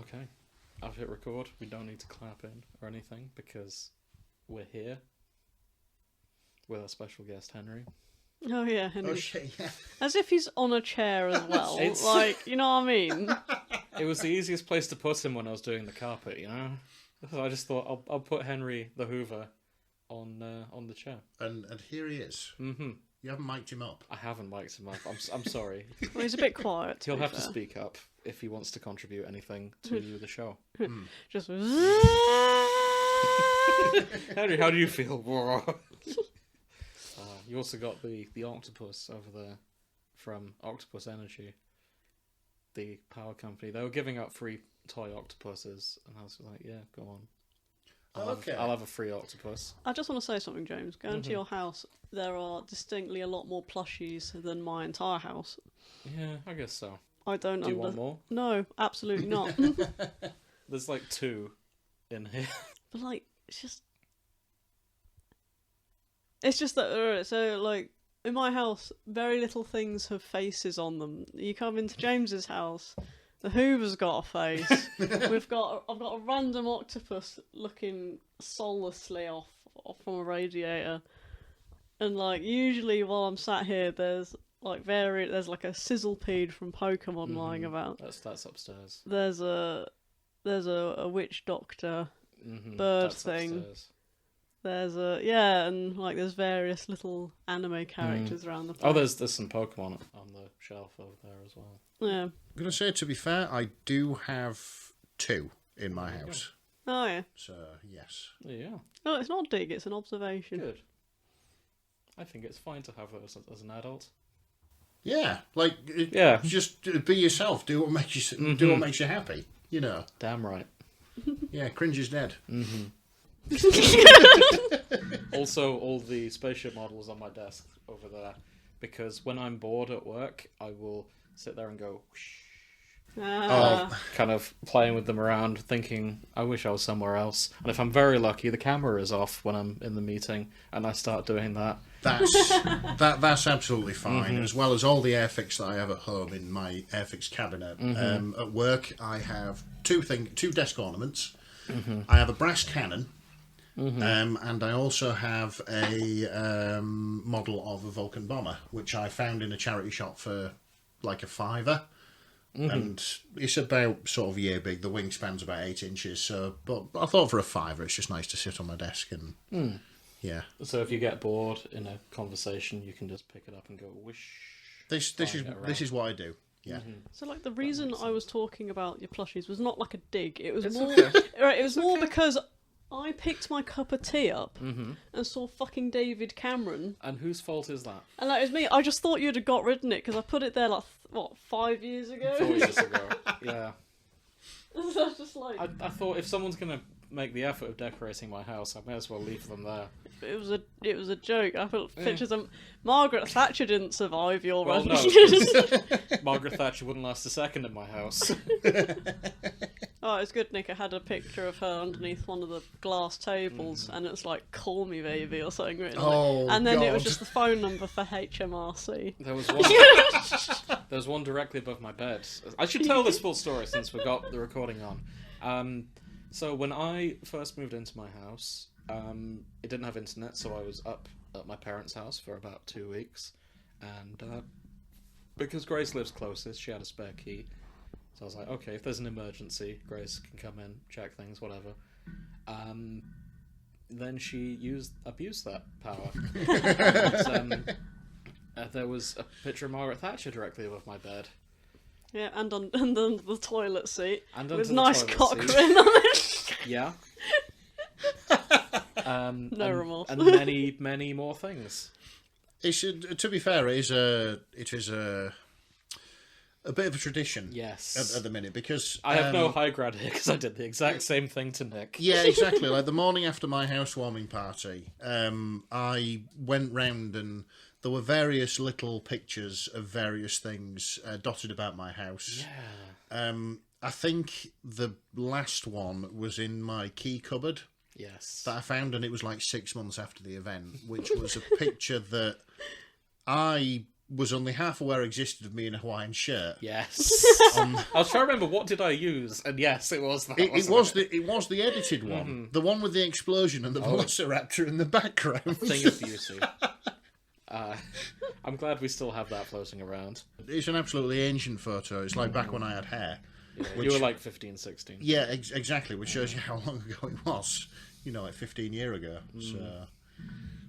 Okay. I've hit record. We don't need to clap in or anything because we're here with our special guest, Henry. Oh, yeah, Henry. Oh, shit, yeah. As if he's on a chair as well. It's- Like, you know what I mean? It was the easiest place to put him when I was doing the carpet, you know? So I just thought I'll put Henry the Hoover on the chair. And here he is. Mm-hmm. You haven't mic'd him up. I haven't mic'd him up. I'm sorry. Well, he's a bit quiet. He'll be have to fair. speak up if he wants to contribute anything to the show. Just. Henry, how do you feel? You also got the octopus over there from Octopus Energy, the power company. They were giving out free toy octopuses, and I was like, yeah, go on. I'll have a free octopus. I just want to say something, James. Going to your house, there are distinctly a lot more plushies than my entire house. Yeah, I guess so. I don't Do you want more? No, absolutely not. There's like 2 in here. But, like, it's just that, so, like, in my house, very little things have faces on them. You come into James's house, the Hoover's got a face. I've got a random octopus looking soullessly off from a radiator. And, like, usually while I'm sat here, there's like a sizzlepede from Pokemon lying about. That's upstairs. There's a witch doctor bird That's thing. upstairs. There's and like there's various little anime characters around the place. Oh, there's some Pokemon on the shelf over there as well. Yeah. I'm going to say, to be fair, I do have 2 in my house. Oh yeah. So, yes. Yeah, No, it's not a dig, it's an observation. good. I think it's fine to have those as an adult. Yeah, like, Yeah. just be yourself. Do what makes you do what makes you happy. You know. Damn right. Yeah, cringe is dead. Also, all the spaceship models on my desk over there, because when I'm bored at work, I will sit there and go, whoosh, kind of playing with them around, thinking, I wish I was somewhere else. And if I'm very lucky, the camera is off when I'm in the meeting, and I start doing that. That's absolutely fine, as well as all the Airfix that I have at home in my Airfix cabinet. At work, I have 2 desk ornaments. I have a brass cannon, and I also have a model of a Vulcan bomber, which I found in a charity shop for like a £5. And it's about sort of year big. The wingspan's about 8 inches. So, but I thought for a £5, it's just nice to sit on my desk and yeah. So if you get bored in a conversation, you can just pick it up and go, whoosh. This is what I do. Yeah. So like the reason I was talking about your plushies was not like a dig. It was It's more okay. right, it was more because I picked my cup of tea up and saw fucking David Cameron. And whose fault is that? And that was me. I just thought you'd have got rid of it because I put it there like 5 years ago. 4 years ago. Yeah. So I was just like, I thought if someone's going to make the effort of decorating my house, I may as well leave them there. it was a joke. I put pictures of Margaret Thatcher didn't survive your Well, run. no, 'cause Margaret Thatcher wouldn't last a second in my house. Oh, it's good, Nick. I had a picture of her underneath one of the glass tables, and it's like "Call me, baby" or something written on it. Oh, And then it was God. just the phone number for HMRC. There was one directly above my bed. I should tell this full story since we got the recording on. So when I first moved into my house, it didn't have internet, so I was up at my parents' house for about 2 weeks, and because Grace lives closest, she had a spare key. So I was like, okay, if there's an emergency, Grace can come in, check things, whatever. Then she abused that power. And, there was a picture of Margaret Thatcher directly above my bed. Yeah, and under the toilet seat And with under the nice toilet cock seat. ring on it. Yeah. No remorse. And many, many more things. It should, to be fair, it is a bit of a tradition. Yes. At the minute, because I have no high ground here because I did the exact same thing to Nick. Yeah, exactly. Like the morning after my housewarming party, I went round and there were various little pictures of various things dotted about my house. Yeah. I think the last one was in my key cupboard Yes. that I found, and it was like 6 months after the event, which was a picture that I was only half aware existed of me in a Hawaiian shirt. Yes. I was trying to remember what did I use, and yes, it was that. It was the edited one, the one with the explosion and the velociraptor in the background. Thing of beauty. I'm glad we still have that floating around. It's an absolutely ancient photo. It's like back when I had hair. Yeah, you were like 15, 16. Yeah, exactly, which shows you how long ago it was. You know, like 15 years ago. So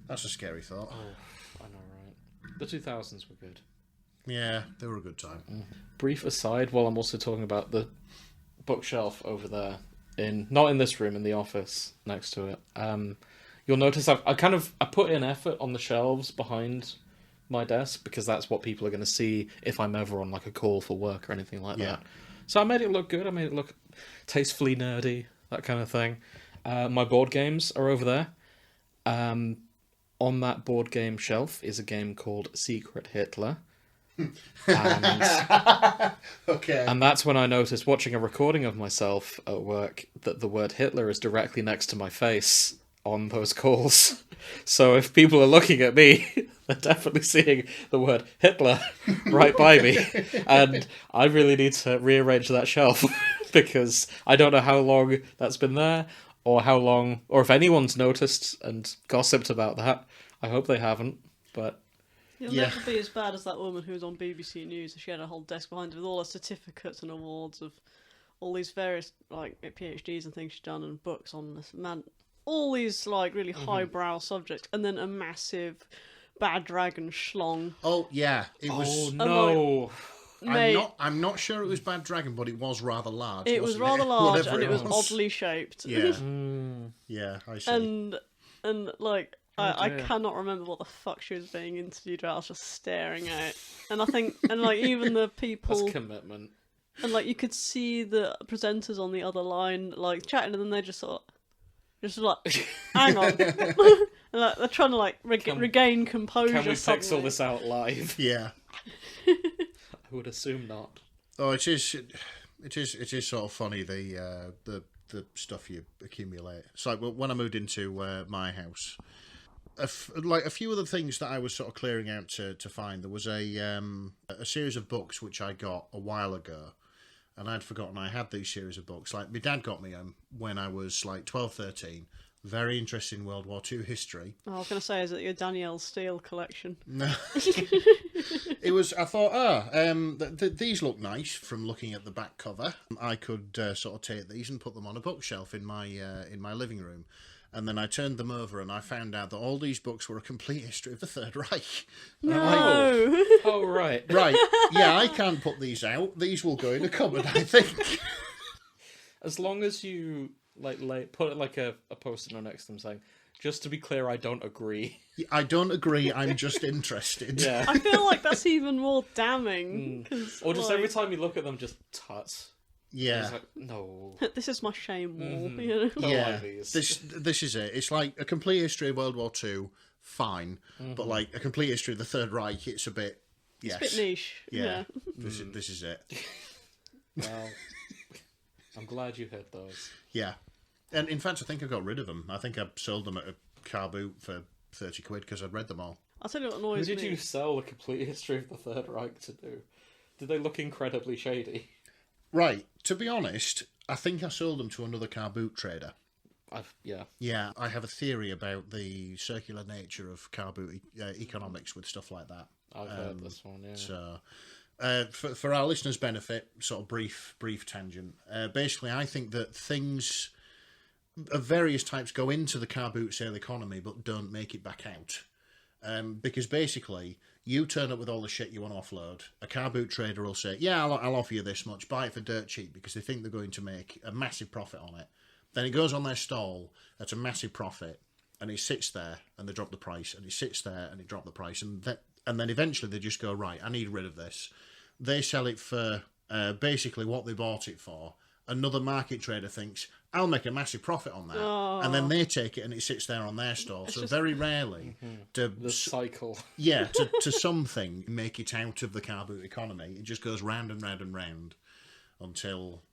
that's a scary thought. Oh, I know, right? The 2000s were good. Yeah, they were a good time. Brief aside, while I'm also talking about the bookshelf over there, not in this room, in the office next to it. You'll notice I put in effort on the shelves behind my desk because that's what people are going to see if I'm ever on like a call for work or anything like that. So I made it look good. I made it look tastefully nerdy, that kind of thing. My board games are over there. On that board game shelf is a game called Secret Hitler. Okay. And that's when I noticed, watching a recording of myself at work, that the word Hitler is directly next to my face on those calls. So if people are looking at me, they're definitely seeing the word Hitler right by me. And I really need to rearrange that shelf because I don't know how long that's been there, or how long, or if anyone's noticed and gossiped about that. I hope they haven't, but... You'll never be as bad as that woman who was on BBC News. She had a whole desk behind her with all her certificates and awards of all these various like PhDs and things she's done and books on this man. All these like really highbrow subjects, and then a massive bad dragon schlong. Oh yeah, it was. Oh no! I'm not sure it was Bad Dragon, but it was rather large. It was rather large, Whatever and it was oddly shaped. Yeah, yeah, I see. And like. I cannot remember what the fuck she was being interviewed about. I was just staring at it. And I think, and like, even the people... That's commitment. And like, you could see the presenters on the other line, like, chatting, and then they just sort of... Just like, hang on. And, like, they're trying to, like, regain composure. Can we suddenly. pixel this out live? Yeah. I would assume not. Oh, it is sort of funny, the stuff you accumulate. It's like when I moved into my house... like a few of the things that I was sort of clearing out to find, there was a series of books which I got a while ago, and I'd forgotten I had these series of books. Like, my dad got me them when I was like 12, 13. Very interested in World War II history. Oh, I was going to say, is it your Danielle Steele collection? No. It was, I thought, these look nice from looking at the back cover. I could sort of take these and put them on a bookshelf in my living room. And then I turned them over and I found out that all these books were a complete history of the Third Reich. No! Oh, right. Right. Yeah, I can't put these out. These will go in a cupboard, I think. As long as you put like a post-it note next to them saying, just to be clear, I don't agree. I don't agree, I'm just interested. Yeah. I feel like that's even more damning. Or just every time you look at them, just tut. Yeah. It's like, no. This is my shame wall. Mm-hmm. You know? Yeah. This is it. It's like a complete history of World War II, fine. But like a complete history of the Third Reich, it's a bit... Yes. It's a bit niche. Yeah. This is it. Well, I'm glad you hid those. Yeah. And in fact, I think I got rid of them. I think I sold them at a car boot for 30 quid because I'd read them all. I'll tell you what Who annoys did me. you sell the complete history of the Third Reich to do? Did they look incredibly shady? Right. To be honest, I think I sold them to another car boot trader. Yeah. Yeah, I have a theory about the circular nature of car boot economics with stuff like that. I've heard this one, yeah. So, for our listeners' benefit, sort of brief tangent. Basically, I think that things of various types go into the car boot sale economy but don't make it back out. Because basically, you turn up with all the shit you want to offload. A car boot trader will say, yeah, I'll offer you this much. Buy it for dirt cheap because they think they're going to make a massive profit on it. Then it goes on their stall at a massive profit, and it sits there, and they drop the price, and it sits there, and it drop the price, and then eventually they just go, right, I need rid of this. They sell it for basically what they bought it for. Another market trader thinks, I'll make a massive profit on that. Oh. And then they take it and it sits there on their stall. So very rarely The cycle. yeah, to something make it out of the car boot economy. It just goes round and round and round until,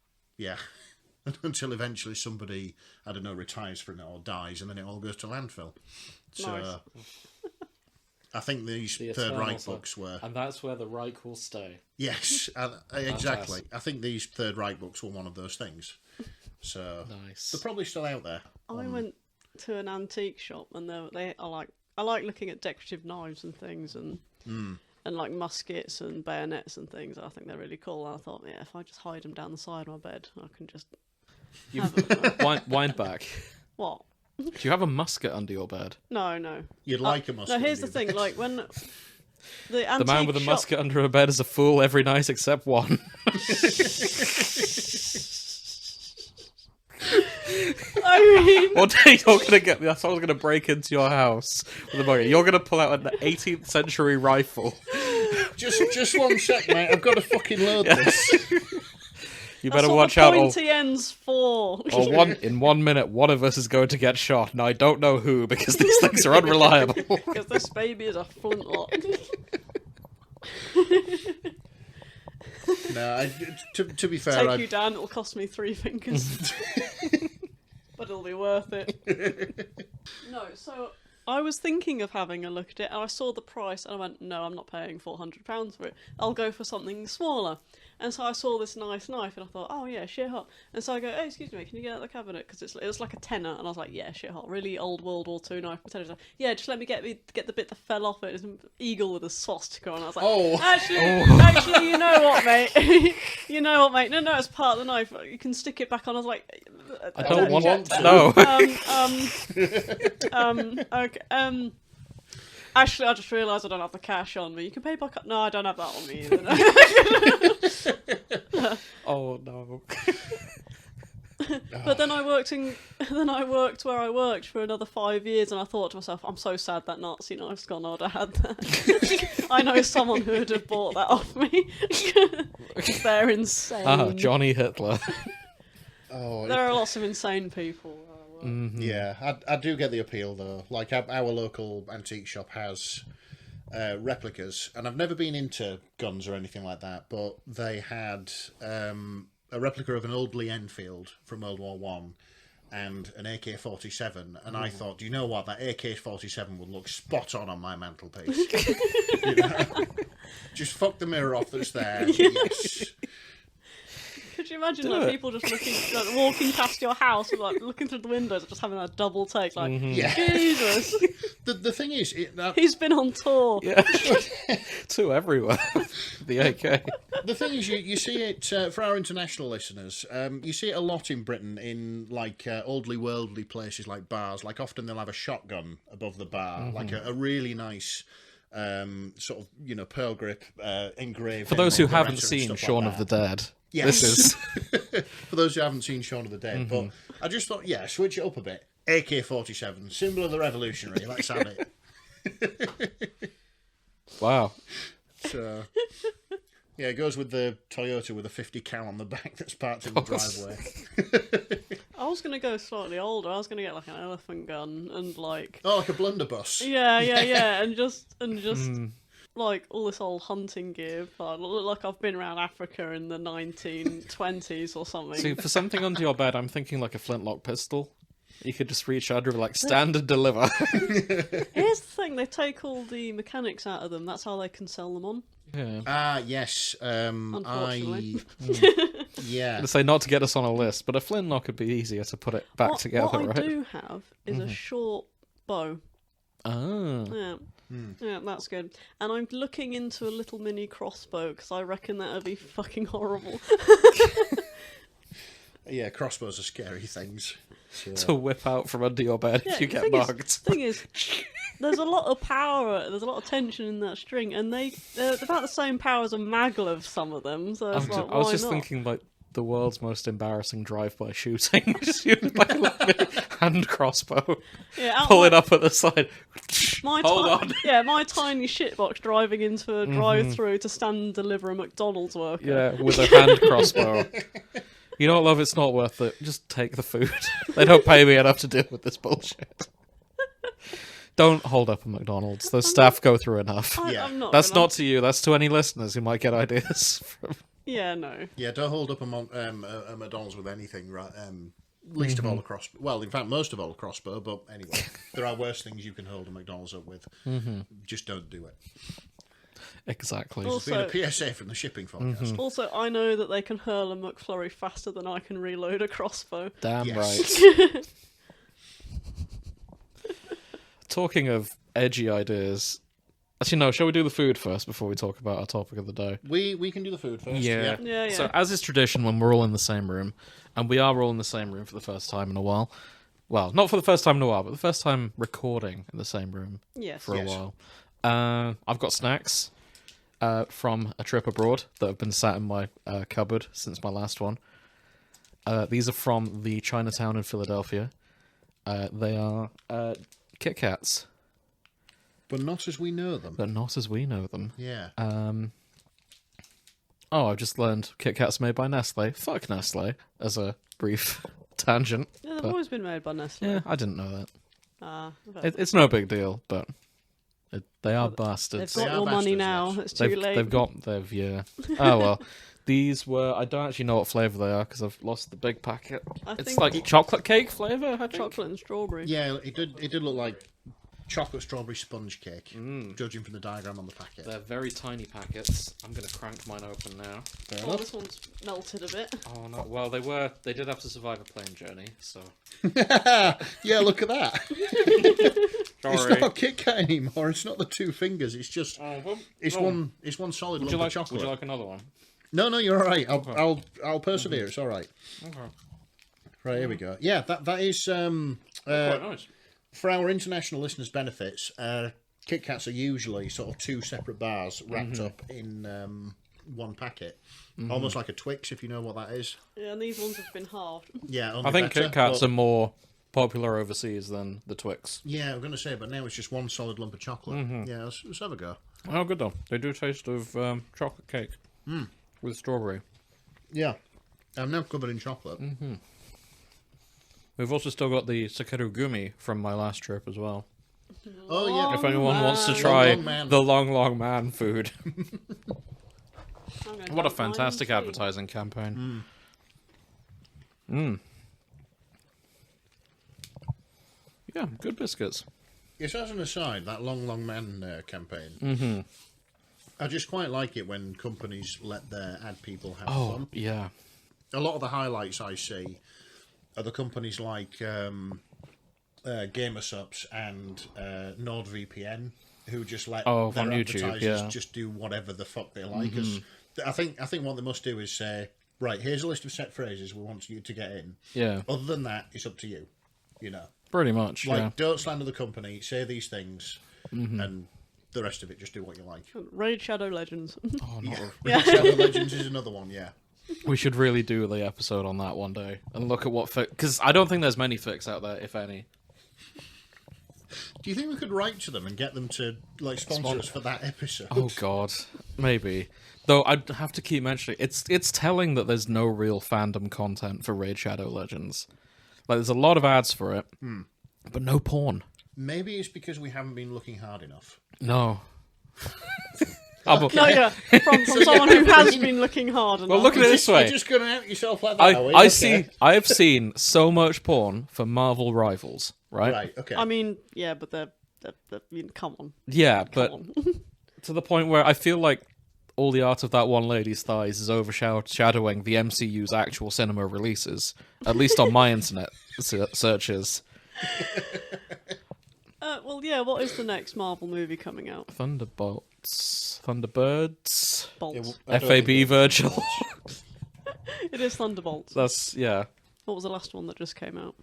until eventually somebody, I don't know, retires from it or dies, and then it all goes to landfill. So, Nice. I think these The Third Eternal Reich Son. books were. And that's where the Reich will stay. Yes, exactly. I think these Third Reich books were one of those things. So Nice. they're probably still out there. I went to an antique shop and I like looking at decorative knives and things and like muskets and bayonets and things. I think they're really cool. And I thought, yeah, if I just hide them down the side of my bed, I can just have them. Wind back. What? Do you have a musket under your bed? No. You'd like a musket. No, here's the in your thing. bed. Like when the The antique man with a shop... musket under a bed is a fool every night except one. I mean, One day you're gonna get someone's gonna break into your house with a musket. You're gonna pull out an 18th century rifle. Just one sec, mate. I've got to fucking load this. You that's better what watch the out. pointy end's for. In 1 minute, one of us is going to get shot, and I don't know who because these things are unreliable. Because this baby is a flintlock. No, to be fair, Take you down. It'll cost me 3 fingers, but it'll be worth it. No, so I was thinking of having a look at it, and I saw the price, and I went, "No, I'm not paying £400 for it. I'll go for something smaller." And so I saw this nice knife, and I thought, "Oh yeah, shit hot." And so I go, "Hey, excuse me, can you get out the cabinet?" Because it was like a tenner, and I was like, "Yeah, shit hot, really old World War II knife." And like, "Yeah, just let me get the bit that fell off it. It's an eagle with a swastika on." I was like, Oh. Actually, you know what, mate? You know what, mate? No, it's part of the knife. You can stick it back on." I was like, I don't want to. No. Okay. Actually, I just realised I don't have the cash on me. You can pay by card. No, I don't have that on me either. Oh no. But then I worked where I worked for another 5 years, and I thought to myself, I'm so sad that Nazi knife's gone. I'd have had that. I know someone who would have bought that off me. They're insane. Johnny Hitler. Oh, There are lots of insane people. yeah, I do get the appeal though. Like our local antique shop has replicas, and I've never been into guns or anything like that, but they had a replica of an old Lee Enfield from World War One and an AK-47, and I thought, do you know what, that AK-47 would look spot on my mantelpiece. You know? Just fuck the mirror off that's there. Yes. Could you imagine like people just walking past your house and like looking through the windows and just having that double take, like Jesus, The thing is, he's been on tour. Yeah. Two everywhere. The AK. the thing is, you see it for our international listeners. You see it a lot in Britain in like oldly worldly places like bars. Like often they'll have a shotgun above the bar, like a really nice. Sort of, pearl grip engraved. For those who haven't seen Shaun of the Dead, yes. this is... For those who haven't seen Shaun of the Dead, but I just thought, switch it up a bit. AK-47, symbol of the revolutionary, let's have it. Wow. So, yeah, it goes with the Toyota with a 50 cal on the back that's parked in the driveway. I was gonna go slightly older. I was gonna get like an elephant gun and like like a blunderbuss. yeah, and just like all this old hunting gear. I look like I've been around Africa in the 1920s or something. See, for something under your bed, I'm thinking like a flintlock pistol. You could just reach under and like, stand and deliver. Here's the thing: they take all the mechanics out of them. That's how they can sell them on. Yeah. Yes. Unfortunately. Yeah. To say not to get us on a list, but a flintlock would be easier to put it back together, what right? I do have is a short bow. Ah. Yeah. Yeah, that's good. And I'm looking into a little mini crossbow because I reckon that would be fucking horrible. Yeah, crossbows are scary things. So. To whip out from under your bed if you get mugged. The thing is, there's a lot of power, there's a lot of tension in that string, and they're about the same power as a maglev, some of them, so it's I was just thinking, like, the world's most embarrassing drive-by shooting. Just use like a little hand crossbow. Yeah, pull it up at the side. Hold on. Yeah, my tiny shitbox driving into a drive-through to stand and deliver a McDonald's worker. Yeah, with a hand crossbow. You know what, love? It's not worth it. Just take the food. They don't pay me enough to deal with this bullshit. Don't hold up a McDonald's. Those staff go through enough. That's not to you. That's to any listeners who might get ideas from. Yeah, no. Yeah, don't hold up a McDonald's with anything, right? Least of all a crossbow. Well, in fact, most of all a crossbow, but anyway. There are worse things you can hold a McDonald's up with. Just don't do it. Exactly. It's been a PSA from the shipping forecast. Also, I know that they can hurl a McFlurry faster than I can reload a crossbow. Damn Yes. right. Talking of edgy ideas... Actually, no, shall we do the food first before we talk about our topic of the day? We can do the food first. Yeah. Yeah. So, as is tradition when we're all in the same room, and we are all in the same room for the first time in a while. Well, not for the first time in a while, but the first time recording in the same room for a while. I've got snacks from a trip abroad that have been sat in my cupboard since my last one. These are from the Chinatown in Philadelphia. They are Kit Kats. But not as we know them. But not as we know them. Yeah. I've just learned Kit Kats made by Nestle. Fuck Nestle, as a brief tangent. Yeah, they've always been made by Nestle. Yeah, I didn't know that. It's It's no big deal, but they are bastards. They've got your money now. yes. It's too late. Yeah. Oh, well. These were... I don't actually know what flavour they are, because I've lost the big packet. It's think like chocolate cake flavour, I think. chocolate and strawberry. Yeah, it did look like chocolate strawberry sponge cake, judging from the diagram on the packet. They're very tiny packets. I'm going to crank mine open now. Oh, this one's melted a bit. Oh, no. Well, they did have to survive a plane journey, so... Yeah, look at that. Sorry. It's not a Kit Kat anymore. It's not the two fingers. It's just it's one solid lump of chocolate. Would you like another one? No, you're all right. I'll persevere. It's all right. Okay. Right, here we go. Yeah, that is Quite nice. for our international listeners' benefits. Kit Kats are usually sort of two separate bars wrapped up in one packet, almost like a Twix, if you know what that is. Yeah, and these ones have been halved. Yeah, only I think better, Kit Kats but- are more popular overseas than the Twix. Yeah, I'm going to say, but now it's just one solid lump of chocolate. Yeah, let's have a go. Oh, good though. They do taste of chocolate cake with strawberry. Yeah, I'm now covered in chocolate. We've also still got the Sakeru Gumi from my last trip as well. Oh yeah, If anyone wants to man. try Long man. the Long Man food. I'm gonna What a have mine fantastic too. advertising campaign. Yeah, good biscuits. Yes, as an aside, that long man campaign. I just quite like it when companies let their ad people have fun. Yeah. A lot of the highlights I see are the companies like GamerSups and NordVPN, who just let Oh, their on YouTube, advertisers yeah. just do whatever the fuck they like. 'Cause I think what they must do is say, right, here's a list of set phrases we want you to get in. Yeah. Other than that, it's up to you. You know, Pretty much, like yeah. don't slander the company, say these things, and the rest of it just do what you like. Raid Shadow Legends. Oh, not Yeah. Shadow Legends is another one. Yeah. We should really do the episode on that one day and look at what fic, because I don't think there's many fics out there, if any. Do you think we could write to them and get them to like sponsor us for that episode? Oh God, maybe. Though I'd have to keep mentioning it's telling that there's no real fandom content for Raid Shadow Legends. Like there's a lot of ads for it, but no porn. Maybe it's because we haven't been looking hard enough. No. No, yeah, from someone who has been looking hard enough. Well, look at it this way. You're just going to out yourself like that, are we? I have seen so much porn for Marvel Rivals, right? Right, okay. I mean, yeah, but they're come on. Yeah, but Come on. to the point where I feel like all the art of that one lady's thighs is overshadowing the MCU's actual cinema releases, at least on my internet searches. Well, yeah, what is the next Marvel movie coming out? Thunderbolts. Thunderbirds. Bolts. FAB Virgil. It is Thunderbolts. That's, yeah. What was the last one that just came out?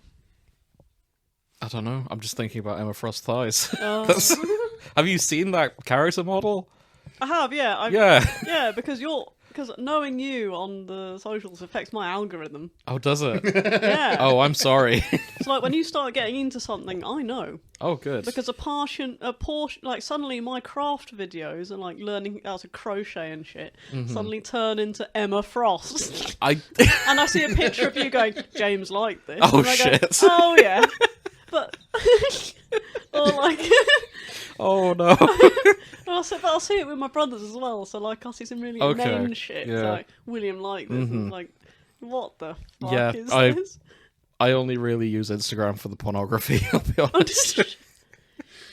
I don't know. I'm just thinking about Emma Frost's thighs. Oh. Have you seen that character model? I have, yeah. Yeah. Yeah, because knowing you on the socials affects my algorithm. Oh, does it? Yeah. Oh, I'm sorry. It's like when you start getting into something, I know. Oh, good. Because a portion, like suddenly my craft videos and like learning how to crochet and shit suddenly turn into Emma Frost. And I see a picture of you going, James liked this. Oh, and I go, shit. oh yeah. But or like Oh, no. I'll see it with my brothers as well. So like I'll see some really Okay, inane shit. yeah. Like William liked this and it's like, what the fuck Yeah, is I- this? I only really use Instagram for the pornography, I'll be honest.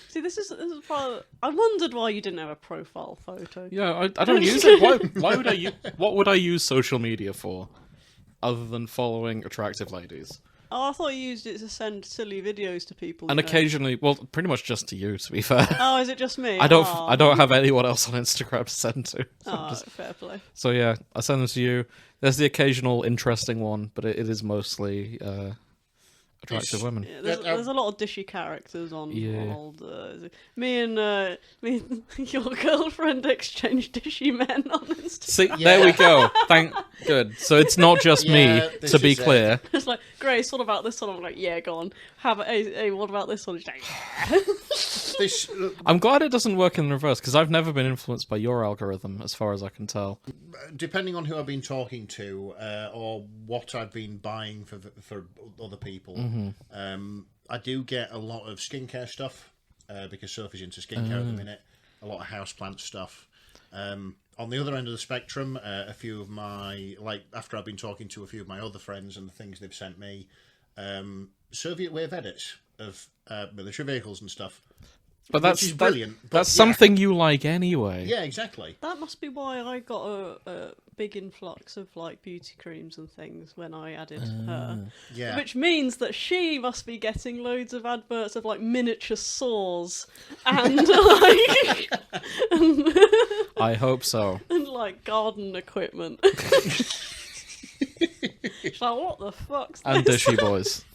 See, this is part of, I wondered why you didn't have a profile photo. Yeah, I don't use it. Why would I what would I use social media for? Other than following attractive ladies. Oh, I thought you used it to send silly videos to people. And occasionally, well, pretty much just to you, to be fair. Oh, is it just me? I don't have anyone else on Instagram to send to. So fair play. So yeah, I send them to you. There's the occasional interesting one, but it is mostly attractive women. Yeah, there's a lot of dishy characters on old. Me and your girlfriend exchange dishy men on Instagram. See, there we go. Good. So it's not just me, to be clear. It's like, Grace, what about this one? I'm like, yeah, go on. Hey, what about this one? She's like, I'm glad it doesn't work in reverse, because I've never been influenced by your algorithm, as far as I can tell. Depending on who I've been talking to, or what I've been buying for other people, I do get a lot of skincare stuff, because Sophie's into skincare at the minute, a lot of houseplant stuff. On the other end of the spectrum, a few of my, after I've been talking to a few of my other friends and the things they've sent me, Soviet wave edits of military vehicles and stuff. But that's brilliant. That's something you like anyway. Yeah, exactly. that must be why I got a big influx of beauty creams and things when I added her. Yeah. Which means that she must be getting loads of adverts of miniature saws and I hope so. and garden equipment. She's like, what the fuck's And this? dishy boys.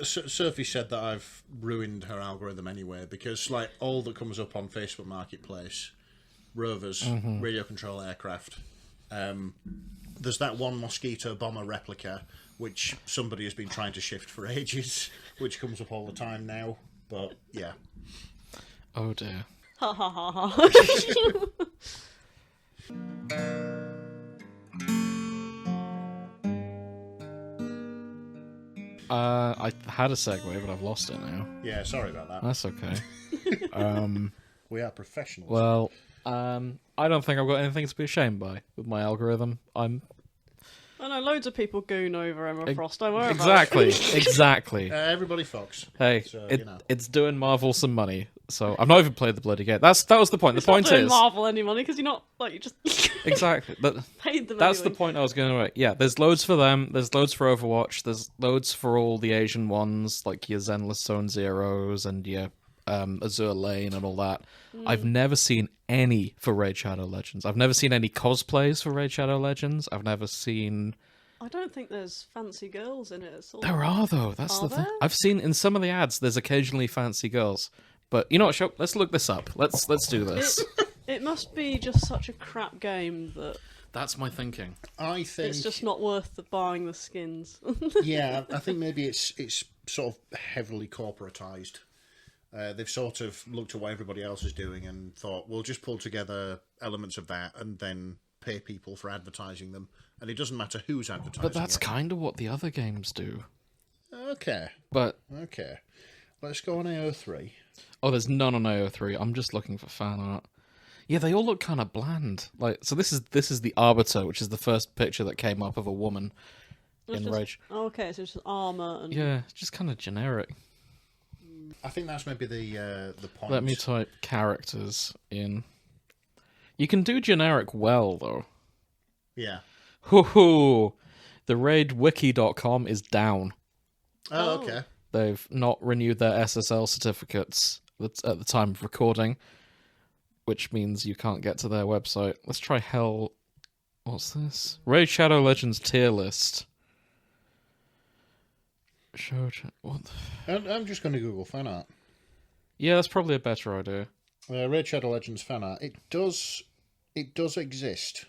Sophie said that I've ruined her algorithm anyway, because all that comes up on Facebook Marketplace, rovers, radio control aircraft. There's that one mosquito bomber replica, which somebody has been trying to shift for ages, which comes up all the time now. But yeah. Oh dear. Ha ha ha ha. I had a segue, but I've lost it now. Yeah, sorry about that. That's okay. We are professionals. Well, I don't think I've got anything to be ashamed by with my algorithm. I know loads of people goon over Emma Frost. Don't worry Exactly, about it. exactly. Everybody fucks. Hey, So, it's doing Marvel some money. So I've not even played the bloody game. That was the point. The It's point not doing is Marvel any money because you're not you just exactly. paid them. That's the anyway. point I was going to make. Yeah, there's loads for them. There's loads for Overwatch. There's loads for all the Asian ones, like your Zenless Zone Zeros and your Azure Lane and all that. I've never seen any for Raid Shadow Legends. I've never seen any cosplays for Raid Shadow Legends. I've never seen... I don't think there's fancy girls in it at all. There are, though. That's Are the thing. there? I've seen in some of the ads, there's occasionally fancy girls. But you know what, Shop? Let's look this up. Let's do this. It must be just such a crap game that That's my thinking. I think it's just not worth buying the skins. yeah, I think maybe it's sort of heavily corporatized. They've sort of looked at what everybody else is doing and thought, we'll just pull together elements of that and then pay people for advertising them. And it doesn't matter who's advertising But that's it. kind of what the other games do. Okay. But Let's go on AO3. oh, there's none on AO3. I'm just looking for fan art. Yeah, they all look kind of bland. So this is the Arbiter, which is the first picture that came up of a woman in Rage. Oh, okay, so it's just armor and Yeah, just kind of generic. I think that's maybe the point. Let me type characters in. You can do generic well, though. Yeah. Hoo-hoo! The raidwiki.com is down. Oh, okay. They've not renewed their SSL certificates at the time of recording, which means you can't get to their website. Let's try Hell... What's this? Raid Shadow Legends tier list. What? I'm just going to Google fan art. Yeah, that's probably a better idea. Raid Shadow Legends fan art. It does exist.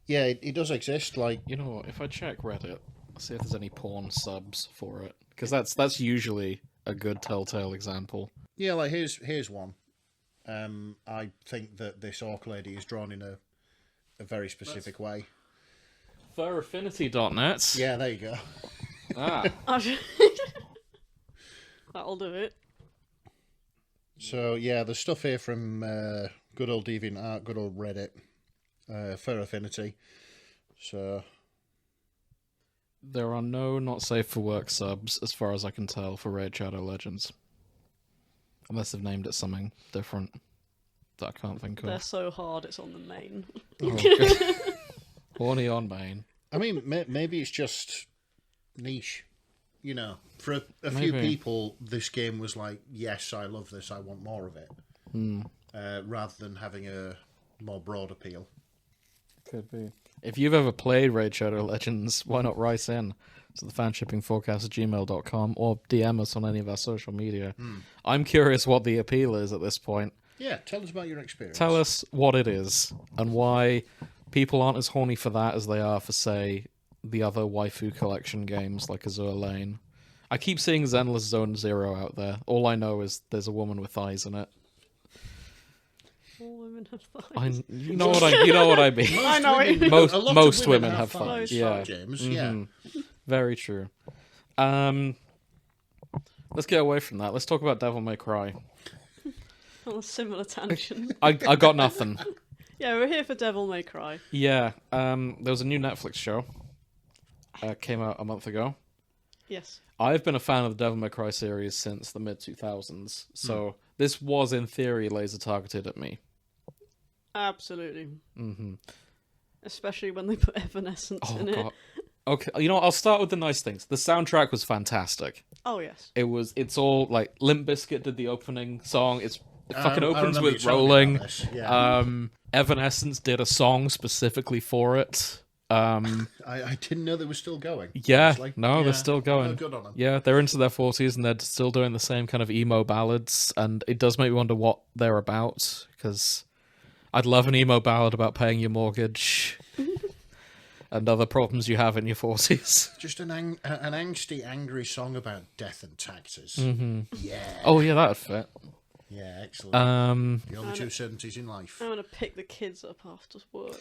Yeah, it does exist. You know what? If I check Reddit, I'll see if there's any porn subs for it, because that's usually a good telltale example. Yeah, here's one. I think that this orc lady is drawn in a very specific way. Furaffinity.net. Yeah, there you go. Ah. that'll do it. So yeah, there's stuff here from good old DeviantArt, good old Reddit, Fur Affinity. So There are no not safe for work subs, as far as I can tell, for Raid Shadow Legends. Unless they've named it something different that I can't think They're of. so hard, it's on the main. Oh, horny on main. I mean, maybe it's just niche. You know, for a few people, this game was like, yes, I love this, I want more of it. Rather than having a more broad appeal. Could be. If you've ever played Raid Shadow Legends, why not write in to the fanshippingforecast@gmail.com or DM us on any of our social media. I'm curious what the appeal is at this point. Yeah, tell us about your experience. Tell us what it is and why people aren't as horny for that as they are for, say, the other waifu collection games like Azure Lane. I keep seeing Zenless Zone Zero out there. All I know is there's a woman with thighs in it. All women have thighs. You know what I mean. I know what you mean. Most women have thighs. Yeah. James. Yeah. Very true. Let's get away from that. Let's talk about Devil May Cry. On a similar tangent. I got nothing. Yeah, we're here for Devil May Cry. Yeah. There was a new Netflix show. Came out a month ago. Yes. I've been a fan of the Devil May Cry series since the mid-2000s, so this was, in theory, laser-targeted at me. Absolutely. Especially when they put Evanescence in it. Okay, you know what? I'll start with the nice things. The soundtrack was fantastic. Oh, yes. It's all, like, Limp Bizkit did the opening song. It fucking opens with you Rolling. talking about this, yeah. Evanescence did a song specifically for it. I didn't know they were still going. Yeah, honestly. they're still going. Oh, good on them. Yeah, they're into their 40s and they're still doing the same kind of emo ballads, and it does make me wonder what they're about, because I'd love an emo ballad about paying your mortgage and other problems you have in your 40s. Just an angsty, angry song about death and taxes. Yeah. Oh yeah, that'd fit. Yeah, excellent. The only two certainties in life. I'm going to pick the kids up after work.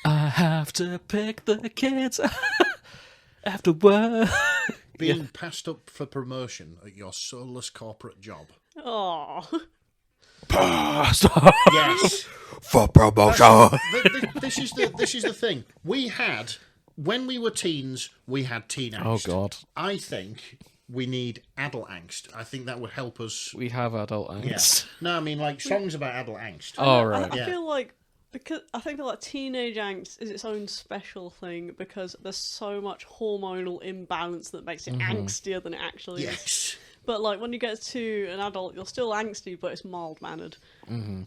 I have to pick the kids after work. Being passed up for promotion at your soulless corporate job. Oh. Passed Yes. for promotion. This is the thing. When we were teens, we had teen angst. Oh god. I think we need adult angst. I think that would help us. We have adult angst. Yeah. No, I mean like songs about adult angst. Oh right. I feel like teenage angst is its own special thing because there's so much hormonal imbalance that makes it angstier than it actually is. Yes. But like when you get to an adult, you're still angsty, but it's mild mannered.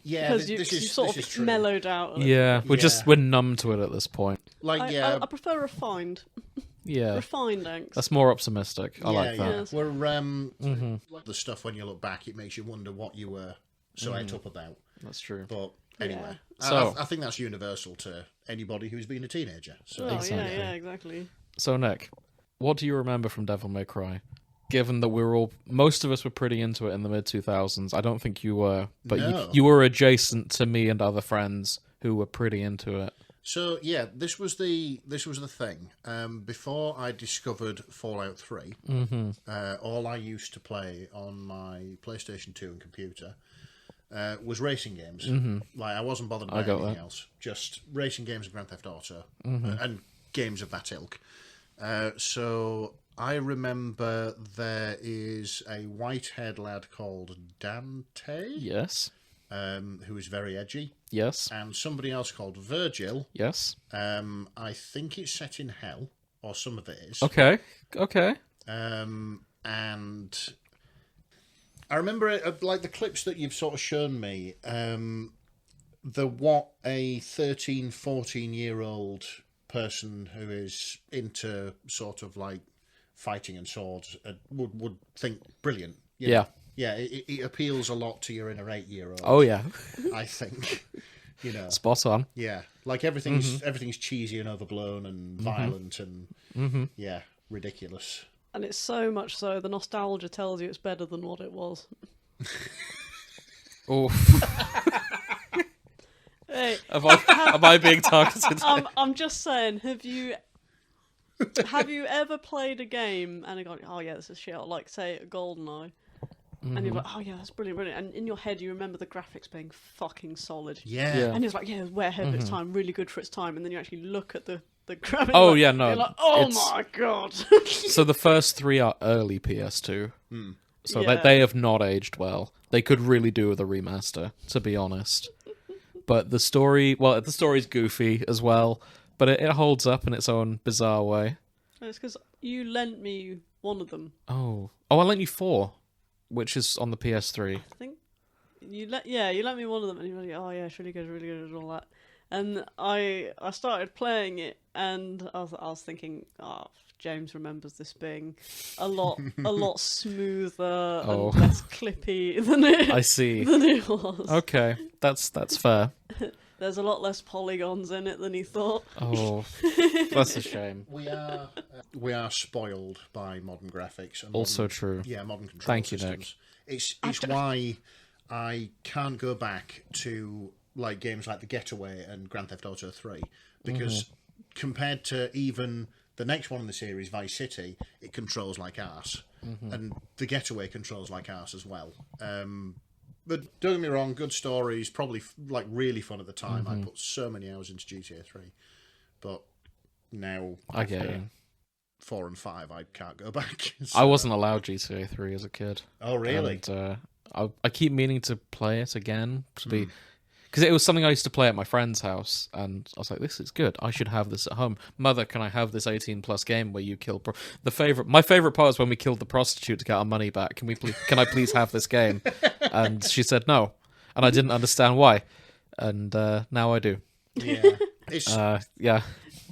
Yeah, Because this you is sort of true. mellowed out. A little. Yeah, we're numb to it at this point. Like I prefer refined. Yeah. Refined angst. That's more optimistic. I like that. Yes. We're like the stuff when you look back, it makes you wonder what you were so ate up about. That's true. But anyway, So- I think that's universal to anybody who's been a teenager. So Oh, Exactly. yeah, exactly. So Nick, what do you remember from Devil May Cry? Given that most of us were pretty into it in the mid-2000s. I don't think you were, but No. you were adjacent to me and other friends who were pretty into it. So yeah, this was the thing. Before I discovered Fallout 3, all I used to play on my PlayStation 2 and computer was racing games. Like I wasn't bothered by anything else. Just racing games and Grand Theft Auto and games of that ilk. So I remember there is a white-haired lad called Dante. Yes. Who is very edgy. Yes. And somebody else called Virgil. Yes. I think it's set in hell, or some of it is. Okay. And I remember it, like the clips that you've sort of shown me, what a 13, 14-year-old person who is into sort of like fighting and swords would think brilliant. You know? Yeah. Yeah, it appeals a lot to your inner 8-year-old. Oh yeah. I think, you know. Spot on. Yeah, like everything's cheesy and overblown and violent and yeah, ridiculous. And it's so much so the nostalgia tells you it's better than what it was. Oh. Hey, Am I being targeted? I'm just saying, have you ever played a game and gone, oh yeah, this is shit, like say a GoldenEye, and you're like, oh yeah, that's brilliant, and in your head you remember the graphics being fucking solid. Yeah. Yeah. And it's like, yeah, it was way ahead of its time, really good for its time, and then you actually look at the the gravity. Oh, like, yeah, no, You're like, oh it's- my god. So the first 3 are early PS2. So Yeah. they have not aged well. They could really do with a remaster, to be honest. But the story's goofy as well, but it holds up in its own bizarre way. It's because you lent me one of them. Oh, I lent you 4, which is on the PS3. I think you let me one of them, and you were like, oh yeah, it's really good, and all that. And I started playing it, and I was thinking, oh, James remembers this being a lot smoother Oh. and less clippy than it I see. than it was. Okay, that's fair. There's a lot less polygons in it than he thought. Oh, that's a shame. We are spoiled by modern graphics. And Also true. Yeah, modern control Thank you, systems. It's why I can't go back to like games like The Getaway and Grand Theft Auto 3 because compared to even the next one in the series, Vice City, it controls like arse, and The Getaway controls like arse as well. But don't get me wrong, good stories, probably like really fun at the time. I put so many hours into GTA 3, but now I get you. 4 and 5, I can't go back. I wasn't allowed GTA 3 as a kid. Oh, really? And, I keep meaning to play it again because it was something I used to play at my friend's house, and I was like, "This is good. I should have this at home." Mother, can I have this 18+ game where you kill? My favorite part is when we killed the prostitute to get our money back. Can I please have this game? And she said no, and I didn't understand why, and now I do. Yeah. It's Yeah.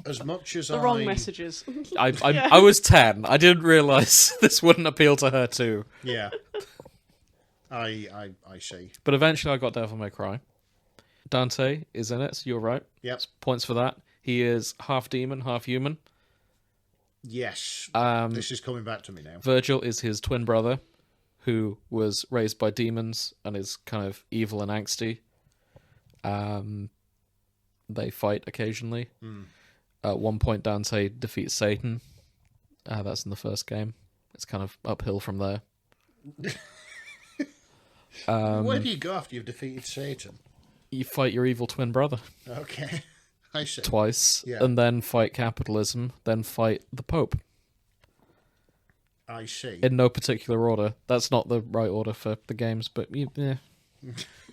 as much as The wrong messages. I was 10. I didn't realise this wouldn't appeal to her too. Yeah. I see. But eventually I got Devil May Cry. Dante is in it, so you're right. Yep. Points for that. He is half demon, half human. Yes. This is coming back to me now. Virgil is his twin brother, who was raised by demons and is kind of evil and angsty. They fight occasionally. At one point, Dante defeats Satan. That's in the first game. It's kind of uphill from there. Where do you go after you've defeated Satan? You fight your evil twin brother Okay. I see. twice, Yeah. and then fight capitalism, then fight the Pope. I see. In no particular order. That's not the right order for the games, but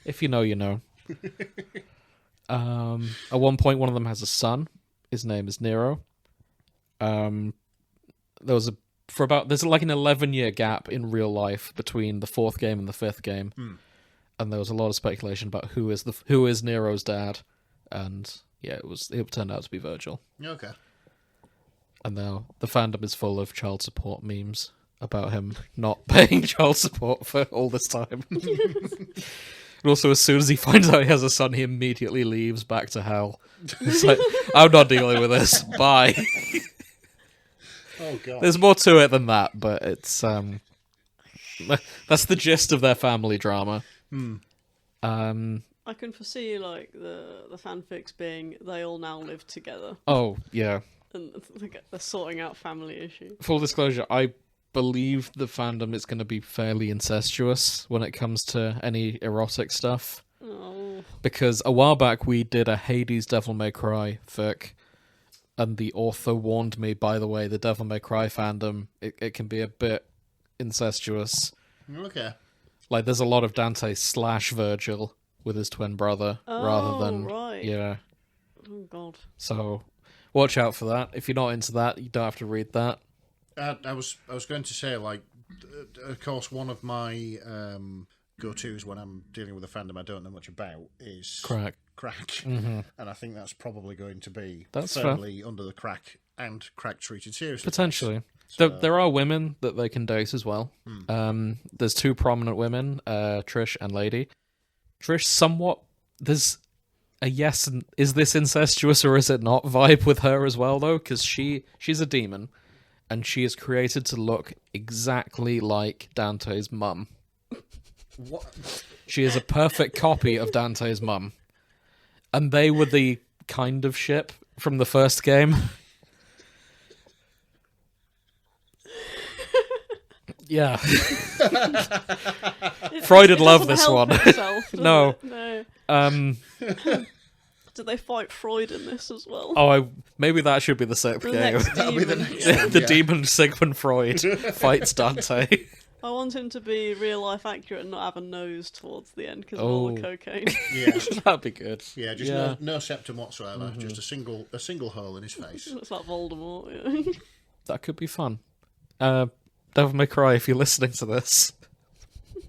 if you know, you know. At one point, one of them has a son. His name is Nero. There's like an 11-year gap in real life between the 4th game and the 5th game, and there was a lot of speculation about who is Nero's dad, and yeah, it turned out to be Virgil. Okay. And now the fandom is full of child support memes about him not paying child support for all this time. And also, as soon as he finds out he has a son, he immediately leaves back to hell. It's like, I'm not dealing with this. Bye. Oh god. There's more to it than that, but it's that's the gist of their family drama. I can foresee like the fanfics being they all now live together Oh yeah. and they're sorting out family issues. Full disclosure, I believe the fandom is going to be fairly incestuous when it comes to any erotic stuff. Oh, Because a while back we did a Hades Devil May Cry fic, and the author warned me, by the way, the Devil May Cry fandom, it can be a bit incestuous. Okay. Like, there's a lot of Dante / Virgil with his twin brother, rather than... right. Yeah. Oh god. So, watch out for that. If you're not into that, you don't have to read that. I was going to say, like, of course, one of my go-tos when I'm dealing with a fandom I don't know much about is Crack. And I think that's probably going to be That's firmly under the crack and crack treated seriously. Potentially. So- There are women that they can date as well. There's 2 prominent women, Trish and Lady. Trish, somewhat... There's a yes, and is this incestuous or is it not vibe with her as well, though? Because she's a demon, and she is created to look exactly like Dante's mum. What? She is a perfect copy of Dante's mum. And they were the kind of ship from the first game. Yeah. Freud would love this one. Himself, No. no. Do they fight Freud in this as well? Oh, maybe that should be the sixth The game. next That'll be the demon. next Yeah. one. The Yeah. demon Sigmund Freud fights Dante. I want him to be real life accurate and not have a nose towards the end because of all the Oh. cocaine. Yeah, That'd be good. yeah, just no septum whatsoever. Just a single hole in his face. Looks like Voldemort. Yeah. That could be fun. Devil May Cry, if you're listening to this,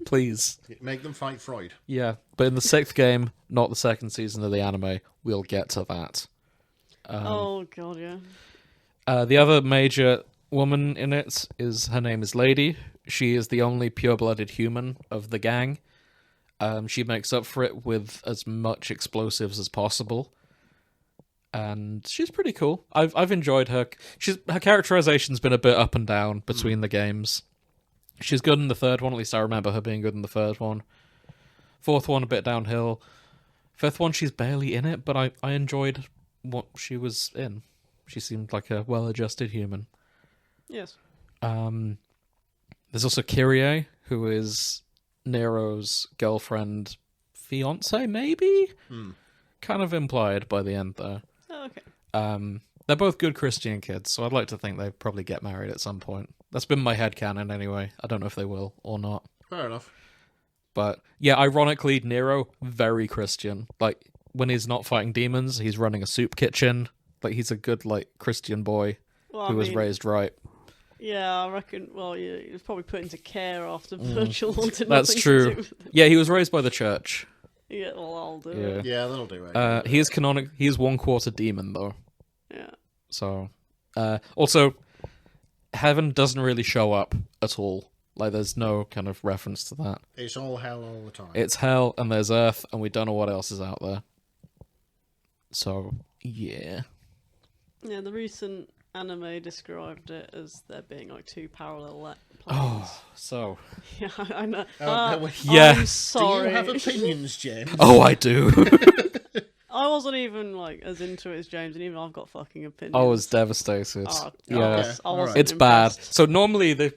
please. Make them fight Freud. Yeah, but in the sixth game, not the second season of the anime, we'll get to that. Oh god, yeah. The other major woman in it her name is Lady. She is the only pure-blooded human of the gang. She makes up for it with as much explosives as possible. And she's pretty cool. I've enjoyed her. Her characterization's been a bit up and down between the games. She's good in the third one, at least I remember her being good in the third one. Fourth one, a bit downhill. Fifth one, she's barely in it, but I enjoyed what she was in. She seemed like a well-adjusted human. Yes. There's also Kyrie, who is Nero's girlfriend, fiance, maybe? Kind of implied by the end, though. Oh, okay. They're both good Christian kids, so I'd like to think they probably get married at some point. That's been my headcanon anyway. I don't know if they will or not. Fair enough. But, yeah, ironically, Nero, very Christian. Like, when he's not fighting demons, he's running a soup kitchen. Like, he's a good, like, Christian boy Well, who was raised right. Yeah, I reckon. Well, yeah, he was probably put into care after Virgil wanted That's nothing to true. do with it. Yeah, he was raised by the church. Yeah, well, I'll do Yeah. it. Yeah, that'll do it. He is canonic. He is 1/4 demon, though. Yeah. So, also, heaven doesn't really show up at all. Like, there's no kind of reference to that. It's all hell all the time. It's hell, and there's earth, and we don't know what else is out there. So, yeah. Yeah, the recent anime described it as there being like two parallel planes. Oh, so. Yeah, I know. Yeah. I'm Do sorry. you have opinions, James? Oh, I do. I wasn't even like as into it as James, and even I've got fucking opinions. I was devastated. Oh, Yeah. Okay. I wasn't It's bad. impressed. So normally the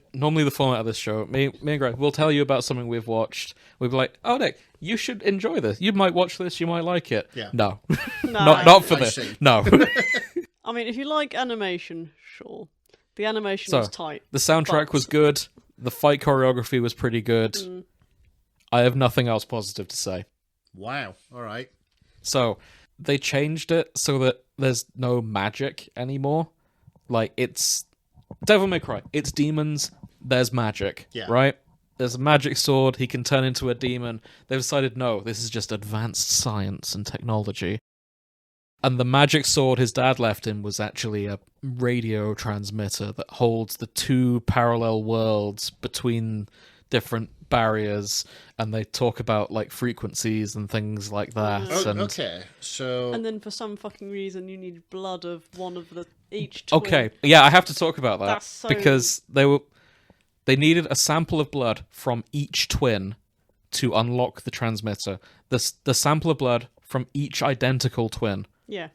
format of this show, me and Greg, we'll tell you about something we've watched. We'll be like, oh Nick, you should enjoy this. You might watch this, you might like it. Yeah. No. No. not for I this. see. No. I mean, if you like animation, sure. The animation So, was tight. The soundtrack But- was good. The fight choreography was pretty good. I have nothing else positive to say. Wow. All right. So, they changed it so that there's no magic anymore. Like, it's Devil May Cry. It's demons, there's magic, Yeah. right? There's a magic sword, he can turn into a demon. They've decided, no, this is just advanced science and technology. And the magic sword his dad left him was actually a radio transmitter that holds the two parallel worlds between different barriers, and they talk about like frequencies and things like that. Oh, and okay. So And then for some fucking reason, you need blood of one of the each twin. okay, yeah, I have to talk about that That's so- because they needed a sample of blood from each twin to unlock the transmitter. The sample of blood from each identical twin Yeah.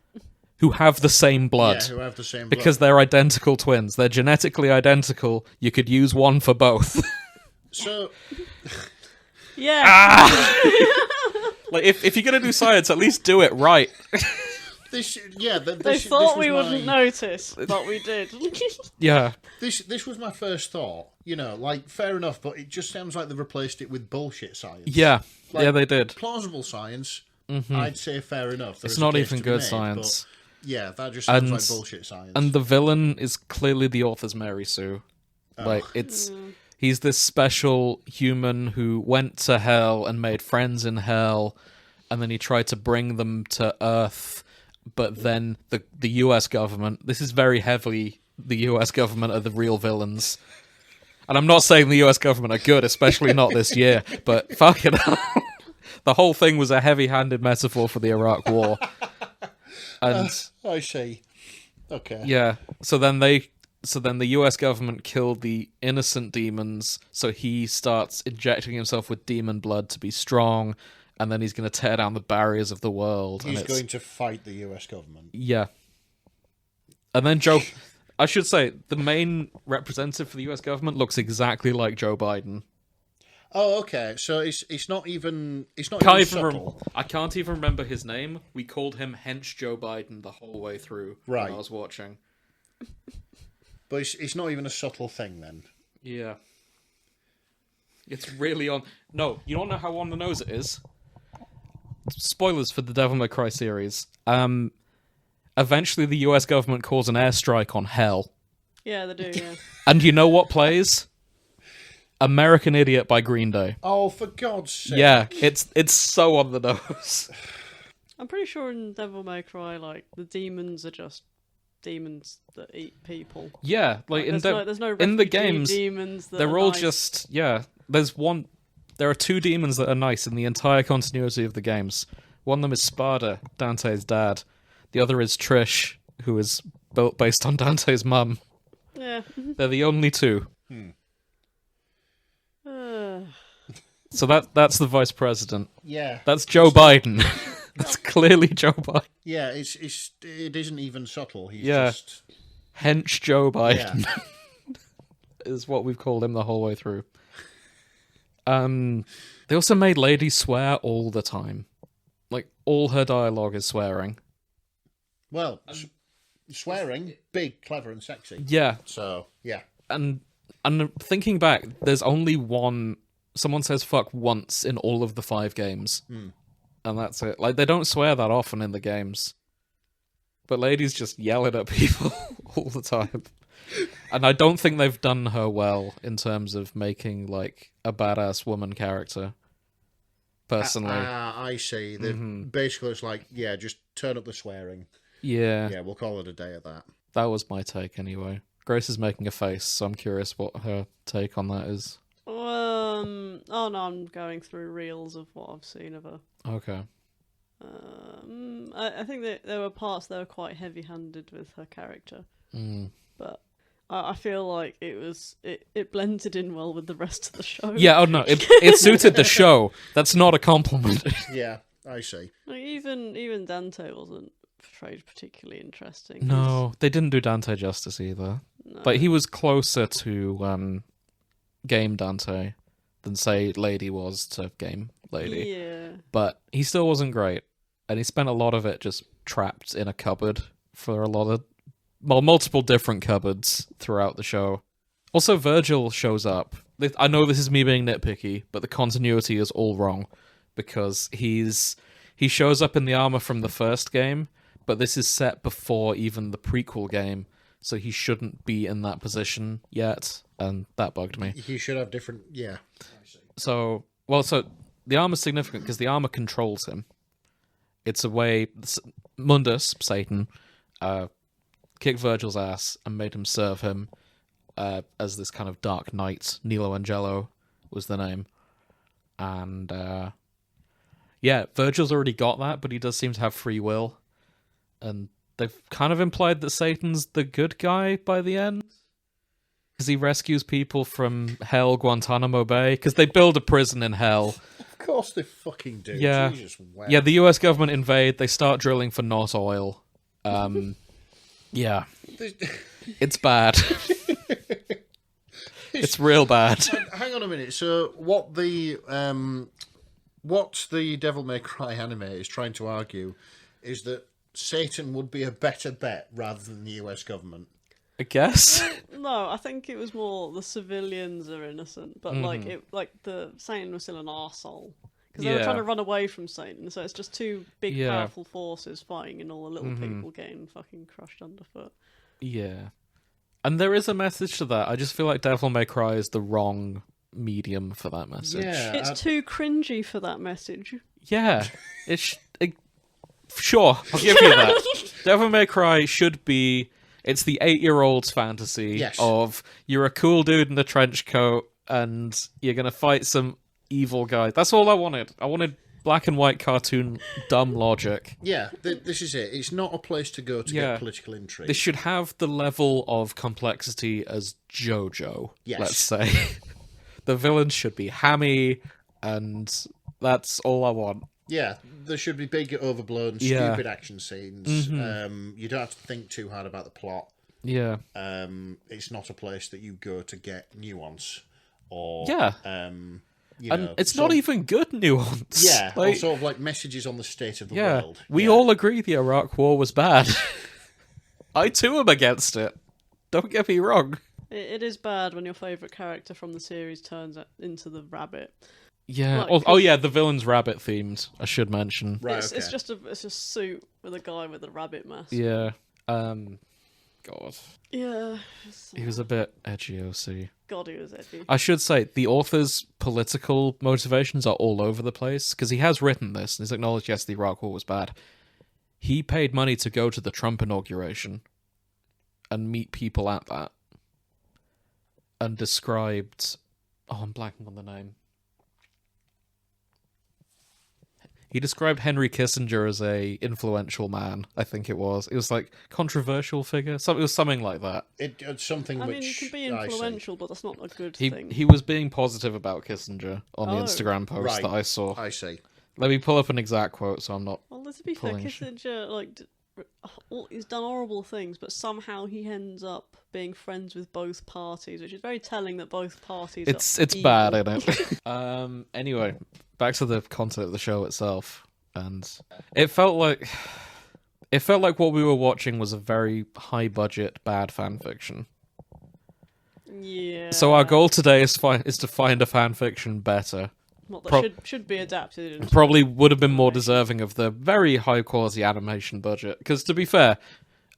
who have the same blood. yeah, who have the same Because blood. they're identical twins. They're genetically identical. You could use one for both. So Yeah. Like, if you're going to do science, at least do it right. this, yeah, They thought we wouldn't notice, but we did. Yeah. This was my first thought. You know, like fair enough, but it just sounds like they've replaced it with bullshit science. Yeah. Like, Yeah, they did. Plausible science. I'd say fair enough. There It's is a not case even to be good made, science. but yeah, that just sounds And- like bullshit science. And the villain is clearly the author's Mary Sue. Like, he's this special human who went to hell and made friends in hell, and then he tried to bring them to Earth, but then the US government, this is very heavily the US government are the real villains. And I'm not saying the US government are good, especially not this year, but fucking hell. The whole thing was a heavy-handed metaphor for the Iraq War. And I see. Okay. yeah, so then the US government killed the innocent demons, so he starts injecting himself with demon blood to be strong, and then he's going to tear down the barriers of the world. He's and it's, going to fight the US government. yeah. And then I should say, the main representative for the US government looks exactly like Joe Biden. Oh, okay. So it's not even Can't even even subtle. I can't even remember his name. We called him Hench Joe Biden the whole way through when Right. I was watching. But it's not even a subtle thing then. Yeah. It's really on... No, you don't know how on the nose it is? Spoilers for the Devil May Cry series. Eventually the US government calls an airstrike on Hell. Yeah, they do. Yeah. And you know what plays? American Idiot by Green Day. Oh, for God's sake! Yeah, it's so on the nose. I'm pretty sure in Devil May Cry, like the demons are just demons that eat people. Yeah, like There's no in the refugee games, demons that they're are all nice. just There are two demons that are nice in the entire continuity of the games. One of them is Sparda, Dante's dad. The other is Trish, who is built based on Dante's mum. Yeah. They're the only two. Uh, So that's the vice president. Yeah, That's Joe Biden. That's clearly Joe Biden. yeah. It isn't even subtle. He's Yeah. just Hench Joe yeah. Biden is what we've called him the whole way through. They also made Lady swear all the time. Like, all her dialogue is swearing. Well, swearing, big, clever, and sexy. Yeah, So yeah. and thinking back, there's only one... Someone says fuck once in all of the 5 games. And that's it. Like, they don't swear that often in the games. But Lady's just yelling at people all the time. And I don't think they've done her well in terms of making, like, a badass woman character. Personally. I see. Basically, it's like, yeah, just turn up the swearing. Yeah, Yeah, we'll call it a day of that. that was my take anyway. Grace is making a face, so I'm curious what her take on that is. oh no, I'm going through reels of what I've seen of her. Okay. I think that there were parts that were quite heavy-handed with her character, but I feel like it blended in well with the rest of the show. Yeah, oh no, it suited the show. That's not a compliment. Yeah, I see. Like, even Dante wasn't portrayed particularly interesting. No, they didn't do Dante justice either. No. But he was closer to game Dante than, say, Lady was to game Lady. Yeah. But he still wasn't great. And he spent a lot of it just trapped in a cupboard for a lot of... Well, multiple different cupboards throughout the show. Also, Virgil shows up. I know this is me being nitpicky, but the continuity is all wrong. Because he shows up in the armor from the first game, but this is set before even the prequel game, so he shouldn't be in that position yet, and that bugged me. He should have different... Yeah. I see. So the armor's significant because the armor controls him. It's a way... Mundus, Satan, kicked Virgil's ass and made him serve him as this kind of dark knight. Nilo Angelo was the name. And, yeah, Virgil's already got that, but he does seem to have free will. And they've kind of implied that Satan's the good guy by the end. Because he rescues people from Hell, Guantanamo Bay. Because they build a prison in Hell. Of course they fucking do. Yeah. Jesus, wow. Yeah, the US government invade. They start drilling for North oil. Yeah. It's bad. It's real bad. Hang on a minute. So what the Devil May Cry anime is trying to argue is that Satan would be a better bet rather than the US government. I guess. No, I think it was more the civilians are innocent, but the Satan was still an arsehole. Because they were trying to run away from Satan, so it's just two big, powerful forces fighting, and all the little people getting fucking crushed underfoot. Yeah. And there is a message to that. I just feel like Devil May Cry is the wrong medium for that message. Yeah. It's too cringy for that message. Yeah. Sure, I'll give you that. Devil May Cry should be... It's the 8-year-old's fantasy of you're a cool dude in a trench coat and you're going to fight some evil guy. That's all I wanted. I wanted black and white cartoon dumb logic. Yeah, this is it. It's not a place to go to get political intrigue. This should have the level of complexity as JoJo, let's say. The villains should be hammy, and that's all I want. Yeah, there should be big, overblown, stupid action scenes. You don't have to think too hard about the plot. Yeah. It's not a place that you go to get nuance or And it's not even good nuance. Yeah, like, or sort of like messages on the state of the yeah, world. we all agree the Iraq War was bad. I too am against it. Don't get me wrong. It is bad when your favourite character from the series turns into the rabbit. Yeah. Like, oh yeah, the villain's rabbit themed. I should mention. Right, It's just a suit with a guy with a rabbit mask. Yeah. God. Yeah. He was a bit edgy, OC. God, he was edgy. I should say, the author's political motivations are all over the place, because he has written this, and he's acknowledged, yes, the Iraq War was bad. He paid money to go to the Trump inauguration and meet people at that. And described... Oh, I'm blanking on the name. He described Henry Kissinger as a influential man, I think it was. It was like controversial figure. It was something like that. It's something I which... mean, you can be influential, but that's not a good thing. He was being positive about Kissinger on the Instagram post that I saw. I see. Let me pull up an exact quote so I'm not... Well, to be fair, Kissinger, he's done horrible things, but somehow he ends up being friends with both parties, which is very telling that both parties It's evil. bad, isn't it? Anyway, back to the content of the show itself. And it felt like what we were watching was a very high-budget, bad fanfiction. Yeah. So our goal today is to find a fanfiction better. What that should be adapted into Probably would have been more deserving of the very high quality animation budget. Because to be fair,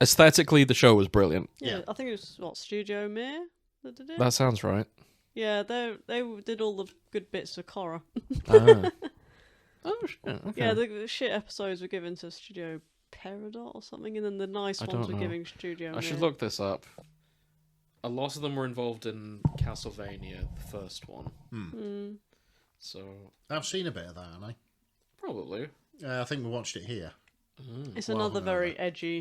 aesthetically the show was brilliant. Yeah, I think it was Studio Mir that did it. That sounds right. Yeah, they did all the good bits for Korra. Ah. Oh shit! Okay. Yeah, the shit episodes were given to Studio Peridot or something, and then the nice ones were giving Studio. I should look this up. A lot of them were involved in Castlevania, the first one. So I've seen a bit of that, haven't I? Probably. I think we watched it here. It's another very edgy.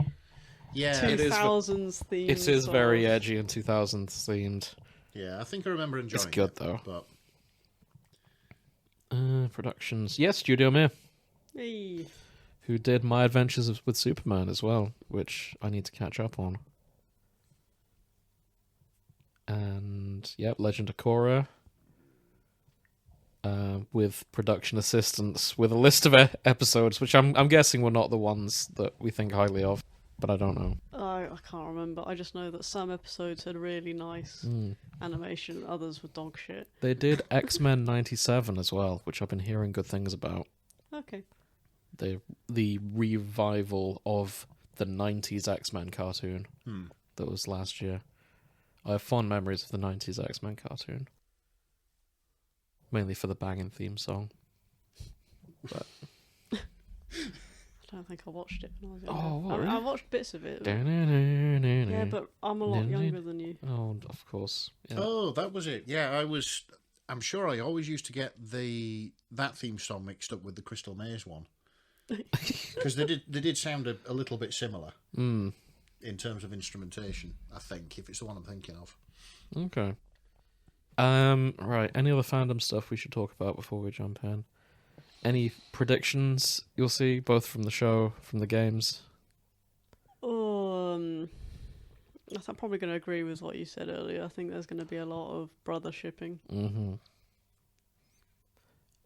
Yeah, 2000s themed. It is very edgy and 2000s themed. Yeah, I think I remember enjoying it. It's good though. But Productions. Yes, Studio Mir. Hey. Who did My Adventures with Superman as well, which I need to catch up on. And, yep, Legend of Korra. With production assistants, with a list of episodes, which I'm guessing were not the ones that we think highly of, but I don't know. I can't remember. I just know that some episodes had really nice animation, and others were dog shit. They did X-Men 97 as well, which I've been hearing good things about. Okay. The revival of the 90s X-Men cartoon that was last year. I have fond memories of the 90s X-Men cartoon. Mainly for the banging theme song. But I don't think I watched it when I was younger. Oh, what, I watched bits of it. yeah, Yeah, but I'm a lot younger than you. Oh, of course. Yeah. oh, that was it. Yeah, I'm sure I always used to get that theme song mixed up with the Crystal Maze one because they did sound a little bit similar in terms of instrumentation. I think if it's the one I'm thinking of. Okay. Right. Any other fandom stuff we should talk about before we jump in? Any predictions you'll see, both from the show, from the games? I'm probably going to agree with what you said earlier. I think there's going to be a lot of brother shipping.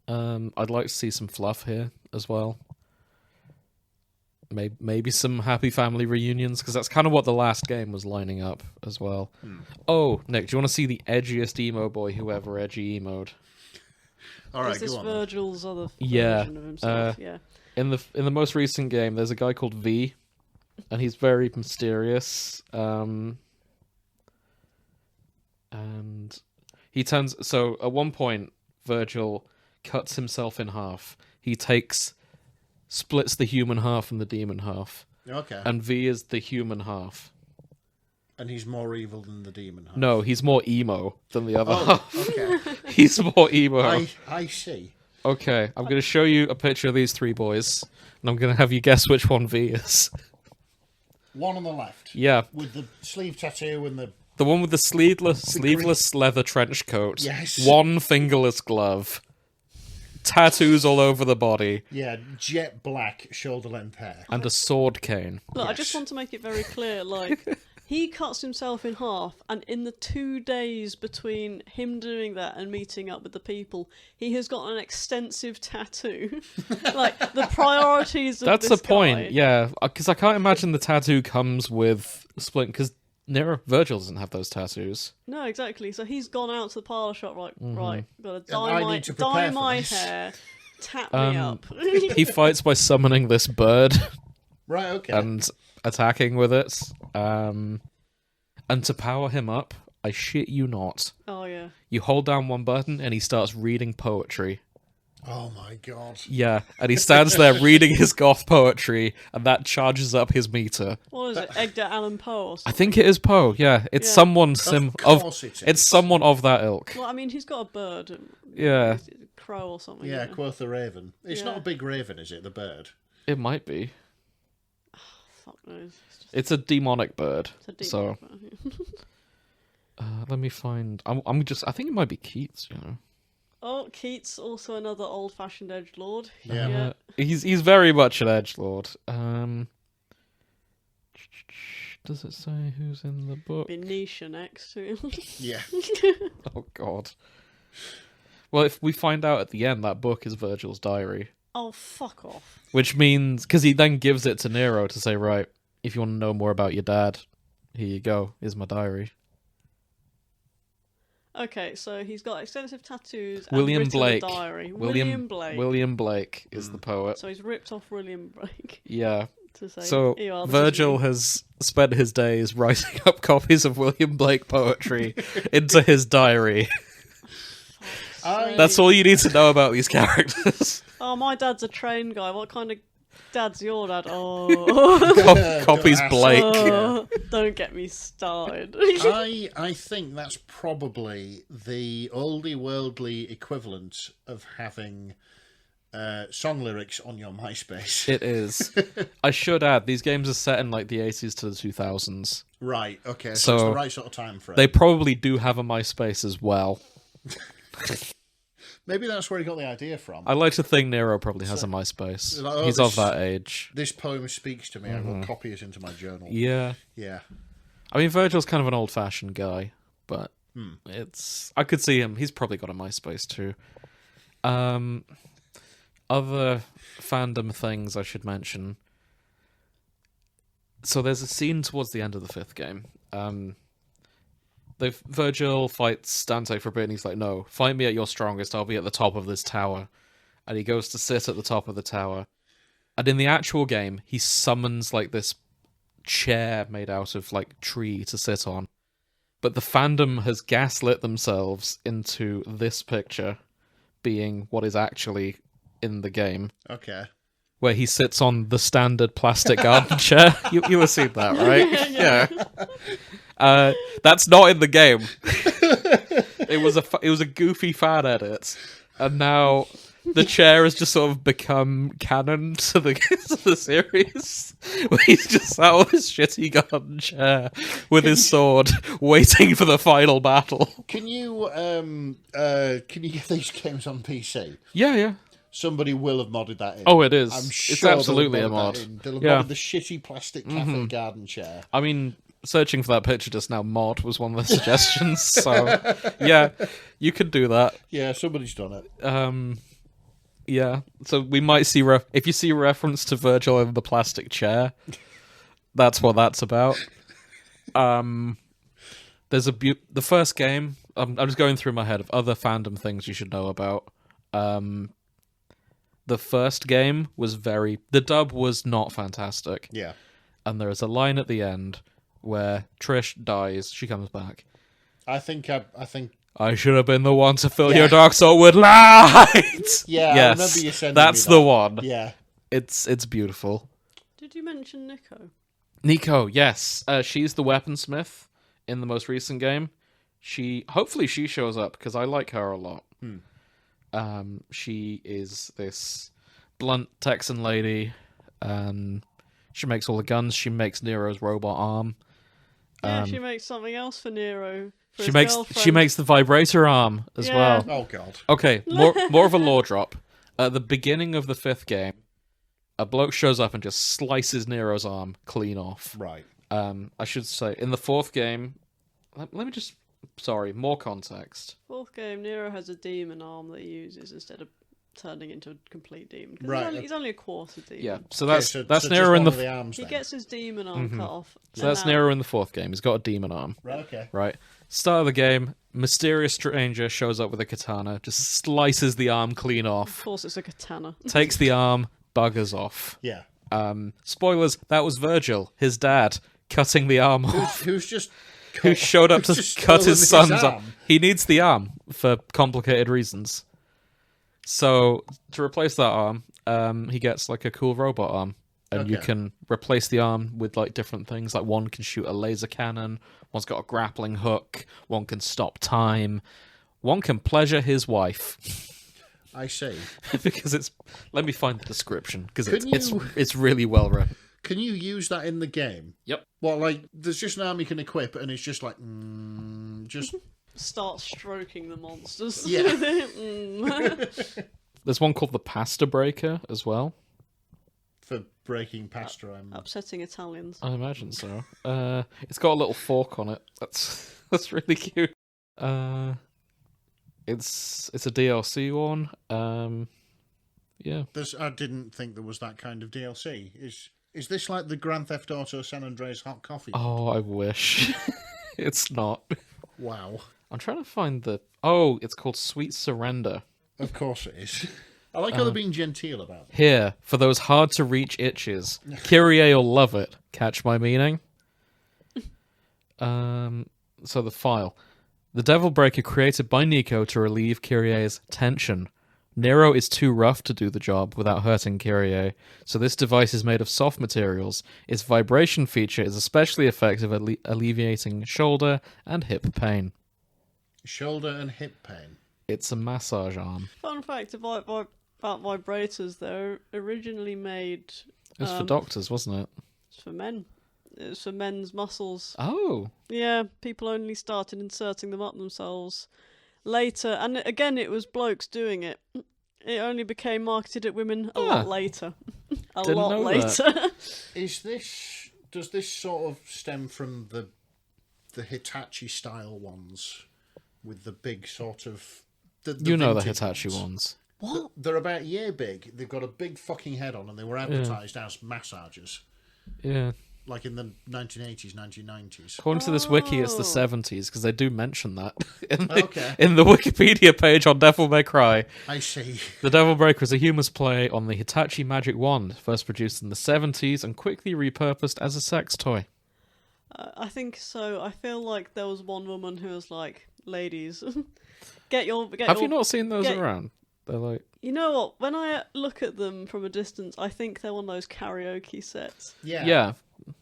I'd like to see some fluff here as well. Maybe some happy family reunions, because that's kind of what the last game was lining up as well. Oh, Nick, do you want to see the edgiest emo boy who ever edgy emoed? All right, Is this go on. Virgil's other Yeah. version of himself? Yeah. In the most recent game, there's a guy called V, and he's very mysterious. And he turns... So, at one point, Virgil cuts himself in half. He splits the human half and the demon half. Okay. And V is the human half. And he's more evil than the demon. Huh? No, he's more emo than the other half. Okay. He's more emo. I see. Okay, I'm going to show you a picture of these three boys, and I'm going to have you guess which one V is. One on the left. Yeah. With the sleeve tattoo and The one with the sleeveless leather trench coat. Yes. One fingerless glove. Tattoos all over the body. Yeah, jet black shoulder length hair. And a sword cane. Look, I Yes. just want to make it very clear, like, He cuts himself in half, and in the 2 days between him doing that and meeting up with the people, he has got an extensive tattoo. Like, the priorities of That's this the point, guy. yeah. Because I can't imagine the tattoo comes with Splint, because Virgil doesn't have those tattoos. No, exactly. So he's gone out to the parlour shop, right, gotta I dye need to prepare for my this. hair, tap me up. He fights by summoning this bird Right, okay. and attacking with it. And to power him up, I shit you not, Oh, yeah. you hold down one button and he starts reading poetry. Oh my god. Yeah, and he stands there reading his goth poetry, and that charges up his meter. What is it, Edgar Allan Poe or I something? think it is Poe. Yeah, it's Yeah. someone Of course it is. it's someone of that ilk. Well, I mean, he's got a bird. Yeah. Is it a crow or something. Yeah, isn't it? quoth the raven. It's Yeah. not a big raven, is it? The bird. It might be. Fuck knows. It's a demonic bird. It's a So demon. let me find. I'm just. I think it might be Keats. You know. Oh, Keats, also another old-fashioned edgelord. Yeah. He's very much an edgelord. Does it say who's in the book? Benicia next to him. Yeah. Oh God. Well, if we find out at the end that book is Virgil's diary, Oh, fuck off. which means because he then gives it to Nero to say, right, if you want to know more about your dad, here you go. Here's my diary. Okay, so he's got extensive tattoos William and written Blake. a diary. William Blake. William Blake is the poet. So he's ripped off William Blake Yeah. to say, So "Here you are, this Virgil is me." has spent his days writing up copies of William Blake poetry into his diary. That's all you need to know about these characters. Oh, my dad's a train guy. What kind of dad's your dad? Oh, Copies ask. Blake. oh, don't get me started. I think that's probably the oldie worldly equivalent of having song lyrics on your MySpace. It is. I should add, these games are set in like the 80s to the 2000s. Right, okay, so So it's the right sort of time frame. They probably do have a MySpace as well. Maybe that's where he got the idea from. I like to think Nero probably has a MySpace. Like, oh, He's this- of that age. This poem speaks to me. I will copy it into my journal. Yeah. Yeah. I mean, Virgil's kind of an old-fashioned guy, but I could see him. He's probably got a MySpace too. Other fandom things I should mention. So there's a scene towards the end of the 5th game. Virgil fights Dante for a bit, and he's like, "No, fight me at your strongest. I'll be at the top of this tower." And he goes to sit at the top of the tower. And in the actual game, he summons like this chair made out of like tree to sit on. But the fandom has gaslit themselves into this picture being what is actually in the game, Okay. where he sits on the standard plastic garden chair. You have seen that, right? Yeah. That's not in the game. It was a goofy fan edit, and now the chair has just sort of become canon to the series. Where he's just sat on this shitty garden chair with his sword, waiting for the final battle. Can you get these games on PC? Yeah. Somebody will have modded that in. Oh, it is. I'm It's sure absolutely they'll a have mod. modded that in. They'll have Yeah. modded the shitty plastic cafe garden chair. I mean, searching for that picture just now, mod was one of the suggestions. So, yeah, you could do that. Yeah, somebody's done it. Yeah, so we might see if you see a reference to Virgil in the plastic chair, that's what that's about. There's the first game. I'm just going through my head of other fandom things you should know about. The first game was the dub was not fantastic. Yeah. And there is a line at the end where Trish dies. She comes back. I think I should have been the one to fill Yeah. your dark soul with light. Yeah, yes, I remember you sending that's me the that. one. Yeah. It's beautiful. Did you mention Nico? Nico, yes, she's the weaponsmith in the most recent game. Hopefully she shows up because I like her a lot. She is this blunt Texan lady. She makes all the guns. She makes Nero's robot arm. Yeah, she makes something else for Nero. For She his makes girlfriend. the vibrator arm as Yeah. well. Oh god. Okay, more of a lore drop. At the beginning of the 5th game, a bloke shows up and just slices Nero's arm clean off. Right. I should say, in the fourth game... Let me just... Sorry, more context. Fourth game, Nero has a demon arm that he uses instead of turning into a complete demon. 'Cause Right. he's only a quarter demon. Yeah, so Okay, that's so that's just Nero in one the... of the arms, He then. gets his demon arm cut off. So that's Nero in the fourth game. He's got a demon arm. Right, okay. Right. Start of the game, mysterious stranger shows up with a katana, just slices the arm clean Of off, course, it's a katana. takes the arm, buggers off. Yeah. Spoilers, that was Virgil, his dad, cutting the arm off. Who's just... Who showed up to just cut his stolen son's arm. He needs the arm for complicated reasons. So, to replace that arm, he gets like a cool robot arm. And you Okay. can replace the arm with like different things. Like one can shoot a laser cannon, one's got a grappling hook, one can stop time, one can pleasure his wife. I see. Because it's... Let me find the description, because Can it's really well written. Can you use that in the game? Yep. Well, like, there's just an arm you can equip, and it's just like, just... Start stroking the monsters. Yeah. Mm. There's one called the Pasta Breaker as well. For breaking pasta, I'm... Upsetting Italians. I imagine so. It's got a little fork on it. That's really cute. It's a DLC one. Yeah. I didn't think there was that kind of DLC. Is this like the Grand Theft Auto San Andreas hot coffee? Oh, I wish. It's not. Wow. I'm trying to find the... Oh, it's called Sweet Surrender. Of course it is. I like how they're being genteel about it. Here, for those hard-to-reach itches. Kyrie will love it. Catch my meaning? So the file. The Devil Breaker created by Nico to relieve Kyrie's tension. Nero is too rough to do the job without hurting Kyrie, so this device is made of soft materials. Its vibration feature is especially effective at alleviating shoulder and hip pain. Shoulder and hip pain. It's a massage arm. Fun fact about vibrators, they're originally made... It's for doctors, wasn't it? It's for men. It's for men's muscles. Oh. Yeah, people only started inserting them up themselves later. And again, it was blokes doing it. It only became marketed at women a lot later. Didn't know later. Does this sort of stem from the Hitachi style ones with the big sort of... The You know the vintage Hitachi ones. What? They're about a year big. They've got a big fucking head on, and they were advertised as massagers. Yeah. Like in the 1980s, 1990s. According to this wiki, it's the 70s, because they do mention that Okay. in the Wikipedia page on Devil May Cry. I see. The Devil Breaker is a humorous play on the Hitachi magic wand, first produced in the 70s and quickly repurposed as a sex toy. I think so. I feel like there was one woman who was like, ladies, get your... Have you not seen those get- around? They're like... You know what? When I look at them from a distance, I think they're one of those karaoke sets. Yeah. Yeah.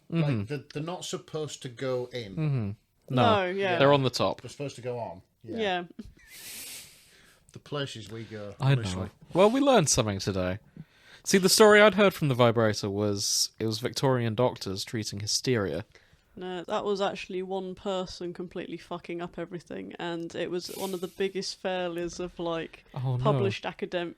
Like, they're not supposed to go in. No, yeah. They're on the top. They're supposed to go on. Yeah. The places we go. I honestly. know. Well, we learned something today. See, the story I'd heard from the vibrator was it was Victorian doctors treating hysteria. No, that was actually one person completely fucking up everything, and it was one of the biggest failures of like Oh, no. published academia.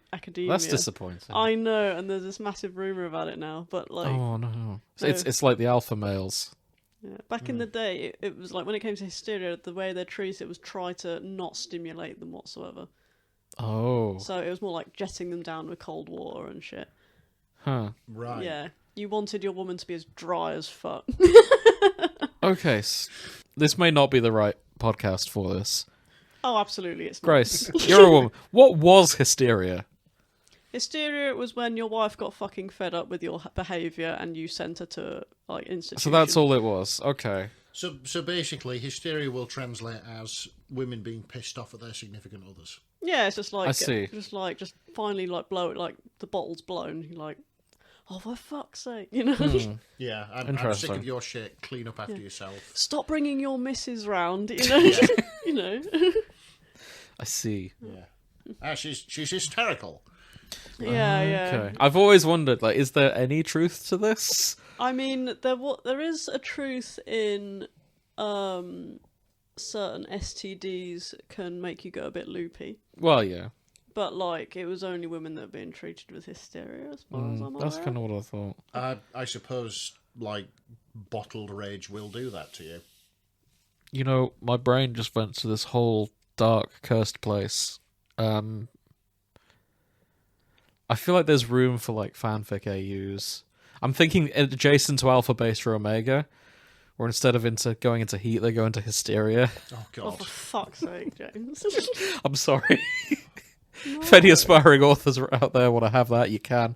That's disappointing. I know, and there's this massive rumor about it now. But like, Oh, no. So- It's like the alpha males. yeah, back in the day, it was like when it came to hysteria, the way they treated it was try to not stimulate them whatsoever. Oh. So it was more like jetting them down with cold water and shit. Huh. Right. Yeah, you wanted your woman to be as dry as fuck. Okay. This may not be the right podcast for this. Oh, absolutely, it's not. Grace, you're a woman. What was hysteria? Hysteria was when your wife got fucking fed up with your behaviour and you sent her to like institution. So that's all it was. Okay. So basically, hysteria will translate as women being pissed off at their significant others. Yeah, it's just like I see. just finally like blow it, like the bottle's blown. You're like, oh, for fuck's sake, you know. Yeah, I'm sick Interesting. of your shit. Clean up after yourself. Stop bringing your missus round, you know. You know. I see. Yeah. She's hysterical. Yeah. Okay. I've always wondered, like, is there any truth to this? I mean, there is a truth in certain STDs can make you go a bit loopy. Well, yeah. But, like, it was only women that were being treated with hysteria, as far as I'm aware. That's kind of what I thought. I suppose, like, bottled rage will do that to you. You know, my brain just went to this whole dark, cursed place. I feel like there's room for like fanfic AUs. I'm thinking adjacent to Alpha, Beta, or Omega, where instead of going into heat, they go into hysteria. Oh Oh, God! for fuck's sake, James. I'm sorry. No. If any aspiring authors are out there want to have that, you can.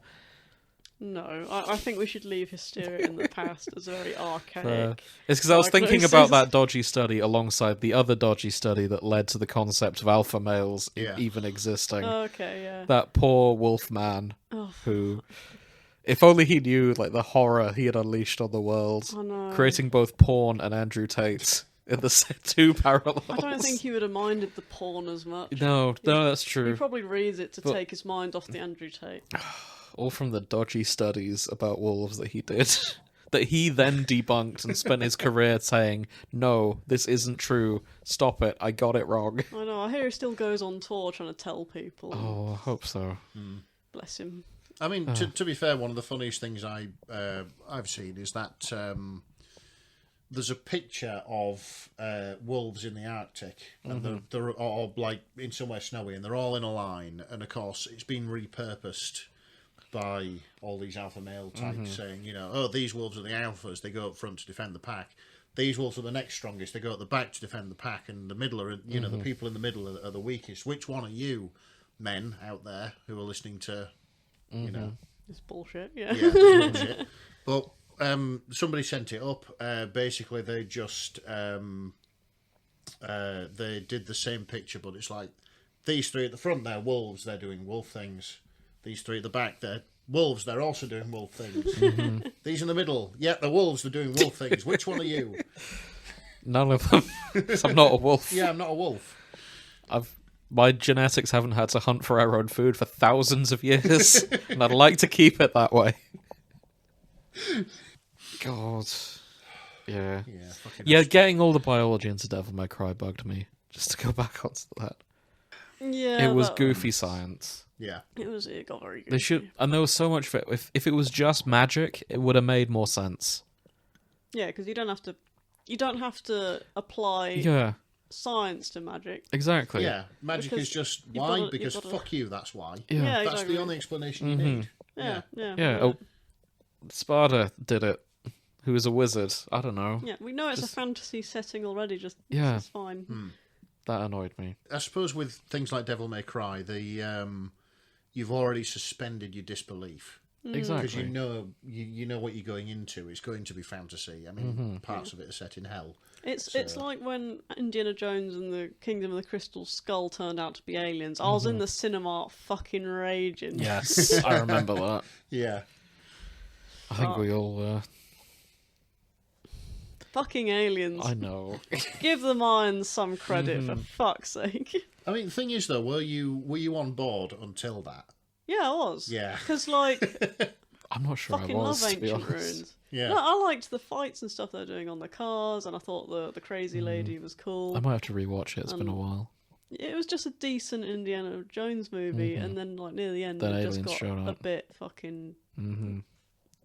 No, I think we should leave Hysteria in the past as very archaic. It's because I was thinking diagnosis. about that dodgy study alongside the other dodgy study that led to the concept of alpha males even existing. Okay, yeah. That poor wolf man Oh, who, if only he knew like the horror he had unleashed on the world, I know. creating both porn and Andrew Tate in the two parallels. I don't think he would have minded the porn as much. No, that's He true. probably reads it to But- take his mind off the Andrew Tate. All from the dodgy studies about wolves that he did. That he then debunked and spent his career saying, no, this isn't true. Stop it. I got it wrong. I know, I hear he still goes on tour trying to tell people. Oh, I hope so. Bless him. I mean, to be fair, one of the funniest things I've seen is that there's a picture of wolves in the Arctic, and they're all like in somewhere snowy, and they're all in a line. And of course, it's been repurposed by all these alpha male types saying, you know, oh, these wolves are the alphas, they go up front to defend the pack. These wolves are the next strongest, they go at the back to defend the pack, and the middle are, you know, the people in the middle are the weakest. Which one are you, men out there who are listening to, you know, It's bullshit, yeah. yeah, it's bullshit. But somebody sent it up. Basically, they just they did the same picture, but it's like these three at the front, they're wolves, they're doing wolf things. These three at the back, they're wolves, they're also doing wolf things. These in the middle, yeah, the wolves, they're doing wolf things. Which one are you? None of them. 'Cause I'm not a wolf. Yeah, I'm not a wolf. My genetics haven't had to hunt for our own food for thousands of years, and I'd like to keep it that way. God. Yeah. Yeah, fucking Yeah, getting all the biology into Devil May Cry bugged me. Just to go back onto that. Yeah, It was that- goofy science. Yeah. It got very good. They should, and there was so much of it. If it was just magic, it would have made more sense. Yeah, because you don't have to apply Yeah, science to magic. exactly. Yeah, magic Because is just you've why? gotta- because you've gotta- fuck you, that's why. Yeah. Yeah, That's exactly. the only explanation you need. Yeah. Yeah. Oh, Sparta did it. Who is a wizard? I don't know. Yeah, we know it's Just- a fantasy setting already. Just Yeah. it's fine. That annoyed me. I suppose with things like Devil May Cry, you've already suspended your disbelief because Exactly. you know what you're going into. It's going to be fantasy. I mean, parts of it are set in hell. It's So- like when Indiana Jones and the Kingdom of the Crystal Skull turned out to be aliens. I was in the cinema fucking raging. Yes, I remember that. Yeah, I think we all were. Fucking aliens. I know. Give the Mayans some credit for fuck's sake. I mean, the thing is though, were you on board until that? Yeah, I was. Yeah. Because like I'm not sure fucking I was, love to be ancient honest. ruins. Yeah. No, I liked the fights and stuff they're doing on the cars, and I thought the crazy lady was cool. I might have to rewatch it. It's been a while. It was just a decent Indiana Jones movie, and then like near the end, Then it just aliens got showed a up. bit fucking.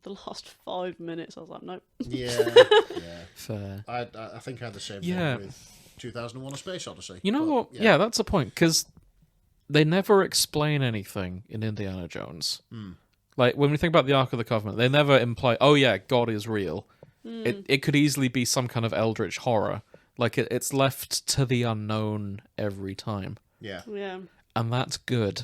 The last 5 minutes, I was like, nope. Yeah, yeah. Fair. I think I had the same Yeah. thing with 2001: A Space Odyssey. You know But, what? Yeah, that's a point, because they never explain anything in Indiana Jones. Like, when we think about the Ark of the Covenant, they never imply, oh yeah, God is real. It could easily be some kind of eldritch horror. Like, it's left to the unknown every time. Yeah. Yeah, And that's good.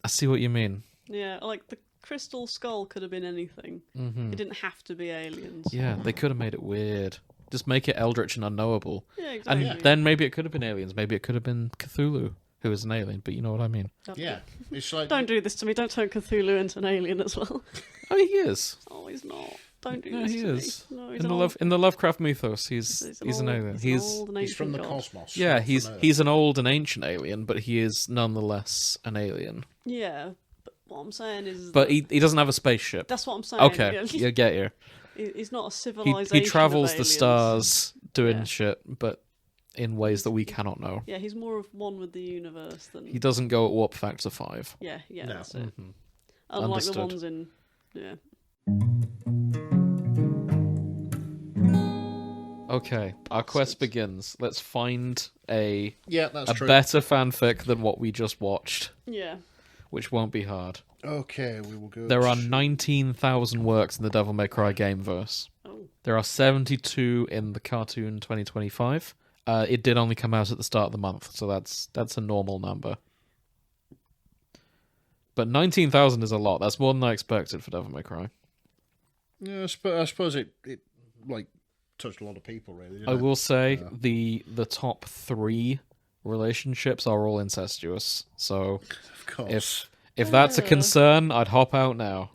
I see what you mean. yeah. Like the Crystal Skull could have been anything. It didn't have to be aliens. Yeah, they could have made it weird. Just make it eldritch and unknowable. Yeah, exactly. And then maybe it could have been aliens. Maybe it could have been Cthulhu, who is an alien, but you know what I mean. Yeah. It's like Don't do this to me. Don't turn Cthulhu into an alien as well. I mean, he is. Oh, he's not. Don't do No, this he to is. me. No, he's In the old. in the Lovecraft mythos, he's an old- alien. He's, an old and he's from the ancient god. cosmos. Yeah, not from Earth. he's an old and ancient alien, but he is nonetheless an alien. Yeah, but what I'm saying is, But that he doesn't have a spaceship. that's what I'm saying. Okay, Yeah. you get you. He's not a He civilization. travels of the aliens. stars doing Yeah. shit, but in ways that we cannot know. Yeah, he's more of one with the universe than. He doesn't go at warp factor 5. Yeah, No. that's it. Mhm. Unlike Understood. the ones in. Yeah. Okay, our quest begins. Let's find a that's true. better fanfic than what we just watched, Yeah. which won't be hard. Okay, we will go. There are to- 19,000 works in the Devil May Cry gameverse. Oh. There are 72 in the cartoon 2025. It did only come out at the start of the month, so that's a normal number. But 19,000 is a lot. That's more than I expected for Devil May Cry. Yeah, I suppose it like touched a lot of people, really. Didn't I it? will say the top 3 relationships are all incestuous. So Of course. if that's a concern, I'd hop out now.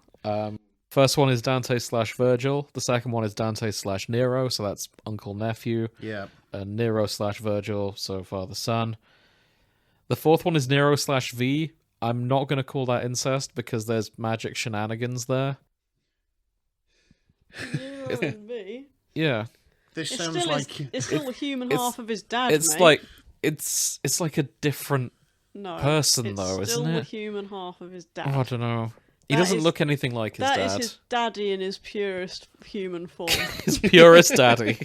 First one is Dante / Virgil. The second one is Dante / Nero, so that's uncle nephew. Yeah. Nero / Virgil, so father son. The fourth one is Nero / V. I'm not going to call that incest because there's magic shenanigans there. Nero and V. Yeah, This It's sounds still, like it's still the human it's- half of his dad, it's mate. like it's like a different. no, person, it's though, still isn't the it? human half of his dad. Oh, I don't know. He That doesn't is- look anything like his That dad. is his daddy in his purest human form. His purest daddy.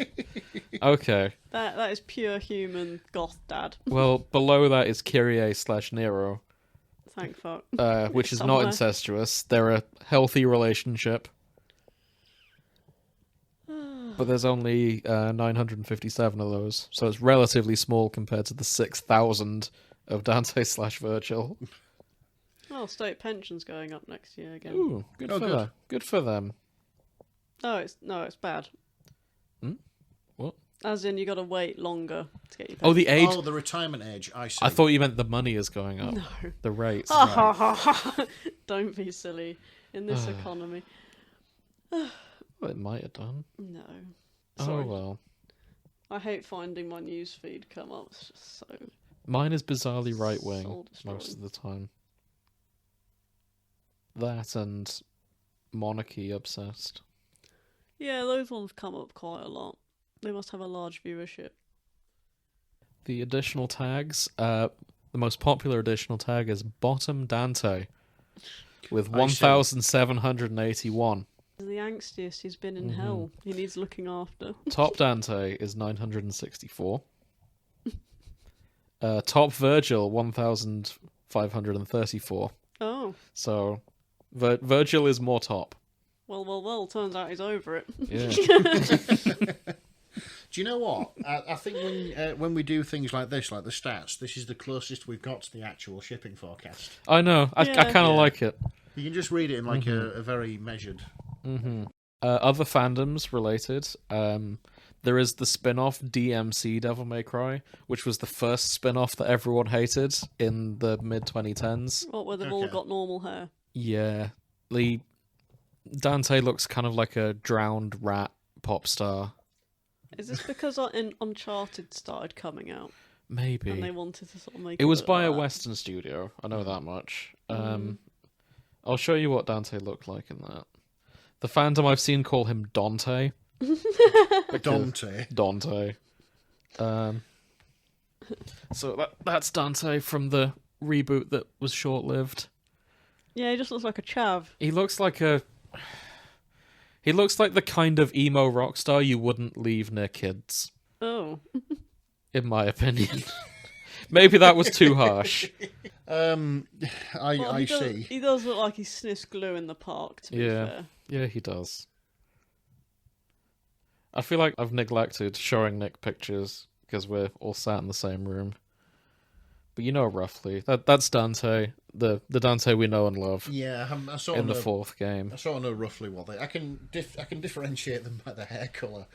Okay. That is pure human goth dad. Well, below that is Kyrie / Nero, Thank fuck. which is Somewhere. not incestuous. They're a healthy relationship. But there's only 957 of those, so it's relatively small compared to the 6,000 of Dante / Virgil. Oh, state pension's going up next year again. Ooh, good for them. Good for them. Oh, it's bad. What? As in, you got to wait longer to get your Oh, the age. oh, the retirement age. I see. I thought you meant the money is going up. No. The rates. Don't be silly in this economy. Well, it might have done. No. Oh Sorry. well. I hate finding my news feed come up. It's just so. Mine is bizarrely right wing Soul most destroying. of the time. That and monarchy obsessed. Yeah, those ones come up quite a lot. They must have a large viewership. The additional tags, the most popular additional tag is bottom Dante with I see. 1,781. The angstiest, he's been in hell. He needs looking after. Top Dante is 964. Top Virgil 1,534. Oh, So Virgil is more top. well. Turns out he's over it. Yeah. Do you know what? I think when we do things like this, like the stats, this is the closest we've got to the actual shipping forecast. I know. I Yeah. kind of like it. You can just read it in like a very measured. Other fandoms related. There is the spin-off DMC Devil May Cry, which was the first spin-off that everyone hated in the mid-2010s. What, where they've all Okay. got normal hair? Yeah. Dante looks kind of like a drowned rat pop star. Is this because Uncharted started coming out and they Maybe. wanted to sort of make It was look by a like that? Western studio. I know that much. I'll show you what Dante looked like in that. The fandom I've seen call him Dante. Dante. Dante. So that's Dante from the reboot that was short-lived. Yeah, he just looks like a chav. He looks like the kind of emo rock star you wouldn't leave near kids, Oh. in my opinion. Maybe that was too harsh. Well, I he does, see. He does look like he sniffs glue in the park, to be fair. Yeah, he does. I feel like I've neglected showing Nick pictures because we're all sat in the same room. But you know roughly. That's Dante, the Dante we know and love Yeah, I sort in of the know, fourth game. I sort of know roughly what they. I can differentiate them by the hair color,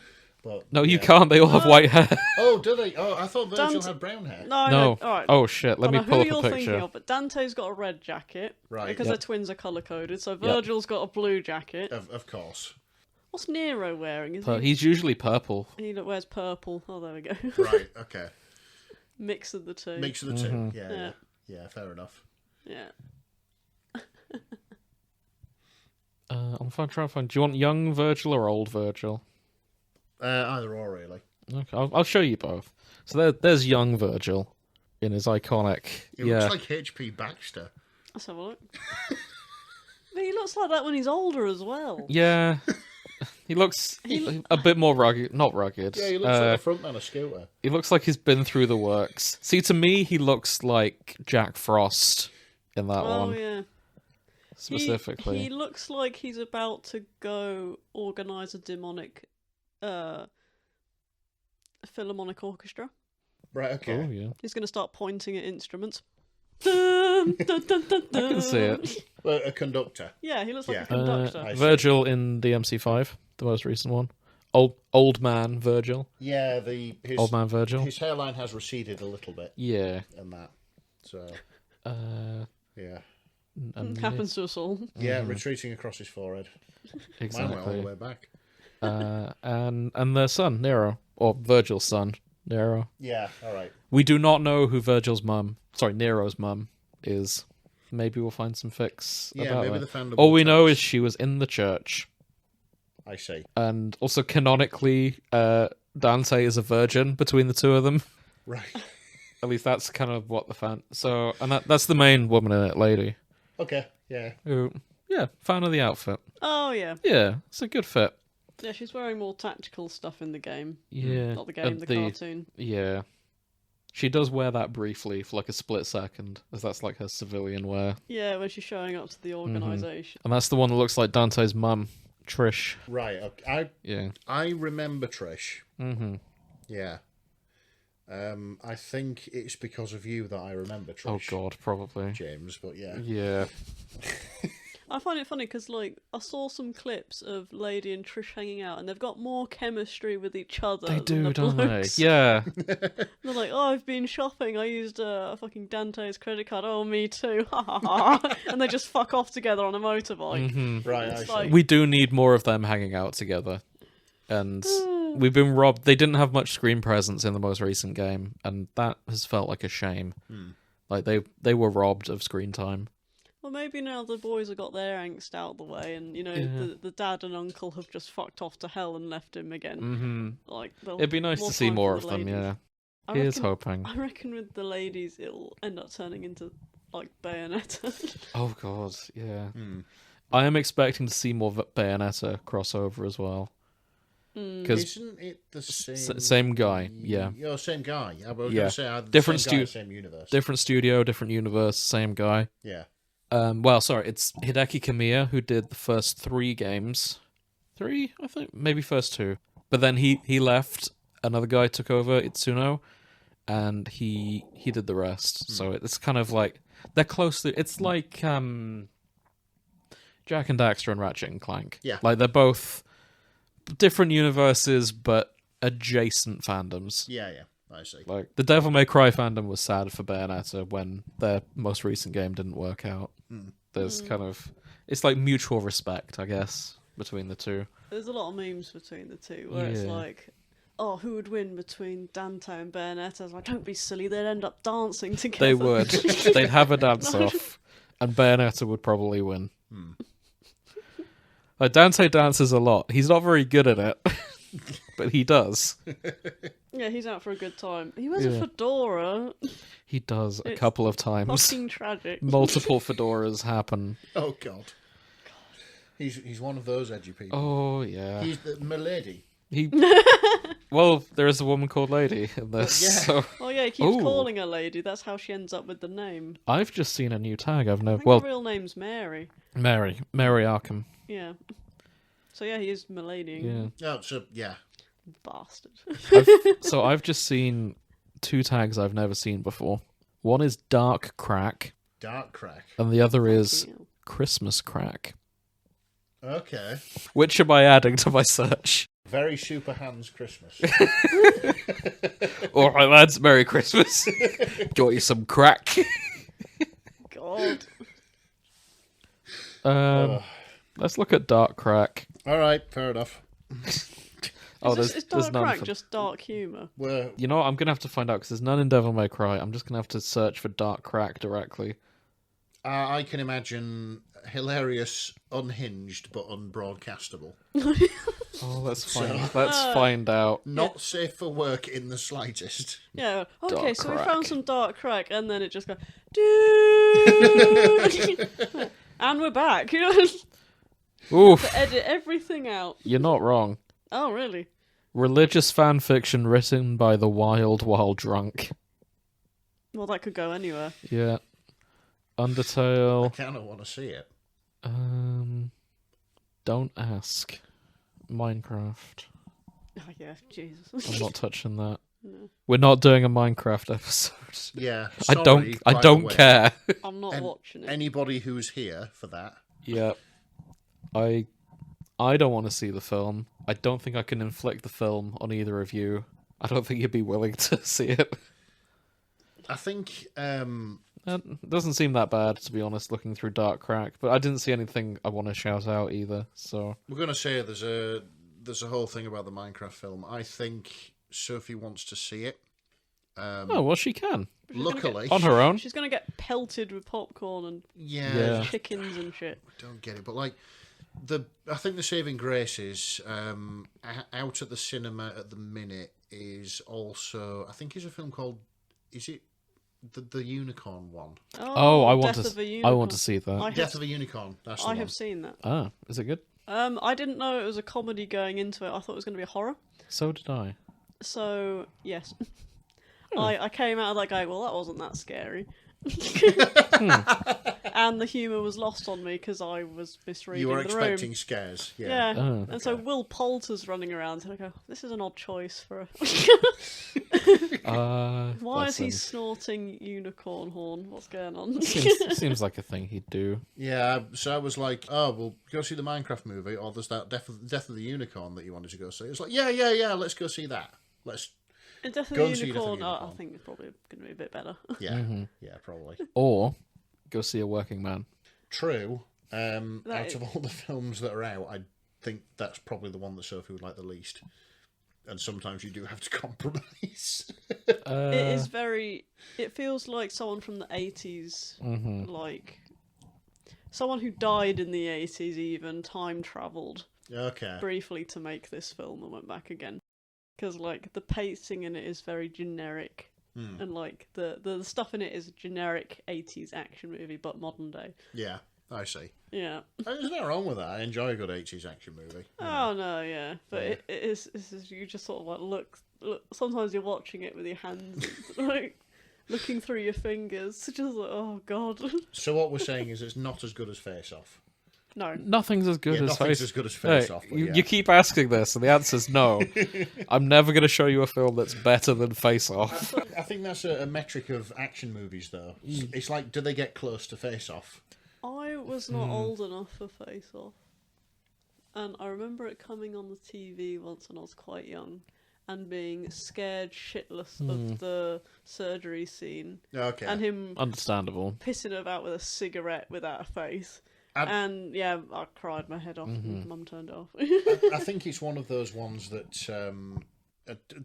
but No, you yeah. can't. They all have white hair. Oh, do they? Oh, I thought Virgil Dante- had brown hair. No, No. All right. Oh shit! Let I me know pull who up you're a thinking picture. of, but Dante's got a red jacket. Right. Because Yep. their twins are colour coded. So Virgil's got a blue jacket. Of course. What's Nero wearing? Is He's usually purple. he wears purple. Oh, there we go. Right. Okay. Mix of the two. Mix of the two. Yeah. Yeah. Yeah. Fair enough. Yeah. I'm trying to find. Do you want young Virgil or old Virgil? Either or, really. Okay, I'll show you both. So there's young Virgil in his iconic. It yeah. looks like H.P. Baxter. Let's have a look. But he looks like that when he's older as well. Yeah. He looks a bit more rugged. Not rugged. Yeah, he looks like a frontman of Scooter. He looks like he's been through the works. See, to me, he looks like Jack Frost in that Oh one. yeah. Specifically. He looks like he's about to go organise a demonic Philharmonic orchestra. Right, okay. Oh, yeah. He's going to start pointing at instruments. Dun, dun, dun, dun, I can see dun. it. Well, a conductor. Yeah, he looks like Yeah. a conductor. I see. Virgil in DMC5, the most recent one. Old man Virgil. Yeah, Old man Virgil. his hairline has receded a little bit Yeah. in that. So, yeah. And Happens to us all. Yeah, retreating across his forehead. Mine went all the exactly. way back. And their son, Nero. Or Virgil's son, Nero. Yeah, all right. We do not know who Nero's mum is. Maybe we'll find some fics Yeah, about maybe that. the fandom All will we tell know us. is she was in the church. I see. And also canonically, Dante is a virgin between the two of them. Right. At least that's kind of what the fan... So, and that's the main woman in it, lady. Okay, yeah. Who, yeah, fan of the outfit. Oh yeah. Yeah, it's a good fit. Yeah, she's wearing more tactical stuff in the game. Yeah. Not the game, the cartoon. Yeah. She does wear that briefly for like a split second, as that's like her civilian wear. Yeah, when she's showing up to the organisation. And that's the one that looks like Dante's mum, Trish. Right, okay. Yeah. I remember Trish. Mm-hmm. Yeah. I think it's because of you that I remember Oh Trish. god, probably. James, but yeah. Yeah. I find it funny because, like, I saw some clips of Lady and Trish hanging out, and they've got more chemistry with each other. They than do, the don't they? blokes. Yeah. They're like, oh, I've been shopping. I used fucking Dante's credit card. Oh, me too. Ha ha ha. And they just fuck off together on a motorbike. Mhm. Right, It's I see. like- We do need more of them hanging out together. And we've been robbed. They didn't have much screen presence in the most recent game, and that has felt like a shame. Like they were robbed of screen time. Well, maybe now the boys have got their angst out the way, and you know Yeah. the dad and uncle have just fucked off to hell and left him again. Mm-hmm. Like, It'd be nice to see time for more the of them. ladies. Yeah. I Here's reckon, hoping. I reckon with the ladies, it'll end up turning into like Bayonetta. Oh god, yeah. I am expecting to see more Bayonetta crossover as well. Because Isn't it the same? same guy, yeah. Oh, same guy. I was Yeah. going to say Different same guy, same universe. different studio, different universe, same guy. Yeah. Well, sorry, it's Hideki Kamiya who did the first 3 games. 3, I think, maybe first 2. But then he left. Another guy took over, Itsuno, and he did the rest. So it's kind of like they're close to. It's like Jack and Daxter and Ratchet and Clank. Yeah. Like they're both different universes, but adjacent fandoms. Yeah, I see. Like the Devil May Cry fandom was sad for Bayonetta when their most recent game didn't work out. There's kind of it's like mutual respect, I guess, between the two. There's a lot of memes between the two where it's Yeah. like, oh, who would win between Dante and Bayonetta? It's like, don't be silly, they'd end up dancing together. They would. They'd have a dance off, and Bayonetta would probably win. Like Dante dances a lot. He's not very good at it, but he does. Yeah, he's out for a good time. He wears a Yeah. fedora. He does a It's couple of times. Fucking tragic. Multiple fedoras happen. Oh God. He's one of those edgy people. Oh yeah. He's the milady. He. Well, there is a woman called Lady in this. Yeah. So Oh yeah, he keeps Ooh. calling her lady. That's how she ends up with the name. I've just seen a new tag. I've I never. think Well, her real name's Mary. Mary Arkham. Yeah. So yeah, he is milady. Yeah. Oh, so yeah. Bastard. So I've just seen 2 tags I've never seen before. One is Dark Crack, Dark crack. and the other is Fucking hell. Christmas Crack. Okay. Which am I adding to my search? Very super hands Christmas. All right, lads, Merry Christmas. Got you some crack. God. Let's look at Dark Crack. All right, fair enough. Is dark none crack for... just dark humour? We're You know what? I'm gonna have to find out because there's none in Devil May Cry. I'm just gonna have to search for Dark Crack directly. I can imagine hilarious, unhinged but unbroadcastable. Oh, let's find out. Not safe for work in the slightest. Yeah. Okay, Dark so we crack. found some dark crack, and then it just goes, dude, and we're back. Oof, to edit everything out. you're not wrong. Oh, really? Religious fan fiction written by the wild while drunk. Well, that could go anywhere. Yeah. I Undertale. kind of want to see it. Don't ask. Minecraft. Oh, yeah, Jesus. I'm not touching that. No. We're not doing a Minecraft episode. Yeah, I sorry, don't by the way. care. I'm not watching it. Anybody who's here for that, Yeah. I don't want to see the film. I don't think I can inflict the film on either of you. I don't think you'd be willing to see it. I think. It doesn't seem that bad, to be honest, looking through Dark Crack. But I didn't see anything I want to shout out either. So We're going to say there's a whole thing about the Minecraft film. I think Sophie wants to see it. oh well, she can Luckily, on her own. She's going to get pelted with popcorn and Yeah. chickens and shit. don't get it, but like I think the saving grace is out at the cinema at the minute is also I think is a film called is it the unicorn one? Oh, I want Death to. of a I Unicorn. want to see that. Death of a Unicorn. That's the I one. have seen that. Ah, is it good? I didn't know it was a comedy going into it. I thought it was going to be a horror. So did I. So, yes. I came out of that going, well, that wasn't that scary. And the humour was lost on me because I was misreading You were the expecting room. scares. Yeah. Yeah. Oh, And so Will Poulter's running around and I go, this is an odd choice for a... Why bless is he him. snorting unicorn horn? What's going on? Seems like a thing he'd do. Yeah, so I was like, oh, well, go see the Minecraft movie, or there's that Death of the Unicorn that you wanted to go see. It's like, yeah, let's go see that. Let's, Death of Go the and see Death of the Unicorn, I Unicorn. think it's probably going to be a bit better. yeah, yeah, probably. Or go see A Working Man. True. Out is- of all the films that are out, I think that's probably the one that Sophie would like the least. And sometimes you do have to compromise. It is very... It feels like someone from the 80s, like... Someone who died in the 80s even, time-travelled Okay. briefly to make this film and went back again. Because, like, the pacing in it is very generic. And, like, the stuff in it is a generic 80s action movie, but modern day. Yeah, I see. Yeah. There's nothing wrong with that. I enjoy a good 80s action movie. Oh, no, yeah. But Yeah. it is, you just sort of, like, look... Sometimes you're watching it with your hands, like, looking through your fingers. Just like, oh, God. So what we're saying is it's not as good as Face Off. No. Nothing's as good Yeah, as nothing's Face. as good as Face Hey, Off. But you, yeah. you keep asking this, and the answer's no. I'm never going to show you a film that's better than Face Off. I think that's a metric of action movies, though. It's like, do they get close to Face Off? I was not old enough for Face Off. And I remember it coming on the TV once when I was quite young and being scared shitless of the surgery scene. Okay. And him Understandable. pissing about with a cigarette without a face. And- And yeah, I cried my head off and Mum turned it off. I think it's one of those ones that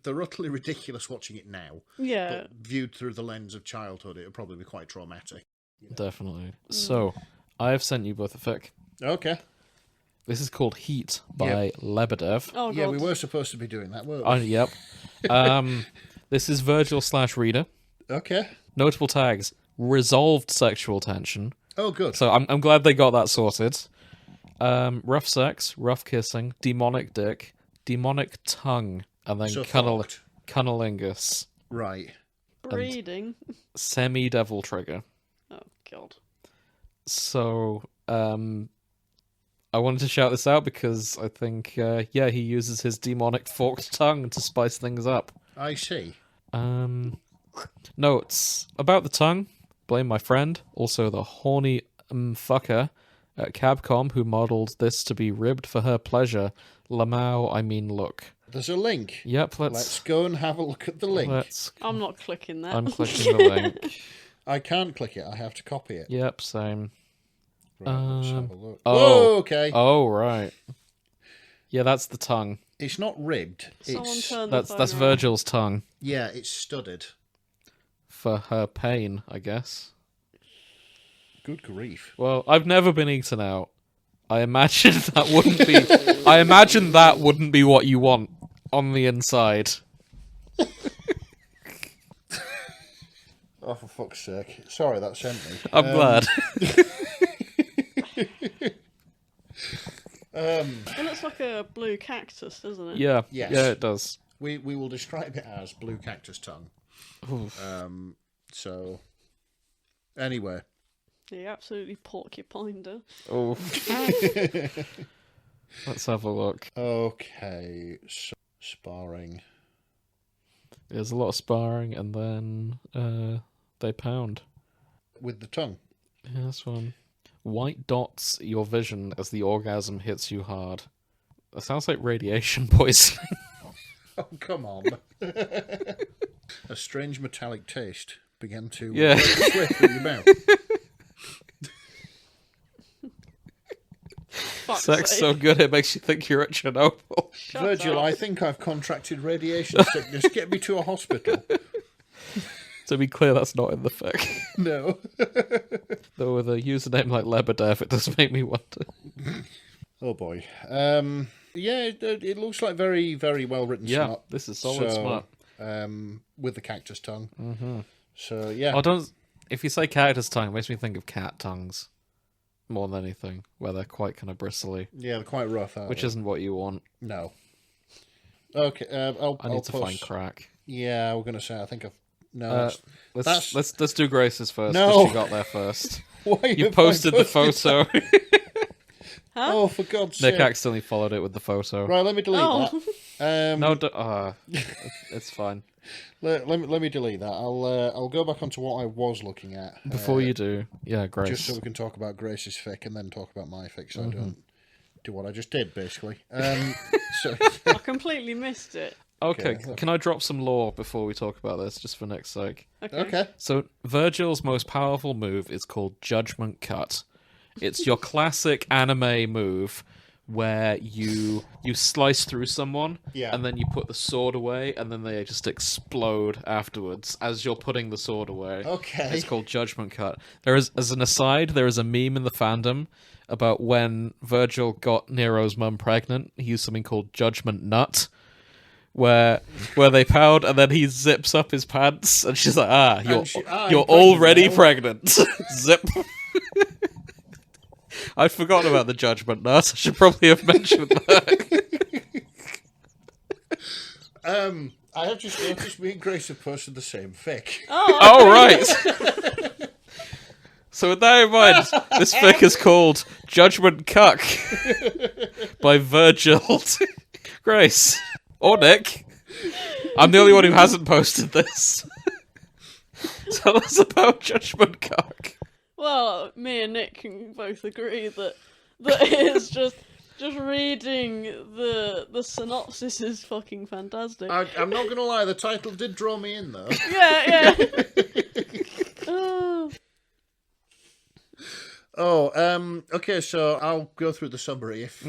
they're utterly ridiculous watching it now. Yeah. But viewed through the lens of childhood, it would probably be quite traumatic. Definitely. So, I have sent you both a fic. Okay. This is called Heat by Lebedev. Oh, God. Yeah, we were supposed to be doing that, weren't we? Yep. This is Virgil/Reader. Okay. Notable tags: resolved sexual tension. Oh, good. So I'm glad they got that sorted. Rough sex, rough kissing, demonic dick, demonic tongue, and then So fucked. cunnilingus, Right. Breeding. semi-devil trigger. Oh, God. So I wanted to shout this out because I think he uses his demonic forked tongue to spice things up. I see. Notes about the tongue. Blame my friend, also the horny fucker at Capcom who modelled this to be ribbed for her pleasure. Lamau, I mean look. There's a link. Yep, Let's go and have a look at the link. I'm not clicking that. I'm clicking the link. I can't click it. I have to copy it. Yep, same. Right, let's have a look. oh. Whoa, okay. Oh, right. Yeah, that's the tongue. It's not ribbed. Someone It's turn That's the phone around. Virgil's tongue. yeah, it's studded. For her pain, I guess. Good grief. Well, I've never been eaten out. I imagine that wouldn't be. I imagine that wouldn't be what you want on the inside. Oh, for fuck's sake. Sorry that sent me. I'm glad. It looks like a blue cactus, doesn't it? Yeah, Yes. yeah, it does. We will describe it as blue cactus tongue. Oof. So, anyway. Yeah, absolutely porcupined her. Oh. Let's have a look. Okay, so sparring. There's a lot of sparring, and then they pound. With the tongue. Yeah, this one. White dots your vision as the orgasm hits you hard. That sounds like radiation poisoning. Oh, come on. A strange metallic taste began to Yeah. work its way through your mouth. Fuck's Sex sake. so good it makes you think you're at Chernobyl. Shut Virgil, up. I think I've contracted radiation sickness. Get me to a hospital. To be clear, that's not in the fic. No. Though with a username like Lebedev, it does make me wonder. Oh, boy. Yeah, it looks like very, very well written. Yeah, smart. this is solid smart. With the cactus tongue. Mm-hmm. So, yeah. Oh, don't. If you say cactus tongue, it makes me think of cat tongues more than anything, where they're quite kind of bristly, Yeah, they're quite rough, aren't which they? isn't what you want. No. Okay, I'll I need to post... find crack. Yeah, we're going to say, I think I've... No, Let's do Grace's first. No. 'Cause she got there first. Why You have I posted the posted photo. Huh? Oh, for God's sake. Nick accidentally followed it with the photo. Right, let me delete Oh. that. No, it's fine. Let me delete that. I'll go back onto what I was looking at. Before you do, yeah, Grace. Just so we can talk about Grace's fic and then talk about my fic, so I don't do what I just did, basically. So I completely missed it. Okay, Okay. can I drop some lore before we talk about this, just for Nick's sake? okay. So, Virgil's most powerful move is called Judgment Cut. It's your classic anime move where you slice through someone, Yeah. and then you put the sword away, and then they just explode afterwards as you're putting the sword away. Okay. It's called Judgment Cut. There is, as an aside, there is a meme in the fandom about when Virgil got Nero's mum pregnant. He used something called Judgment Nut, where they pound, and then he zips up his pants, and she's like, you're I'm already pregnant pregnant. Zip. I'd forgotten about the Judgment Nut. I should probably have mentioned that. I have just noticed me and Grace have posted the same fic. Oh, right. So with that in mind, this fic is called Judgment Cuck by Virgil. Grace. Or Nick. I'm the only one who hasn't posted this. Tell us about Judgment Cuck. Well, me and Nick can both agree that it's just reading the synopsis is fucking fantastic. I'm not going to lie, the title did draw me in, though. Yeah. Oh. Okay, so I'll go through the summary if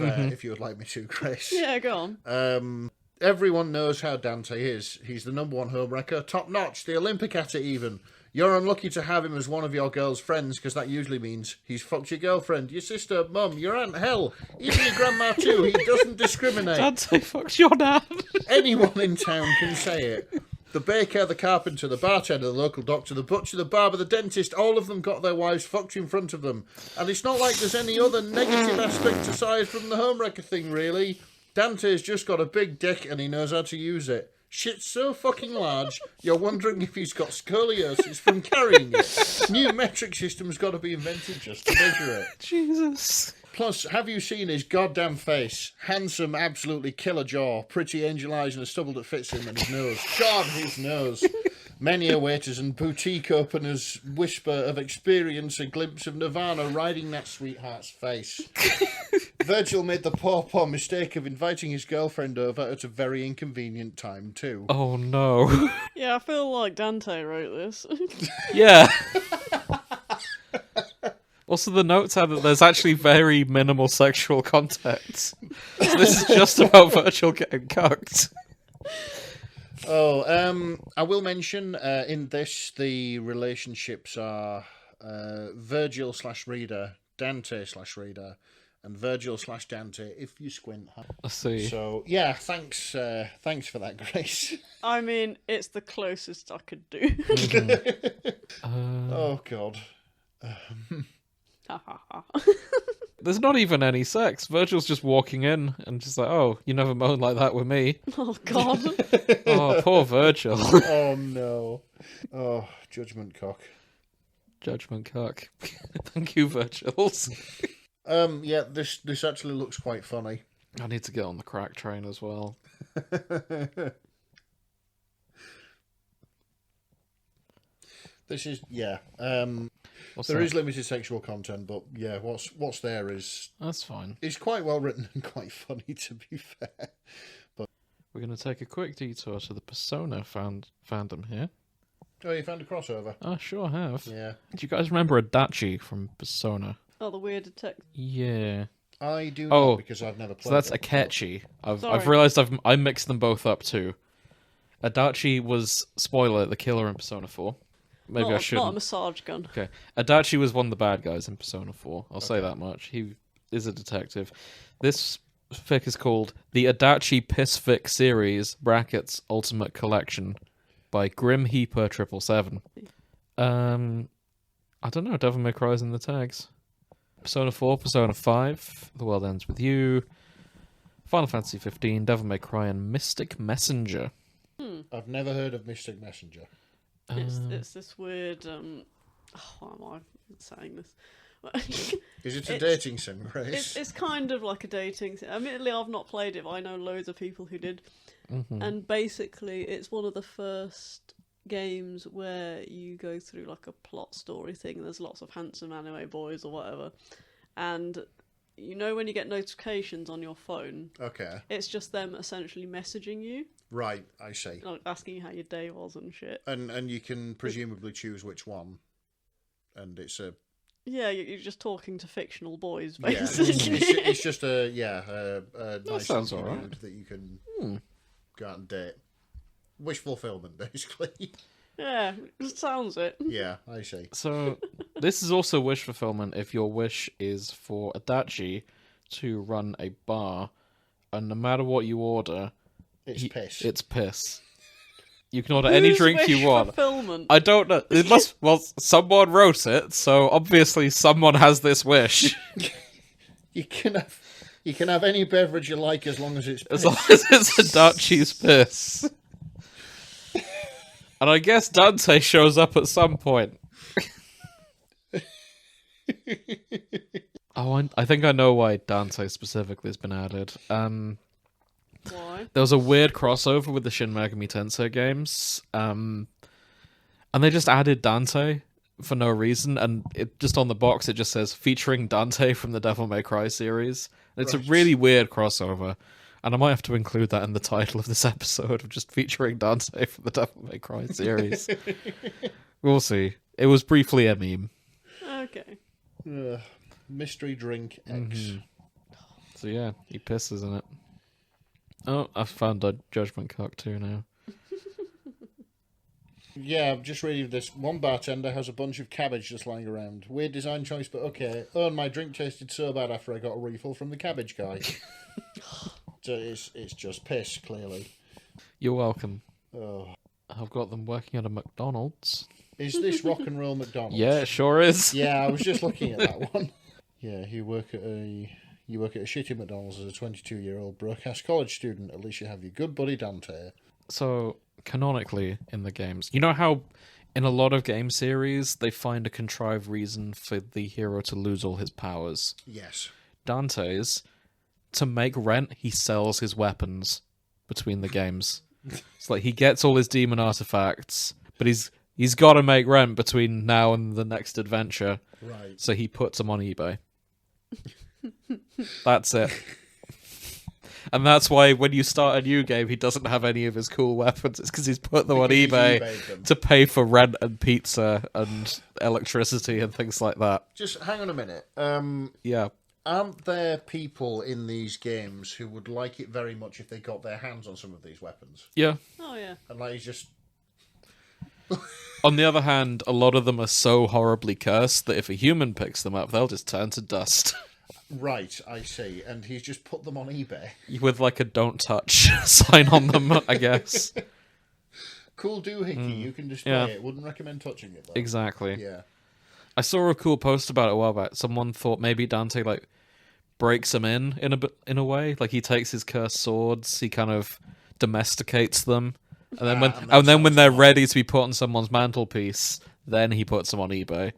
you would like me to, Grace. Yeah, go on. Everyone knows how Dante is. He's the number one homewrecker, top notch, the Olympic at it even. You're unlucky to have him as one of your girl's friends, because that usually means he's fucked your girlfriend, your sister, mum, your aunt, hell, even your grandma too. He doesn't discriminate. Dante fucked your dad. Anyone in town can say it. The baker, the carpenter, the bartender, the local doctor, the butcher, the barber, the dentist, all of them got their wives fucked in front of them. And it's not like there's any other negative aspect aside from the homewrecker thing, really. Dante's just got a big dick and he knows how to use it. Shit's so fucking large, you're wondering if he's got scoliosis from carrying it. New metric system's got to be invented just to measure it. Jesus. Plus, have you seen his goddamn face? Handsome, absolutely killer jaw, pretty angel eyes and a stubble that fits him, and his nose. God, his nose. Many a waiters and boutique openers whisper of experience a glimpse of Nirvana riding that sweetheart's face. Virgil made the poor mistake of inviting his girlfriend over at a very inconvenient time, too. Oh no. Yeah, I feel like Dante wrote this. Yeah. Also, the notes add that there's actually very minimal sexual contact. So this is just about Virgil getting cucked. I will mention in this the relationships are Virgil/reader, Dante/reader, and Virgil/Dante if you squint. I see. So yeah, thanks for that, Grace. I mean, it's the closest I could do. Oh God. Ha ha ha. There's not even any sex. Virgil's just walking in and just like, oh, you never moan like that with me. Oh God. Oh, poor Virgil. Oh no. Oh, judgment cock. Judgment cock. Thank you, Virgils. Yeah, this actually looks quite funny. I need to get on the crack train as well. This is there What's is that? limited sexual content, but yeah, what's there is That's fine. it's quite well written and quite funny, to be fair. We're going to take a quick detour to the Persona fandom here. Oh, you found a crossover? I sure have. Yeah. Do you guys remember Adachi from Persona? Oh, the weird detective. Yeah. I do Oh, not, because I've never played So that's it before. Akechi. I've Sorry. realised I mixed them both up too. Adachi was, spoiler, the killer in Persona 4. Maybe I Not a shouldn't. massage gun. Okay. Adachi was one of the bad guys in Persona 4. I'll say that much. He is a detective. This fic is called The Adachi Pissfic Series, brackets, Ultimate Collection, by Grim Heaper 777. I don't know, Devil May Cry's in the tags. Persona 4, Persona 5, The World Ends With You, Final Fantasy 15, Devil May Cry, and Mystic Messenger. I've never heard of Mystic Messenger. It's this weird. Why am I saying this? Is it a It's- dating sim, Grace? It's kind of like a dating thing. Admittedly, I've not played it, but I know loads of people who did. And basically, it's one of the first games where you go through like a plot story thing. There's lots of handsome anime boys or whatever, and you know when you get notifications on your phone, Okay. it's just them essentially messaging you, Right, I see. like asking you how your day was and shit. And you can presumably choose which one. And it's a Yeah, you're just talking to fictional boys, yeah, basically. it's just a nice sounds little alright. mood that you can go out and date. Wish fulfillment, basically. Yeah, it sounds it. Yeah, I see. So, this is also wish fulfillment if your wish is for Adachi to run a bar, and no matter what you order, It's piss. it's piss. You can order any Whose drink wish you want. fulfillment? I don't know. It must. Well, someone wrote it, so obviously someone has this wish. You can have any beverage you like as long as it's As piss. long as it's Adachi's piss. And I guess Dante shows up at some point. I think I know why Dante specifically has been added. Why? There was a weird crossover with the Shin Megami Tensei games, and they just added Dante for no reason, and it just on the box it just says featuring Dante from the Devil May Cry series. It's a Right. really weird crossover, and I might have to include that in the title of this episode of just featuring Dante from the Devil May Cry series. We'll see. It was briefly a meme. Okay. Mystery drink X. So yeah, he pisses in it. Oh, I found a Judgment Cock too now. Yeah, I'm just reading this. One bartender has a bunch of cabbage just lying around. Weird design choice, but okay. Oh, and my drink tasted so bad after I got a refill from the cabbage guy. So it's just piss, clearly. You're welcome. Oh. I've got them working at a McDonald's. Is this rock and roll McDonald's? Yeah, it sure is. Yeah, I was just looking at that one. Yeah, you work at a shitty McDonald's as a 22-year-old broke-ass college student. At least you have your good buddy Dante. So, canonically in the games, you know how in a lot of game series they find a contrived reason for the hero to lose all his powers? Yes. Dante's, to make rent, he sells his weapons between the games. It's like he gets all his demon artifacts, but he's got to make rent between now and the next adventure. Right. So he puts them on eBay. That's it. And that's why when you start a new game, he doesn't have any of his cool weapons. It's because he's put them on Because he's eBay eBayed them. to pay for rent and pizza and electricity and things like that. Just hang on a minute. Yeah. Aren't there people in these games who would like it very much if they got their hands on some of these weapons? Yeah. Oh yeah. And like, he's just... On the other hand, a lot of them are so horribly cursed that if a human picks them up, they'll just turn to dust. Right, I see. And he's just put them on eBay. With like a don't touch sign on them, I guess. Cool doohickey, you can display Yeah. it. Wouldn't recommend touching it, though. Exactly. Yeah. I saw a cool post about it a while back. Someone thought maybe Dante like breaks them in a way. Like he takes his cursed swords, he kind of domesticates them, and then when they're ready to be put on someone's mantelpiece, then he puts them on eBay.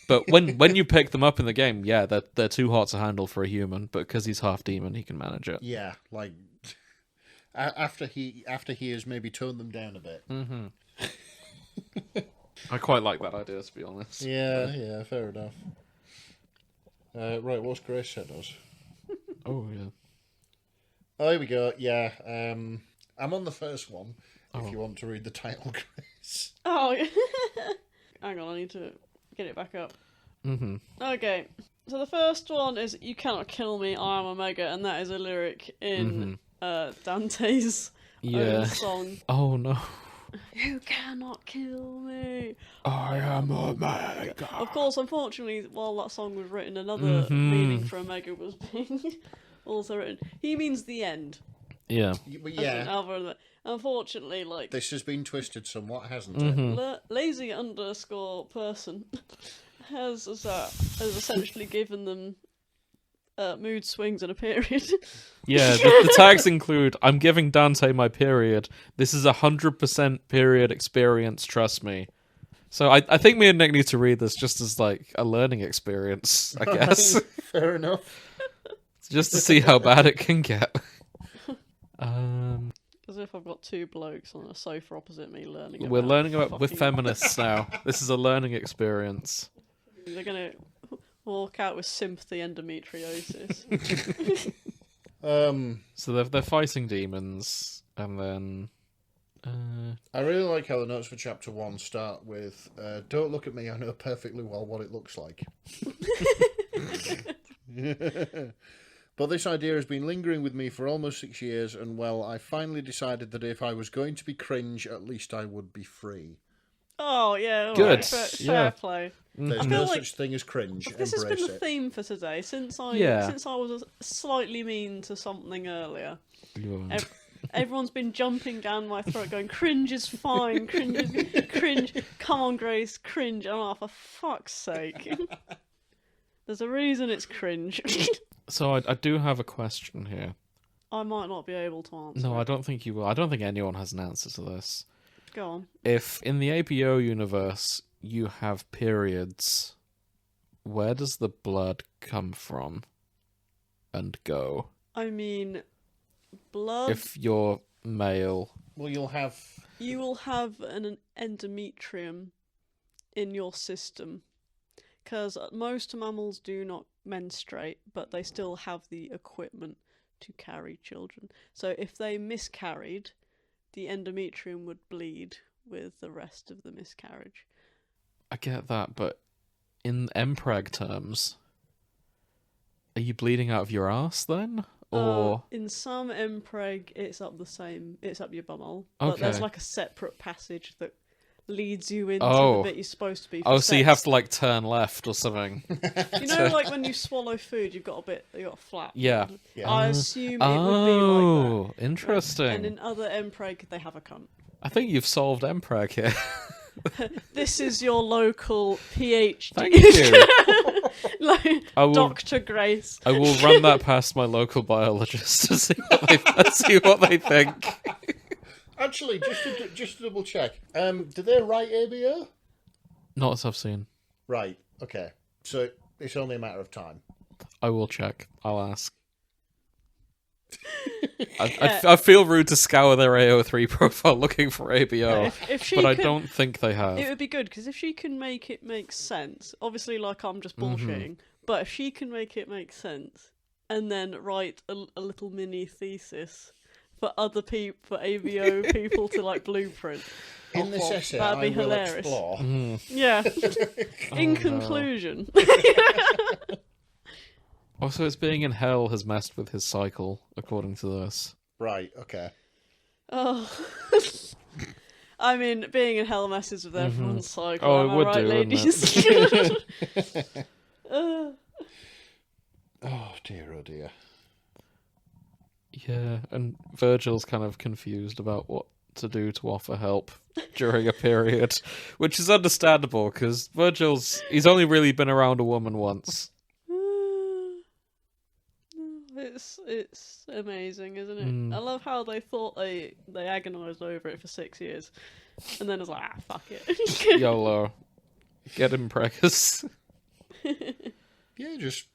But when you pick them up in the game, yeah, they're too hot to handle for a human. But because he's half demon, he can manage it. Yeah, like after he has maybe toned them down a bit. Mm-hmm. I quite like that idea, to be honest. Yeah, fair enough. Right, what's Grace said us? Oh yeah. Oh, here we go. Yeah, I'm on the first one. If you want to read the title, Grace. Oh, hang on, I need to get it back up. Mm-hmm. Okay, so the first one is "You cannot kill me, I am Omega," and that is a lyric in Dante's own song. Oh no. You cannot kill me. I am Omega. Of course, unfortunately, while that song was written, another meaning for Omega was being also written. He means the end. Yeah. But yeah. Unfortunately, like This has been twisted somewhat, hasn't it? lazy underscore person has essentially given them mood swings and a period. Yeah, the tags include, I'm giving Dante my period. This is 100% period experience, trust me. So I think me and Nick need to read this just as like a learning experience, I guess. Fair enough. Just to see how bad it can get. As if I've got two blokes on a sofa opposite me learning We're about learning about fucking... with feminists now. This is a learning experience. They're going to walk out with sympathy endometriosis. So they're fighting demons, and then... I really like how the notes for chapter 1 start with, don't look at me, I know perfectly well what it looks like. But this idea has been lingering with me for almost 6 years, and well, I finally decided that if I was going to be cringe, at least I would be free. Oh, yeah. Good. Right. Fair play. There's no such thing as cringe. This has been the it. theme for today. Since I was slightly mean to something earlier, everyone's been jumping down my throat going, cringe is fine, cringe, come on Grace, cringe. Oh, for fuck's sake. There's a reason it's cringe. So I do have a question here. I might not be able to answer. No, I don't think you will. I don't think anyone has an answer to this. Go on. If in the ABO universe you have periods, where does the blood come from and go? I mean, blood... If you're male... Well, you will have an endometrium in your system. Because most mammals do not menstruate, but they still have the equipment to carry children. So if they miscarried, the endometrium would bleed with the rest of the miscarriage. I get that, but in MPreg terms, are you bleeding out of your ass then? Or in some MPreg, it's up your bumhole. Okay. But there's like a separate passage that leads you into the bit you're supposed to be. So you have to like turn left or something. You know, like when you swallow food, you've got a flap. Yeah. I assume it would be like that. Interesting. And in other MPreg, they have a cunt. I think you've solved MPreg here. This is your local PhD. Thank you. Dr. Grace. I will run that past my local biologist to see what they think. Actually, just to double check, do they write ABO? Not as I've seen. Right, okay. So it's only a matter of time. I will check. I'll ask. I feel rude to scour their AO3 profile looking for ABO, but I don't think they have. It would be good, because if she can make it make sense, obviously, like, I'm just bullshitting, but if she can make it make sense, and then write a little mini thesis for other people, for ABO people to, like, blueprint. In this essay, that'd be I will hilarious. explore. Yeah. In conclusion. Also, it's being in hell has messed with his cycle, according to this. Right, okay. Oh. I mean, being in hell messes with everyone's cycle. Oh, am it would I right, do, ladies? Oh dear. Yeah, and Virgil's kind of confused about what to do to offer help during a period, which is understandable, because he's only really been around a woman once. it's amazing, isn't it? I love how they thought they agonised over it for 6 years, and then it's like, fuck it. YOLO. Get him, preggers. Yeah, just,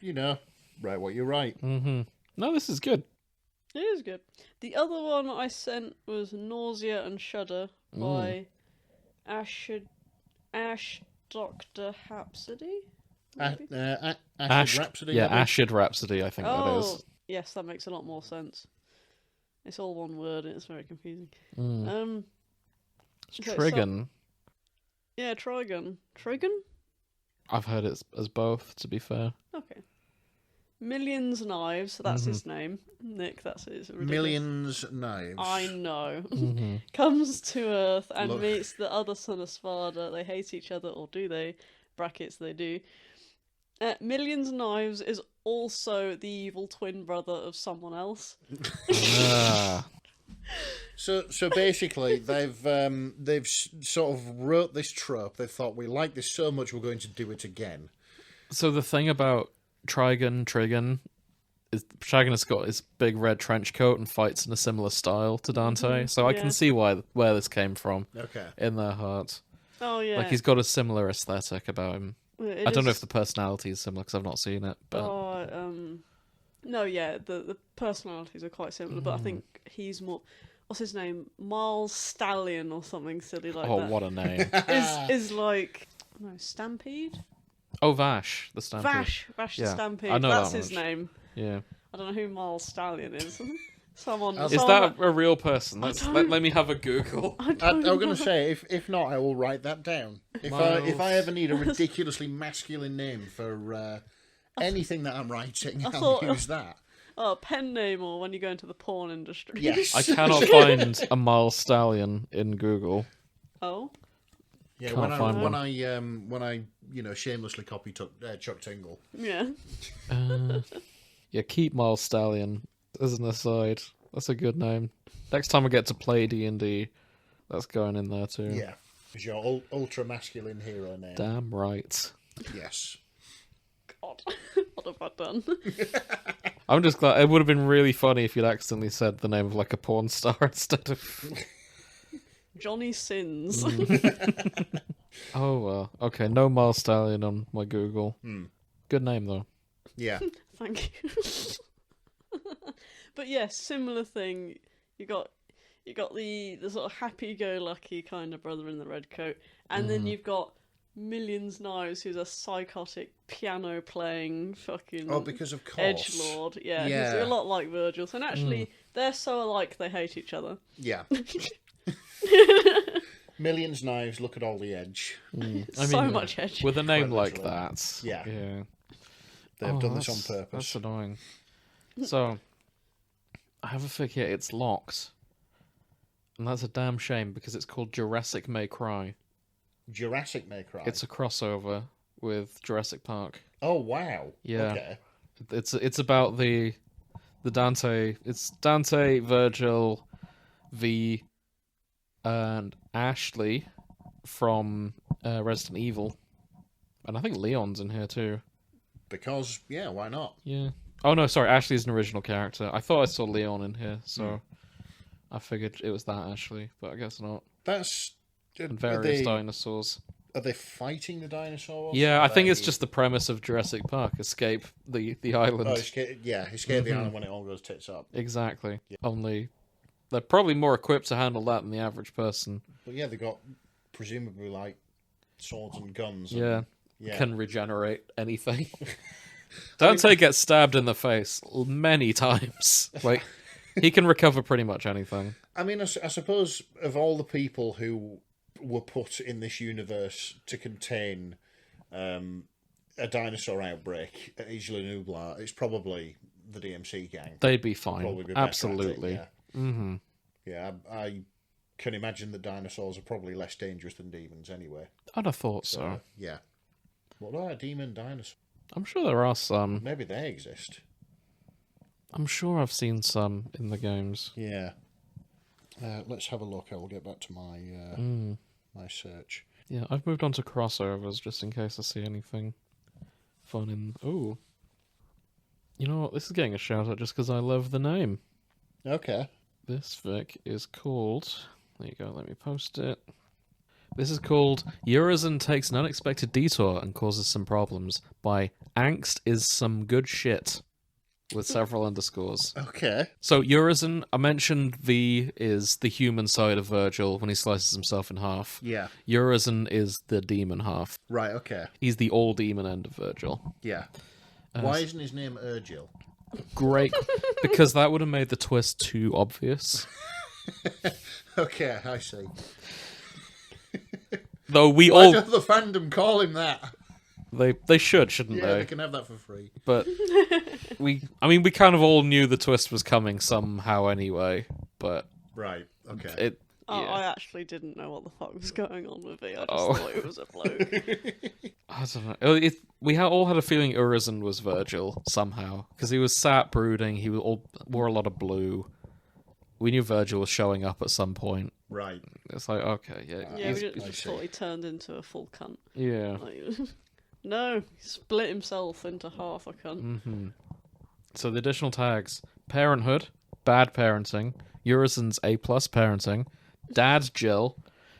write what you write. No, this is good. It is good. The other one I sent was Nausea and Shudder by Ash Dr. Hapsody. Acid Rhapsody. Yeah, maybe? Acid Rhapsody, I think that is. Yes, that makes a lot more sense. It's all one word and it's very confusing. It's okay, Trigon. Yeah, Trigon. Trigon? I've heard it as both, to be fair. Okay. Millions Knives, that's his name. Nick, that's it. It's ridiculous. Millions Knives. I know. Comes to Earth and meets the other son of Sparda. They hate each other, or do they? Brackets, they do. Millions Knives is also the evil twin brother of someone else. So basically, they've sort of wrote this trope. They thought, we like this so much, we're going to do it again. So the thing about Trigon is the protagonist got his big red trench coat and fights in a similar style to Dante. So I can see where this came from. Okay. In their heart. Oh yeah. Like he's got a similar aesthetic about him. I don't know if the personality is similar because I've not seen it. But no, yeah, the personalities are quite similar, but I think he's more. What's his name? Miles Stallion or something silly like that. Oh, what a name! is like Stampede. Oh, Vash the Stampede. Vash the Stampede. I know that's that his name. Yeah. I don't know who Miles Stallion is. Someone. Is that a real person? Let me have a Google. I was going to say, if not, I will write that down. If I ever need a ridiculously masculine name for anything that I'm writing, I'll use that. Oh, pen name, or when you go into the porn industry. Yes. I cannot find a Miles Stallion in Google. Oh. Yeah, when I shamelessly copy Chuck Tingle. Yeah. Yeah, keep Miles Stallion as an aside. That's a good name. Next time I get to play D&D, that's going in there too. Yeah, it's your ultra masculine hero name. Damn right. Yes. God, what have I done? I'm just glad. It would have been really funny if you'd accidentally said the name of like a porn star instead of Johnny Sins. Oh well. Okay, no Miles Stallion on my Google. Good name though. Yeah. Thank you. But yes, similar thing. You got the sort of happy-go-lucky kind of brother in the red coat, and then you've got Millions Knives, who's a psychotic piano-playing fucking because of course edgelord. Yeah, he's a lot like Virgil. And actually, they're so alike they hate each other. Yeah. Millions Knives, look at all the edge. So much edge. With a name like that. Yeah. They've done this on purpose. That's annoying. So, I have a fig here. It's locked. And that's a damn shame because it's called Jurassic May Cry. Jurassic May Cry? It's a crossover with Jurassic Park. Oh, wow. Yeah. Okay. It's about the Dante... It's Dante, Virgil, V, and Ashley from Resident Evil. And I think Leon's in here too. Because, why not? Yeah. Oh no, sorry, Ashley's an original character. I thought I saw Leon in here, so I figured it was that Ashley, but I guess not. That's... And various dinosaurs. Are they fighting the dinosaurs? Yeah, I think it's just the premise of Jurassic Park: escape the island. Oh, escape the island when it all goes tits up. Exactly. Yeah. Only they're probably more equipped to handle that than the average person. But yeah, they got presumably like swords and guns. And, can regenerate anything. Dante gets stabbed in the face many times. Like he can recover pretty much anything. I mean, I suppose of all the people who were put in this universe to contain a dinosaur outbreak at Isla Nublar, it's probably the DMC gang. They'd be fine. Absolutely. Yeah, I can imagine that dinosaurs are probably less dangerous than demons anyway. I'd have thought so. Yeah. What are demon dinosaurs? I'm sure there are some. Maybe they exist. I'm sure I've seen some in the games. Yeah. Let's have a look. I will get back to my my search. Yeah, I've moved on to crossovers just in case I see anything fun in... Ooh. You know what? This is getting a shout out just because I love the name. Okay. This fic is called... There you go, let me post it. This is called Urizen Takes an Unexpected Detour and Causes Some Problems by Angst is Some Good Shit, with several underscores. Okay. So Urizen, I mentioned V is the human side of Virgil when he slices himself in half. Yeah. Urizen is the demon half. Right, okay. He's the all demon end of Virgil. Yeah. Why isn't his name Urgil? Great, because that would have made the twist too obvious. Okay, I see. Though we Why all... don't the fandom call him that? They should, shouldn't Yeah, they? they can have that for free. But we kind of all knew the twist was coming somehow anyway. But Right, okay. it, Oh, yeah. I actually didn't know what the fuck was going on with it. I just Oh. thought it was a bloke. I don't know. We all had a feeling Urizen was Virgil somehow because he was sat brooding. He wore a lot of blue. We knew Virgil was showing up at some point. Right. It's like, okay, yeah, Yeah, we he's- just thought he turned into a full cunt. yeah. Like, no, he split himself into half a cunt. Mm-hmm. So the additional tags: parenthood, bad parenting, Urizen's A+ parenting, dad Jill,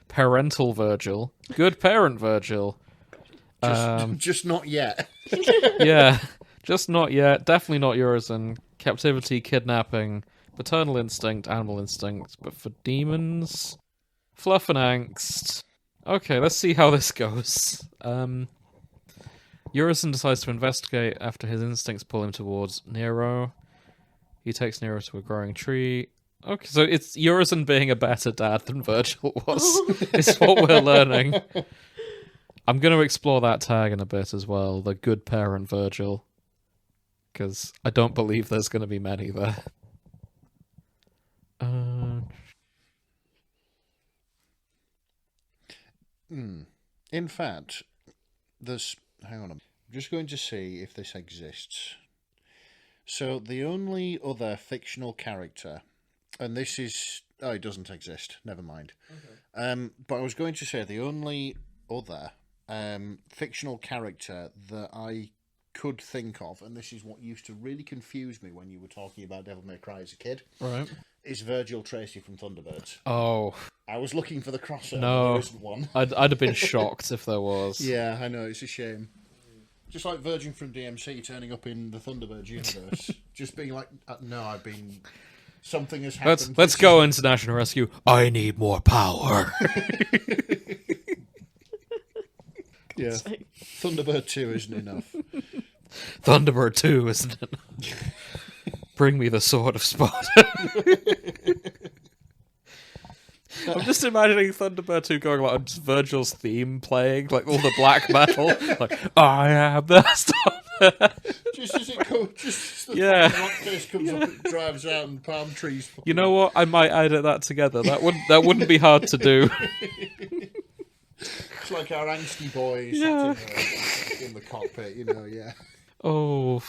parental Virgil, good parent Virgil. Just not yet. Yeah, just not yet. Definitely not Urizen. Captivity, kidnapping, paternal instinct, animal instinct, but for demons, fluff and angst. Okay, let's see how this goes. Urizen decides to investigate after his instincts pull him towards Nero. He takes Nero to a growing tree. Okay, so it's Urizen being a better dad than Virgil was, is what we're learning. I'm going to explore that tag in a bit as well, the good parent Virgil, because I don't believe there's going to be many there. In fact, there's... Hang on. I'm just going to see if this exists. So, the only other fictional character... And this is... Oh, it doesn't exist. Never mind. Okay. But I was going to say the only other fictional character that I could think of, and this is what used to really confuse me when you were talking about Devil May Cry as a kid, Right. is Virgil Tracy from Thunderbirds. Oh, I was looking for the crossover. No. There isn't one. I'd have been shocked if there was. Yeah, I know, it's a shame. Just like Virgin from DMC turning up in the Thunderbirds universe. Just being like, no, I've been... Something has happened. Let's go into National Rescue. I need more power. Yeah. Thunderbird 2 isn't enough. Thunderbird 2, isn't it? Bring me the sword of Sparta. I'm just imagining Thunderbird 2 going like just Virgil's theme playing, like all the black metal, like I am the star. Just as it comes, just as the Yeah. rock face comes up, it drives out and palm trees. You know what? I might edit that together. That wouldn't be hard to do. It's like our angsty boys Yeah. in the cockpit, you know, yeah. Oh,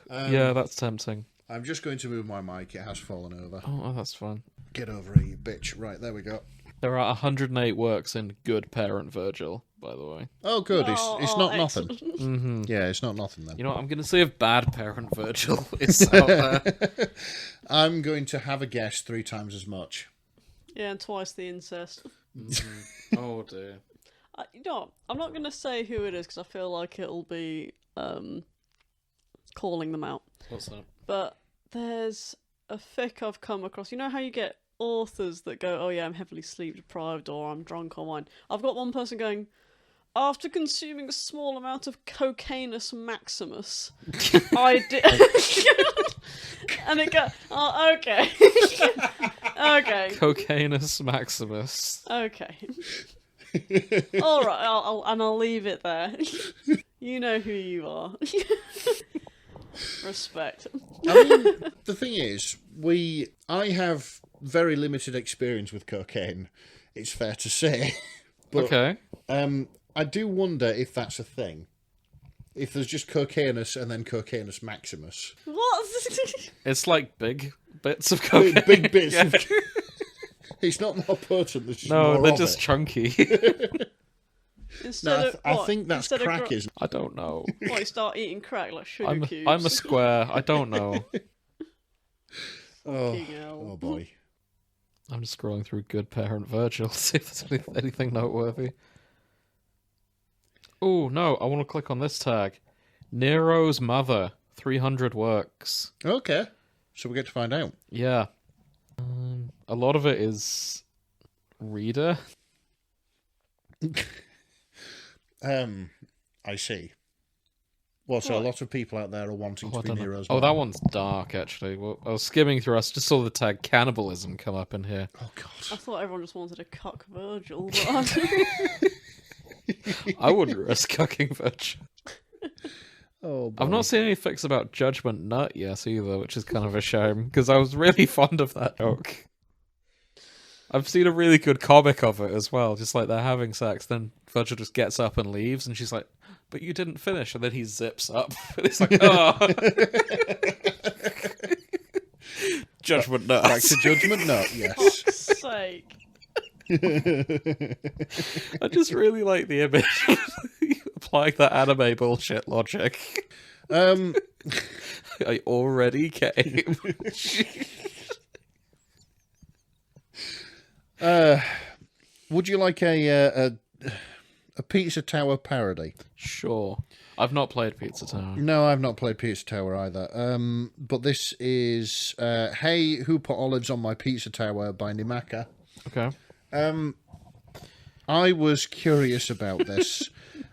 yeah, that's tempting. I'm just going to move my mic, it has fallen over. Oh, that's fun. Get over it, you bitch. Right, there we go. There are 108 works in Good Parent Virgil, by the way. Oh, good, it's not excellent. nothing. Mm-hmm. Yeah, it's not nothing then. You know what? I'm going to see if Bad Parent Virgil is out there. I'm going to have a guess 3 times as much. Yeah, and twice the incest. Oh, dear. You know what? I'm not going to say who it is because I feel like it'll be calling them out. What's that? But there's a fic I've come across. You know how you get authors that go, oh yeah, I'm heavily sleep deprived or I'm drunk on wine. I've got one person going, after consuming a small amount of cocainus maximus, I did... and it goes, oh, okay. Okay. Cocainus Maximus. Okay. All right, I'll leave it there. You know who you are. Respect. I mean, the thing is, I have very limited experience with cocaine, it's fair to say. But, Okay. I do wonder if that's a thing. If there's just cocainus and then cocainus maximus. What? It's like big bits of cocaine. Big bits Yeah. of... It's not more potent, there's just No, more they're of just it. chunky. Instead No, of I what? think that's Instead of crack, isn't I don't know. What, you start eating crack like sugar cubes? I'm a square. I don't know. Oh, Fucking hell. oh boy. I'm just scrolling through Good Parent Virgil to see if there's anything noteworthy. Oh, no, I want to click on this tag. Nero's mother, 300 works. Okay, so we get to find out. Yeah. A lot of it is reader. I see. Well, so a What? lot of people out there are wanting to I be don't know. Nero's Oh, mom. that one's dark, actually. Well, I was skimming through, I just saw the tag cannibalism come up in here. Oh, I God. thought everyone just wanted to cuck Virgil, but I wouldn't risk cucking Virgil. Oh, boy. I've not seen any fics about Judgment Nut yet either, which is kind of a shame, because I was really fond of that joke. I've seen a really good comic of it as well, just like they're having sex, then Virgil just gets up and leaves, and she's like, but you didn't finish, and then he zips up. And it's like, oh. Judgment Nut. Back to Judgment Nut, yes. fuck's sake. I just really like the image. Applying that anime bullshit logic. I already came. Would you like a Pizza Tower parody? Sure. I've not played Pizza Tower. No, I've not played Pizza Tower either. But this is Hey, Who Put Olives on My Pizza Tower by Nimaka. Okay. I was curious about this.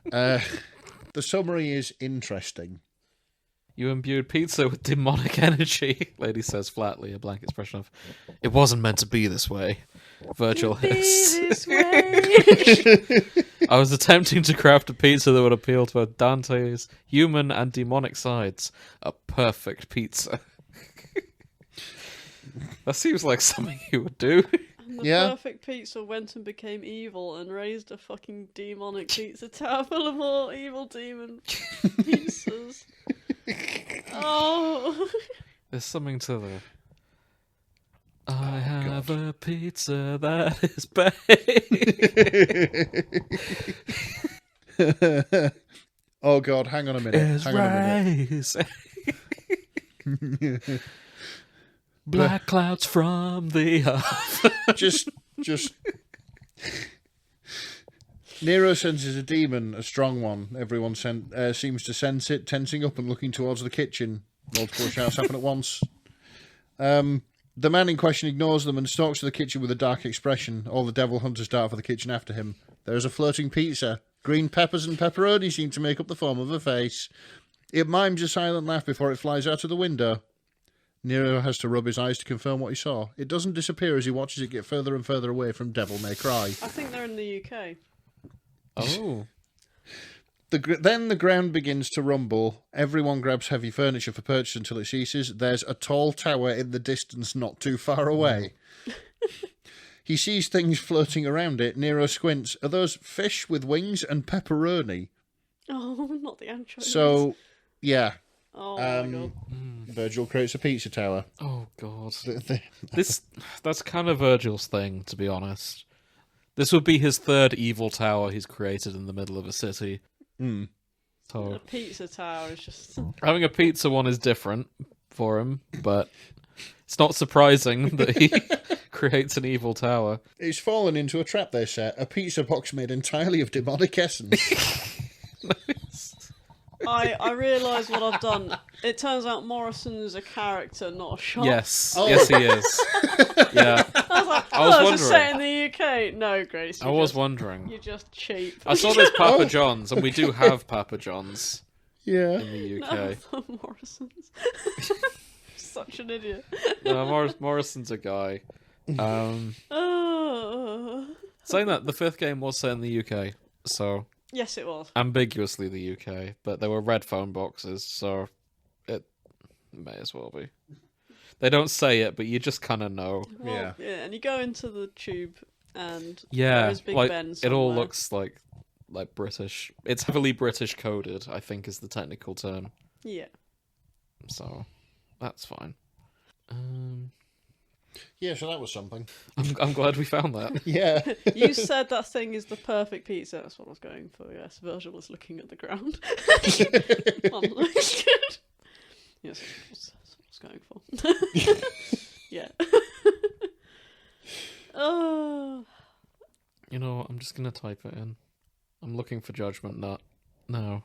The summary is interesting. You imbued pizza with demonic energy, lady says flatly, a blank expression of, it wasn't meant to be this way. Virgil hissed. This way. I was attempting to craft a pizza that would appeal to both Dante's human and demonic sides. A perfect pizza. That seems like something you would do. And the Yeah. perfect pizza went and became evil and raised a fucking demonic pizza tower full of all evil demon pizzas. Oh. There's something to the... I have a pizza that is baked. Oh God, hang on a minute. Is Hang on a minute. rising. Black clouds from the earth. Just Nero senses a demon, a strong one. Everyone seems to sense it, tensing up and looking towards the kitchen. Multiple shouts happen at once. The man in question ignores them and stalks to the kitchen with a dark expression. All the devil hunters dart for the kitchen after him. There is a floating pizza. Green peppers and pepperoni seem to make up the form of a face. It mimes a silent laugh before it flies out of the window. Nero has to rub his eyes to confirm what he saw. It doesn't disappear as he watches it get further and further away from Devil May Cry. I think they're in the UK. Oh. Then the ground begins to rumble. Everyone grabs heavy furniture for purchase until it ceases. There's a tall tower in the distance not too far away. He sees things floating around it. Nero squints. Are those fish with wings and pepperoni? Oh, not the anchovies. So, yeah. Oh my god. Virgil creates a pizza tower. Oh, God. That's kind of Virgil's thing, to be honest. This would be his third evil tower he's created in the middle of a city. A So pizza tower is just. having a pizza one is different for him, but it's not surprising that he creates an evil tower. He's fallen into a trap, they say. A pizza box made entirely of demonic essence. I realise what I've done. It turns out Morrison is a character, not a shop. Yes. Oh. Yes, he is. Yeah. I was wondering. just set in the UK. No, Grace. I was wondering. You're just cheap. I saw there's Papa John's, and we do have Papa John's Yeah. in the UK. No, Morrison's. Such an idiot. No, Morrison's a guy. Oh. Saying that, the fifth game was set in the UK, so Yes, it was. ambiguously the UK, but there were red phone boxes, so it may as well be. They don't say it, but you just kind of know. Well, yeah, and you go into the tube, and Yeah, there is Big like Ben it all somewhere. looks like British. It's heavily British coded, I think, is the technical term. Yeah. So that's fine. Yeah, so that was something. I'm glad we found that. Yeah. You said that thing is the perfect pizza. That's what I was going for. Yes, Virgil was looking at the ground. Yes, that's what I was going for. Yeah. Oh. You know, I'm just gonna type it in. I'm looking for Judgment Nut. No,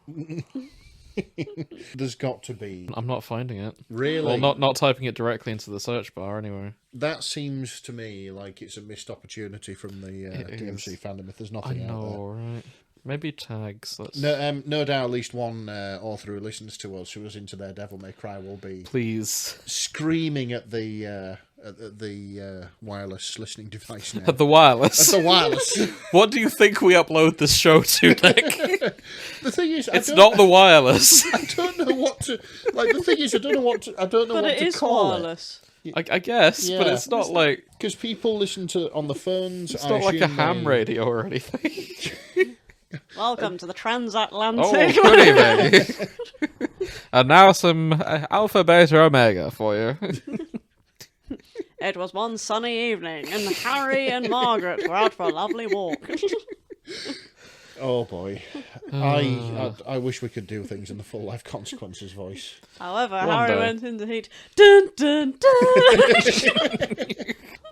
There's got to be. I'm not finding it. Really? Well, not typing it directly into the search bar anyway. That seems to me like it's a missed opportunity from the DMC fandom if there's I nothing out there. know, right? Maybe tags. Let's... No doubt at least one author who listens to us who was into their Devil May Cry will be Please. screaming at the wireless listening device now. At the wireless. At the wireless. What do you think we upload this show to, Nick? The thing is, It's not the wireless. I don't know what to like. The thing is, I don't know what to But it is call wireless. I guess, but Yeah. it's not like because people listen to on the phones. it's not like a ham radio or anything. Welcome to the transatlantic. Oh, good evening. And now some Alpha, Beta, Omega for you. It was one sunny evening, and Harry and Margaret were out for a lovely walk. Oh boy, I wish we could do things in the Full Life Consequences voice. However, One Harry day. went into heat. Dun dun dun.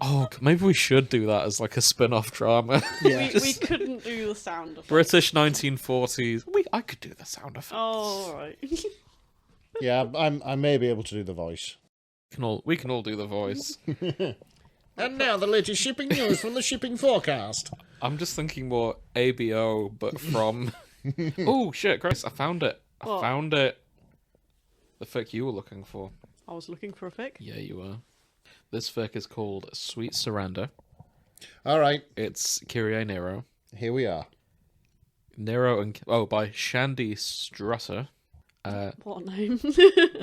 Oh, maybe we should do that as like a spin-off drama. Yeah. we couldn't do the sound effect. British 1940s. I could do the sound effects. Oh, all right. Yeah, I may be able to do the voice. We can all do the voice. And now the latest shipping news from the shipping forecast. I'm just thinking more ABO, but from... Oh, shit, Grace, I found it. What? Found it. The fic you were looking for. I was looking for a fic. Yeah, you were. This fic is called Sweet Surrender. All right, It's Kyrie Nero. here we are. Nero and... Oh, by Shandy Strusser. What name?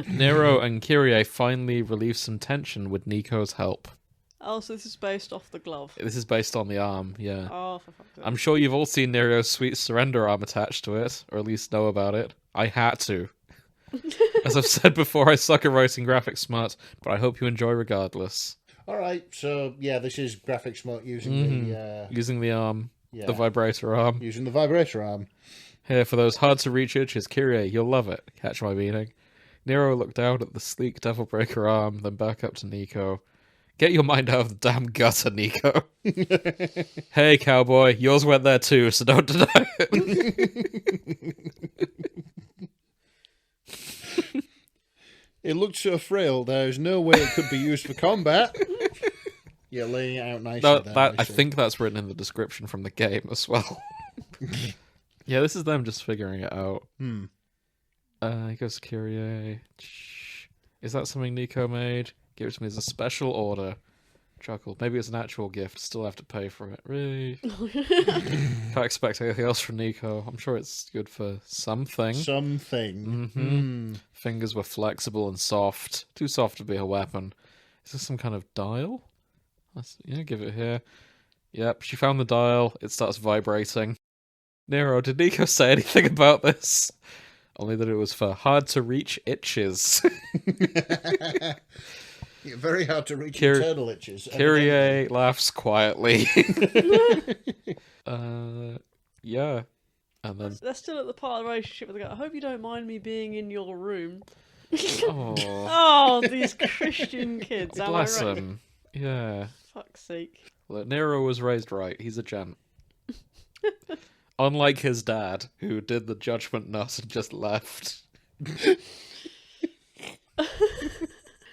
Nero and Kyrie finally relieve some tension with Nico's help. Oh, so this is based off the glove. This is based on the arm, yeah. Oh, for fuck's sake. I'm sure you've all seen Nero's Sweet Surrender arm attached to it, or at least know about it. I had to. As I've said before, I suck at writing graphic smart, but I hope you enjoy regardless. All right, so yeah, this is graphic smart using the Using the arm, yeah, the vibrator arm. using the vibrator arm. Here, for those hard-to-reach itches, Kyrie, you'll love it. Catch my meaning. Nero looked down at the sleek Devil Breaker arm, then back up to Nico. Get your mind out of the damn gutter, Nico. Hey, cowboy, yours went there too, so don't deny it. It looked so frail, there's no way it could be used for combat. You're laying it out nicely No, there. I nicely. think that's written in the description from the game as well. Yeah, this is them just figuring it out. He goes to Kyrie. Is that something Nico made? Give it to me as a special order. Chuckle. Maybe it's an actual gift. Still have to pay for it. Really? Can't expect anything else from Nico. I'm sure it's good for something. Something. Fingers were flexible and soft. Too soft to be a weapon. Is this some kind of dial? Give it here. Yep, she found the dial. It starts vibrating. Nero, did Nico say anything about this? Only that it was for hard-to-reach itches. Yeah, very hard to reach internal itches. Kyrie laughs quietly. Yeah. And then... They're still at the part of the relationship where they go, I hope you don't mind me being in your room. Oh, Oh, these Christian kids. Am bless I right? him. Yeah. Fuck's sake. Look, Nero was raised right. He's a gent. Unlike his dad, who did the judgment nut and just left.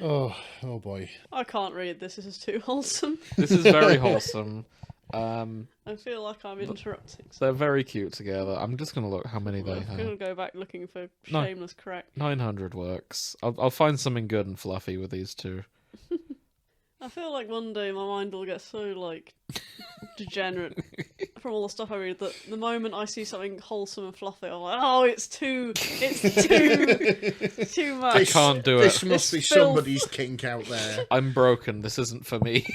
Oh boy. I can't read this. This is too wholesome. This is very wholesome. I feel like I'm interrupting. They're very cute together. I'm just going to look how many they I'm going to have. go back looking for No. shameless crack. 900 works. I'll find something good and fluffy with these two. I feel like one day my mind will get so, like, degenerate from all the stuff I read that the moment I see something wholesome and fluffy, I'm like, oh, it's too much. I can't do This it. must be It's filth. somebody's kink out there. I'm broken. This isn't for me.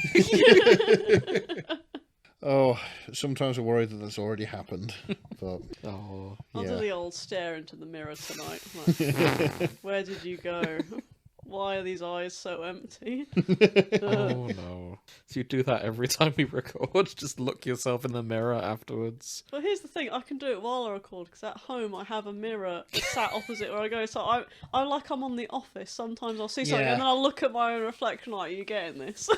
Oh, sometimes I worry that that's already happened. But Oh. I'll do yeah. the old stare into the mirror tonight. Like, where did you go? Why are these eyes so empty? Oh no. So you do that every time we record? Just look yourself in the mirror afterwards? But here's the thing, I can do it while I record, because at home I have a mirror sat opposite where I go, so I'm like I'm on The Office. Sometimes I'll see something Yeah. and then I'll look at my own reflection like, are you getting this?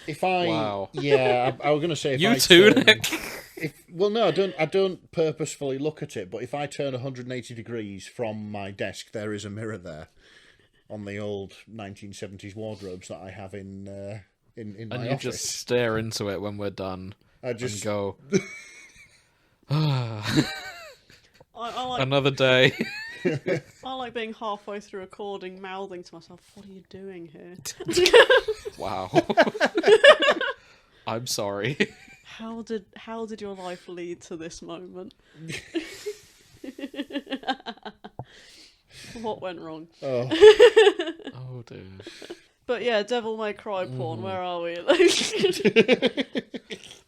If I, Wow. yeah, I was going to say if You I too, turn- Nick? Well, no, I don't purposefully look at it, but if I turn 180 degrees from my desk, there is a mirror there on the old 1970s wardrobes that I have in my And office. you just stare into it when we're done I just and go, I like another day. I like being halfway through recording, mouthing to myself, "What are you doing here? Wow. I'm sorry. How did your life lead to this moment? What went wrong?" oh, Oh dear. But yeah, Devil May Cry porn. Where are we?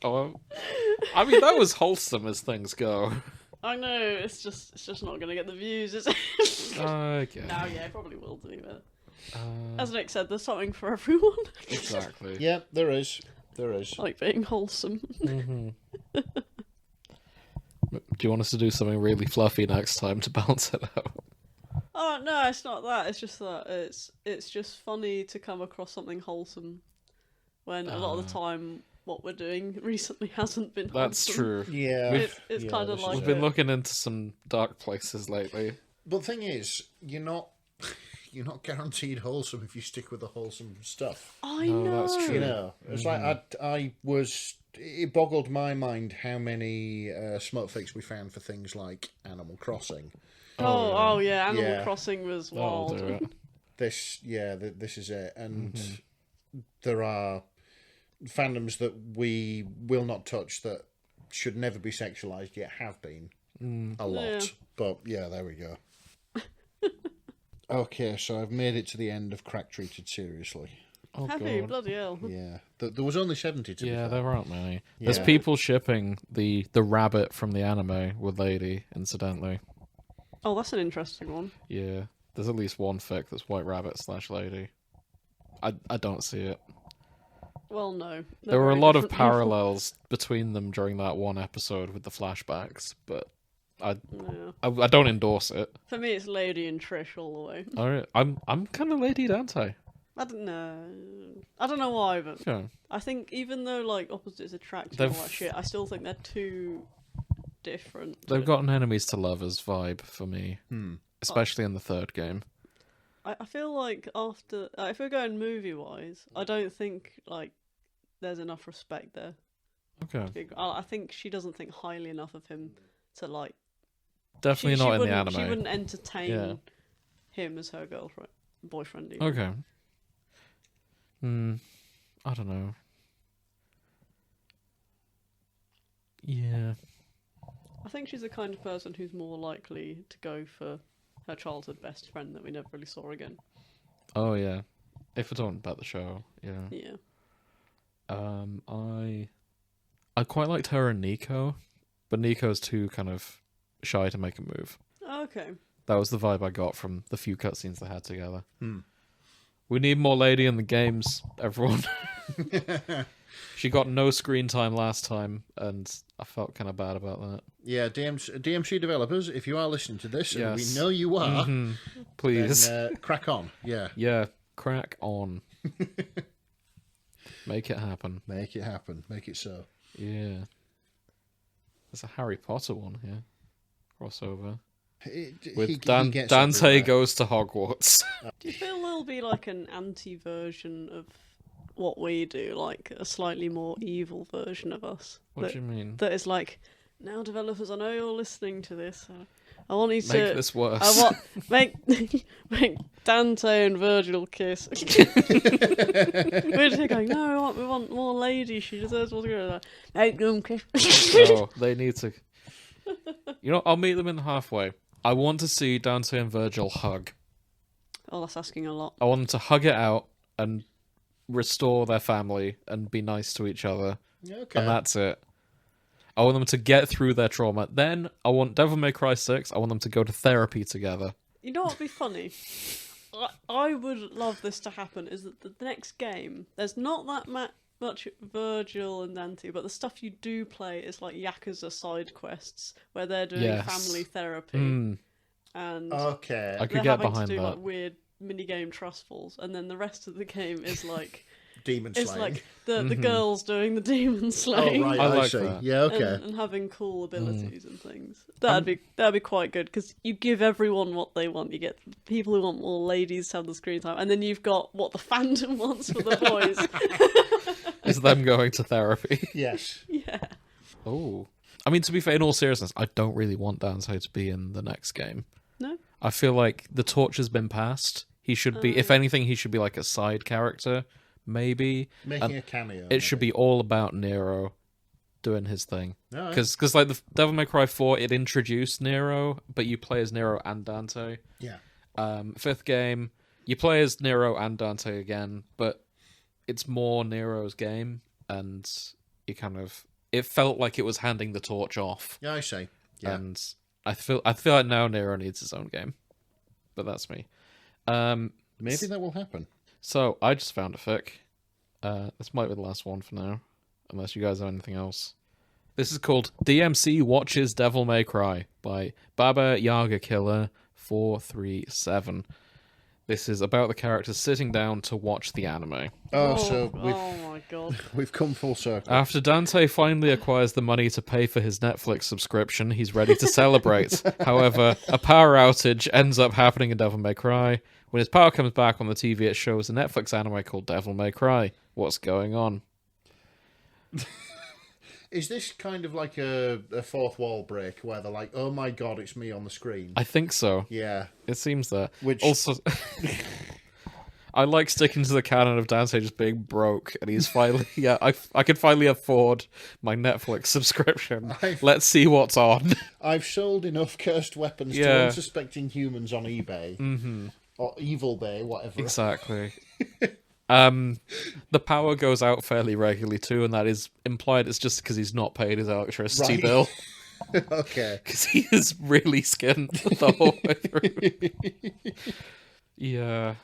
Oh, I mean, that was wholesome as things go. I know it's just not gonna get the views, is it? Okay. No, yeah, it probably will do. But Uh, as Nick said, there's something for everyone. exactly. yeah, there is. There is. Like being wholesome. Do you want us to do something really fluffy next time to balance it out? Oh no, it's not that. It's just that it's just funny to come across something wholesome when a lot of the time what we're doing recently hasn't been wholesome. That's true. Yeah. It's yeah, kind of this like is We've been it. looking into some dark places lately. But the thing is, you're not guaranteed wholesome if you stick with the wholesome stuff. I No, know. that's true. You know, it's like it boggled my mind how many smoke fakes we found for things like Animal Crossing. Oh yeah, Animal Yeah. Crossing was That'll wild. do it. This is it, and there are fandoms that we will not touch that should never be sexualized yet have been a lot. Yeah. But yeah, there we go. Okay, so I've made it to the end of Crack Treated Seriously. Oh, Have you? God. Bloody hell. Yeah, there was only 70 to be Yeah, fair. there aren't many. There's Yeah. people shipping the rabbit from the anime with Lady, incidentally. Oh, that's an interesting one. Yeah. There's at least one fic that's White Rabbit / Lady. I don't see it. Well, no. There were a lot of parallels between them during that one episode with the flashbacks, but Yeah. I don't endorse it. For me, it's Lady and Trish all the way. I'm kind of Lady Dante. I don't know. I don't know why, but Yeah. I think even though like opposites attract and They've- all that shit, I still think they're too different. They've got an enemies to lovers vibe for me, especially in the third game. I feel like after if we're going movie wise, I don't think like there's enough respect there. Okay. I think she doesn't think highly enough of him to like. Definitely she not in the wouldn't- anime. She wouldn't entertain Yeah. him as her boyfriend. Even. Okay. I don't know. Yeah. I think she's the kind of person who's more likely to go for her childhood best friend that we never really saw again. Oh yeah. If we're talking about the show, yeah. Yeah. I quite liked her and Nico, but Nico's too kind of shy to make a move. Okay. That was the vibe I got from the few cutscenes they had together. We need more Lady in the games, everyone. She got no screen time last time, and I felt kind of bad about that. Yeah, DMC developers, if you are listening to this, and we Yes. know you are, Please. then crack on. Yeah, Yeah, crack on. Make it happen. make it happen. Make it so. Yeah. There's a Harry Potter one here. Crossover. With He Dante gets everywhere. goes to Hogwarts. Do you feel there'll be like an anti-version of what we do, like a slightly more evil version of us? What do you mean? That is like, now developers, I know you're listening to this. I want you to Make this worse. I want make Dante and Virgil kiss. We're just going, no, we want more Lady. She deserves more to go. Make them kiss. Oh, they need to. You know, I'll meet them in halfway. I want to see Dante and Virgil hug. Oh, that's asking a lot. I want them to hug it out and restore their family and be nice to each other. Okay. And that's it. I want them to get through their trauma. Then I want Devil May Cry 6. I want them to go to therapy together. You know what would be funny? I would love this to happen. Is that the next game? There's not that much Virgil and Dante, but the stuff you do play is like Yakuza side quests where they're doing family therapy, and Okay. I could they're get having behind to do that. like weird minigame trust falls, and then the rest of the game is like Demon slaying. it's like the girls doing the demon slaying. Oh, right, I I, like see. that. Yeah, okay. And having cool abilities and things. That'd be quite good because you give everyone what they want. You get people who want more ladies to have the screen time, and then you've got what the fandom wants for the boys. Is them going to therapy. Yes. Yeah. Oh. I mean, to be fair, in all seriousness, I don't really want Dante to be in the next game. No. I feel like the torch has been passed. He should be, if anything, he should be like a side character, maybe. Making a cameo. It should be all about Nero doing his thing. Alright. Because like the Devil May Cry 4, it introduced Nero, but you play as Nero and Dante. Yeah. Fifth game, you play as Nero and Dante again, but it's more Nero's game, and you kind of... It felt like it was handing the torch off. Yeah, I see. Yeah. And I feel like now Nero needs his own game. But that's me. Maybe that will happen. So, I just found a fic. This might be the last one for now, unless you guys have anything else. This is called DMC Watches Devil May Cry by Baba Yaga Killer 437. This is about the characters sitting down to watch the anime. Oh, so oh my god. we've come full circle. After Dante finally acquires the money to pay for his Netflix subscription, he's ready to celebrate. However, a power outage ends up happening in Devil May Cry. When his power comes back on the TV, it shows a Netflix anime called Devil May Cry. What's going on? Is this kind of like a fourth wall break where they're like, oh my god, it's me on the screen? I think so. Yeah. It seems that. Which- Also, I like sticking to the canon of Dante just being broke, and he's finally... Yeah, I can finally afford my Netflix subscription. Let's see what's on. I've sold enough cursed weapons to Yeah. unsuspecting humans on eBay. Mm-hmm. Or Evil Bay, whatever. Exactly. The power goes out fairly regularly too, and that is implied it's just because he's not paid his electricity Right. bill. Okay. Because he is really skinned the whole way through. Yeah.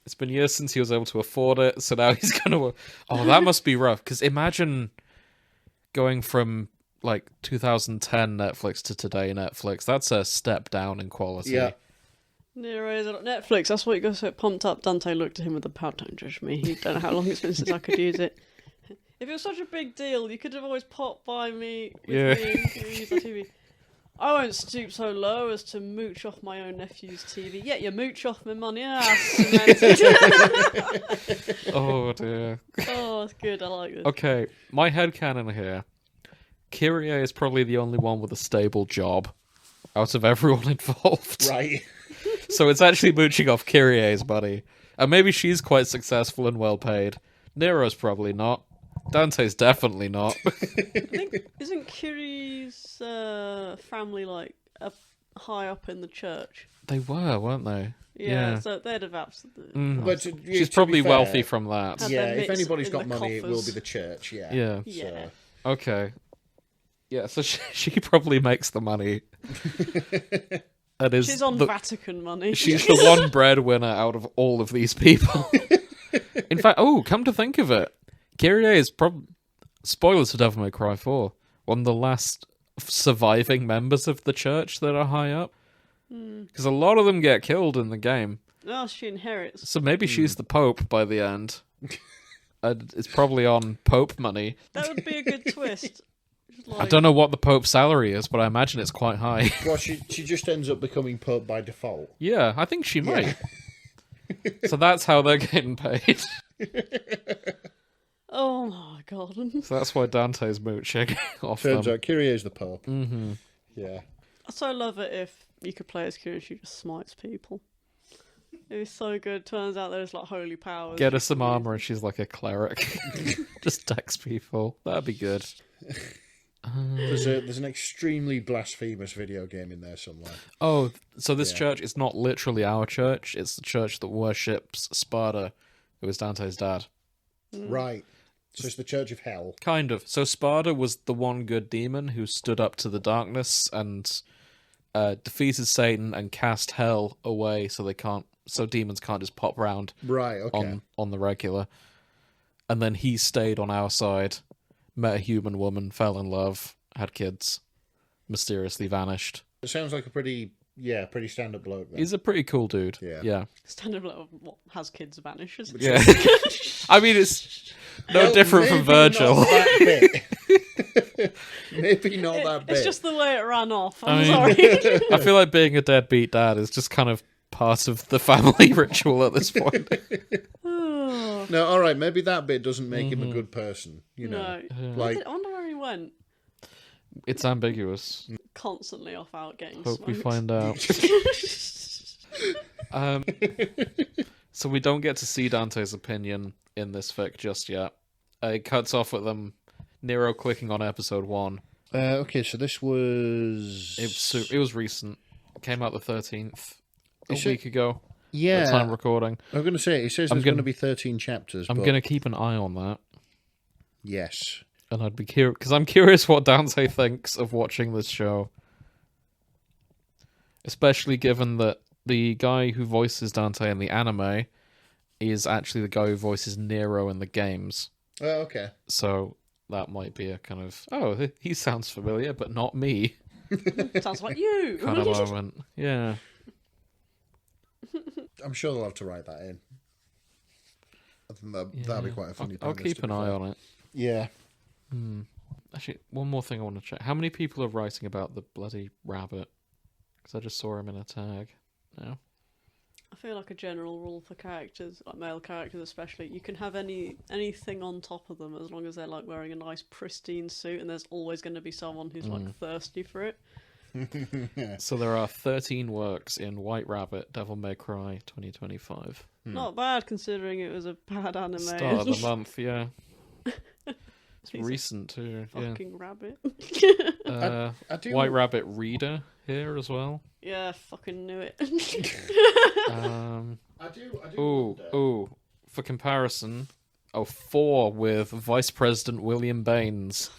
It's been years since he was able to afford it, so now he's gonna... Oh, that must be rough, because imagine going from, like, 2010 Netflix to today Netflix. That's a step down in quality. Yeah. Nero is on Netflix. That's what you got so pumped up. Dante looked at him with a pout. Don't judge me. You don't know how long it's been since I could use it. If it was such a big deal, you could have always popped by me with Yeah. me and use the TV. I won't stoop so low as to mooch off my own nephew's TV. Yet you mooch off my money. Semantics. Oh, dear. Oh, it's good. I like this. Okay, my headcanon here. Kyrie is probably the only one with a stable job out of everyone involved. Right. So it's actually mooching off Kyrie's money. And maybe she's quite successful and well paid. Nero's probably not. Dante's definitely not. I think, isn't Kiri's family like high up in the church? They were, weren't they? Yeah, so they'd have absolutely. Mhm. But She's probably wealthy from that. Had Yeah, their if mitts anybody's in got the money, it will coffers. be the church, yeah. Yeah. Yeah. Okay. Yeah, so she probably makes the money. That is She's on the- Vatican money. She's the one breadwinner out of all of these people. In fact, come to think of it, Kyrie is spoilers for Devil May Cry 4, one of the last surviving members of the church that are high up. Because a lot of them get killed in the game. Oh, she inherits. So maybe she's the Pope by the end. And it's probably on Pope money. That would be a good twist. Just I like- don't know what the Pope's salary is, but I imagine it's quite high. Well, she just ends up becoming Pope by default. Yeah, I think she might. So that's how they're getting paid. Oh my god. So that's why Dante's mooching off Turns them. out Kyrie is the Pope. Mm-hmm. Yeah. I'd so love it if you could play as Kira and she just smites people. It was so good. Turns out there's like holy powers. Get her some armor and she's like a cleric. Just text people. That'd be good. There's an extremely blasphemous video game in there somewhere. Oh, so this Yeah. church is not literally our church. It's the church that worships Sparta, who is Dante's dad. Right. So it's the Church of Hell. Kind of. So Sparta was the one good demon who stood up to the darkness and defeated Satan and cast hell away, so demons can't just pop round Right. Okay. on the regular. And then he stayed on our side, met a human woman, fell in love, had kids, mysteriously vanished. It sounds like a pretty stand-up bloke. Then. He's a pretty cool dude. Yeah. Standard level, what has kids vanish? Yeah. I mean, it's no different from Virgil. Not that bit. Maybe not that bit. It's just the way it ran off. I'm I mean, sorry. I feel like being a deadbeat dad is just kind of part of the family ritual at this point. No, all right. Maybe that bit doesn't make him a good person. You know, No. like I wonder where he went. It's ambiguous. Constantly off out getting Hope we smoked. find out. So we don't get to see Dante's opinion in this fic just yet. It cuts off with them Nero clicking on episode 1. okay, so this was It was recent. It came out the 13th, a Is it- week ago. yeah. At time recording. I'm going to say it says I'm there's going to gonna- be 13 chapters. I'm but going to keep an eye on that. yes. And I'd be curious, because I'm curious what Dante thinks of watching this show. Especially given that the guy who voices Dante in the anime is actually the guy who voices Nero in the games. Oh, okay. So that might be a kind of, oh, he sounds familiar, but not me Sounds like you. kind of moment. Yeah. I'm sure they'll have to write that in. I think that'd be quite a funny. I'll premise, keep to an be eye fair. on it. Yeah. Actually, one more thing I want to check. How many people are writing about the bloody rabbit? Because I just saw him in a tag. No. I feel like a general rule for characters, like male characters especially, you can have anything on top of them as long as they're like wearing a nice pristine suit, and there's always going to be someone who's like thirsty for it. So there are 13 works in White Rabbit, Devil May Cry 2025. Not bad considering it was a bad anime. Start of the month, yeah. It's Piece of recent too. Yeah. Fucking rabbit. I do. White Rabbit Reader here as well. Yeah, fucking knew it. I do. Ooh. For comparison, 4 with Vice President William Baines,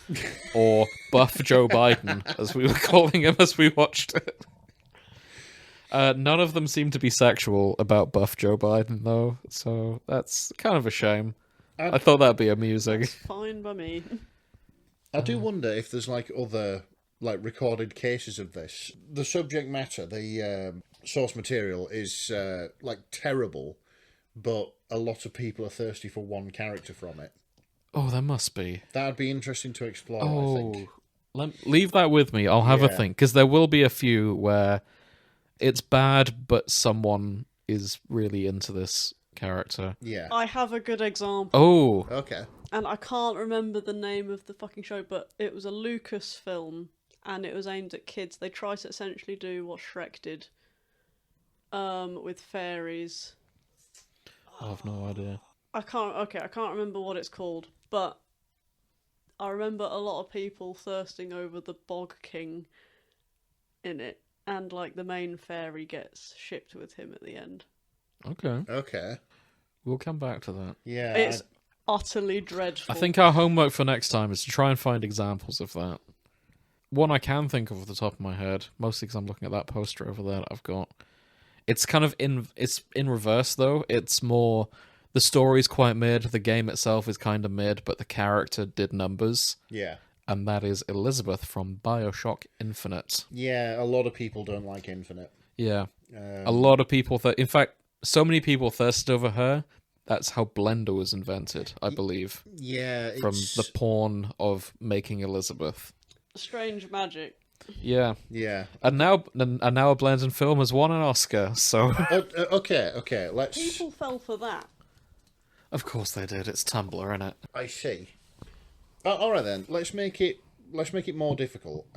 or Buff Joe Biden, as we were calling him as we watched it. None of them seem to be sexual about Buff Joe Biden, though, so that's kind of a shame. I thought that'd be amusing. Fine by me. I do wonder if there's like other recorded cases of this. The subject matter, the source material is like terrible, but a lot of people are thirsty for one character from it. Oh, there must be. That'd be interesting to explore. I think. Leave that with me. I'll have a Yeah. think, because there will be a few where it's bad, but someone is really into this character. Yeah. I have a good example. Oh, Okay. And I can't remember the name of the fucking show, but it was a Lucas film, and it was aimed at kids. They tried to essentially do what Shrek did, with fairies. I have no idea. I can't remember what it's called, but I remember a lot of people thirsting over the Bog King in it, and like the main fairy gets shipped with him at the end. Okay. Okay. We'll come back to that. Yeah. It's utterly dreadful. I think our homework for next time is to try and find examples of that. One I can think of off the top of my head, mostly because I'm looking at that poster over there that I've got. It's kind of in reverse though. It's more the story's quite mid, the game itself is kind of mid, but the character did numbers, Yeah. and that is Elizabeth from BioShock Infinite. Yeah. A lot of people don't like Infinite. Yeah, a lot of people. In fact, so many people thirsted over her. That's how Blender was invented, I believe, Yeah. from the porn of making Elizabeth. Strange magic. Yeah, Yeah. and now a Blender film has won an Oscar. So Okay. Let's. People fell for that. of course they did. It's Tumblr, innit? I see. All right then. Let's make it more difficult.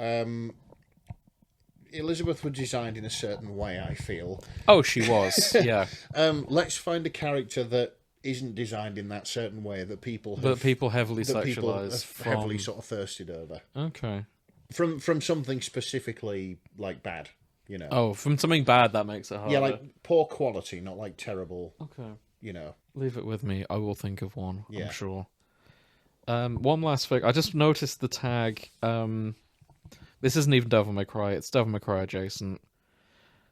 Elizabeth was designed in a certain way, I feel. Oh, she was. Yeah, Let's find a character that isn't designed in that certain way that people have, but people heavily that people sexualized. have heavily sort of thirsted over Okay. from something specifically like bad, you know. Oh, from something bad that makes it harder. Yeah, like poor quality, not like terrible, Okay. you know. Leave it with me. I will think of one. Yeah. I'm sure. One last thing. I just noticed the tag. This isn't even Devil May Cry, it's Devil May Cry adjacent.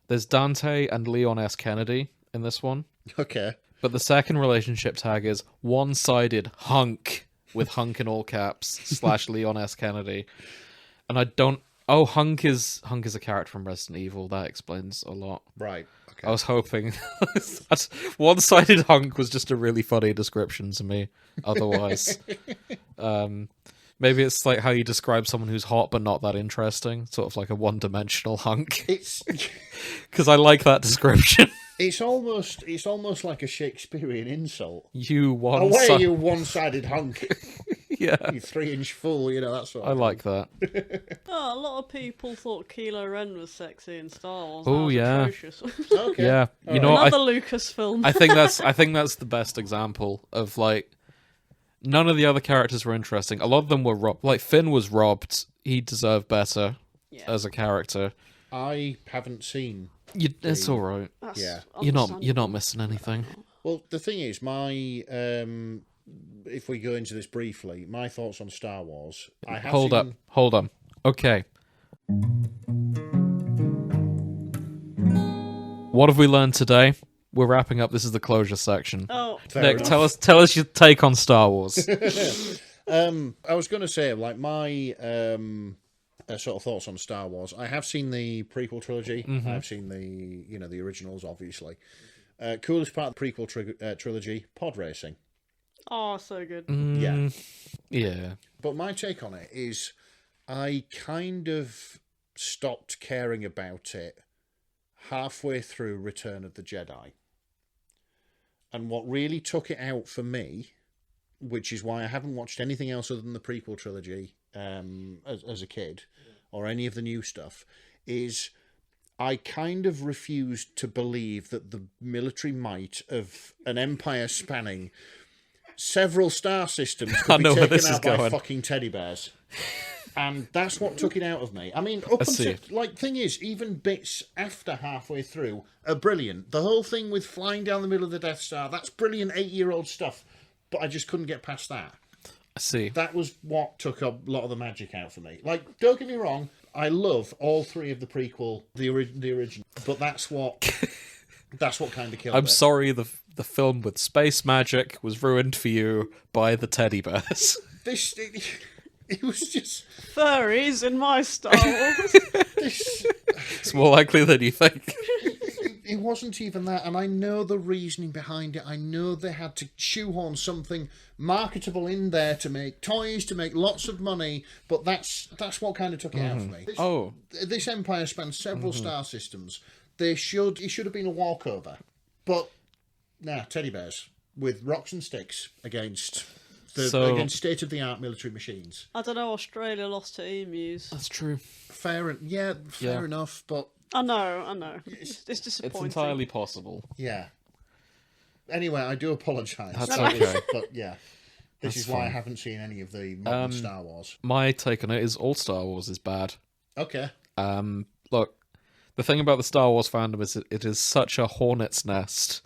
There's Dante and Leon S. Kennedy in this one. Okay. But the second relationship tag is one-sided hunk, with hunk in all caps, / Leon S. Kennedy. And I don't... Oh, Hunk is a character from Resident Evil. That explains a lot. Right. Okay. I was hoping... one-sided hunk was just a really funny description to me, otherwise. Maybe it's like how you describe someone who's hot but not that interesting. Sort of like a one-dimensional hunk. It's... Because I like that description. It's almost like a Shakespearean insult. You Away, you one-sided hunk. Yeah. You 3-inch fool, that sort of I thing. like that. Oh, a lot of people thought Kylo Ren was sexy in Star Wars. Oh, That was yeah. atrocious. Okay. Yeah. All You know what? Another Lucasfilm. I think that's the best example of, like, none of the other characters were interesting. A lot of them were robbed. Like, Finn was robbed. He deserved better as a character. I haven't seen... It's all right. That's Yeah. You're not missing anything. Well, the thing is, if we go into this briefly, my thoughts on Star Wars... Hold on. Okay. What have we learned today? We're wrapping up. This is the closure section. Oh, Nick, tell us your take on Star Wars. I was going to say, like, my sort of thoughts on Star Wars. I have seen the prequel trilogy. I've seen the originals, obviously. Coolest part of the prequel trilogy, pod racing. oh, so good. Yeah. Yeah. But my take on it is I kind of stopped caring about it halfway through Return of the Jedi. And what really took it out for me, which is why I haven't watched anything else other than the prequel trilogy as a kid, or any of the new stuff, is I kind of refused to believe that the military might of an empire spanning several star systems I could know be where taken this is out by going. fucking teddy bears. And that's what took it out of me. I mean, up see. until, like, thing is, even bits after halfway through are brilliant. The whole thing with flying down the middle of the Death Star, that's brilliant 8-year-old stuff. But I just couldn't get past that. I see. That was what took a lot of the magic out for me. Like, don't get me wrong, I love all three of the prequel, the original. But that's what kind of killed I'm it. sorry the film with space magic was ruined for you by the teddy bears. It was just... Furries in my Star Wars. It's more likely than you think. It wasn't even that, and I know the reasoning behind it. I know they had to shoehorn something marketable in there to make toys, to make lots of money, but that's what kind of took it out for me. This empire spans several star systems. It should have been a walkover, but teddy bears with rocks and sticks against state-of-the-art military machines. I don't know, Australia lost to emus. That's true. Fair enough, but... I know. It's disappointing. It's entirely possible. Yeah. Anyway, I do apologise. That's okay. But yeah, this is why I haven't seen any of the modern Star Wars. My take on it is all Star Wars is bad. Okay. Look, the thing about the Star Wars fandom is it is such a hornet's nest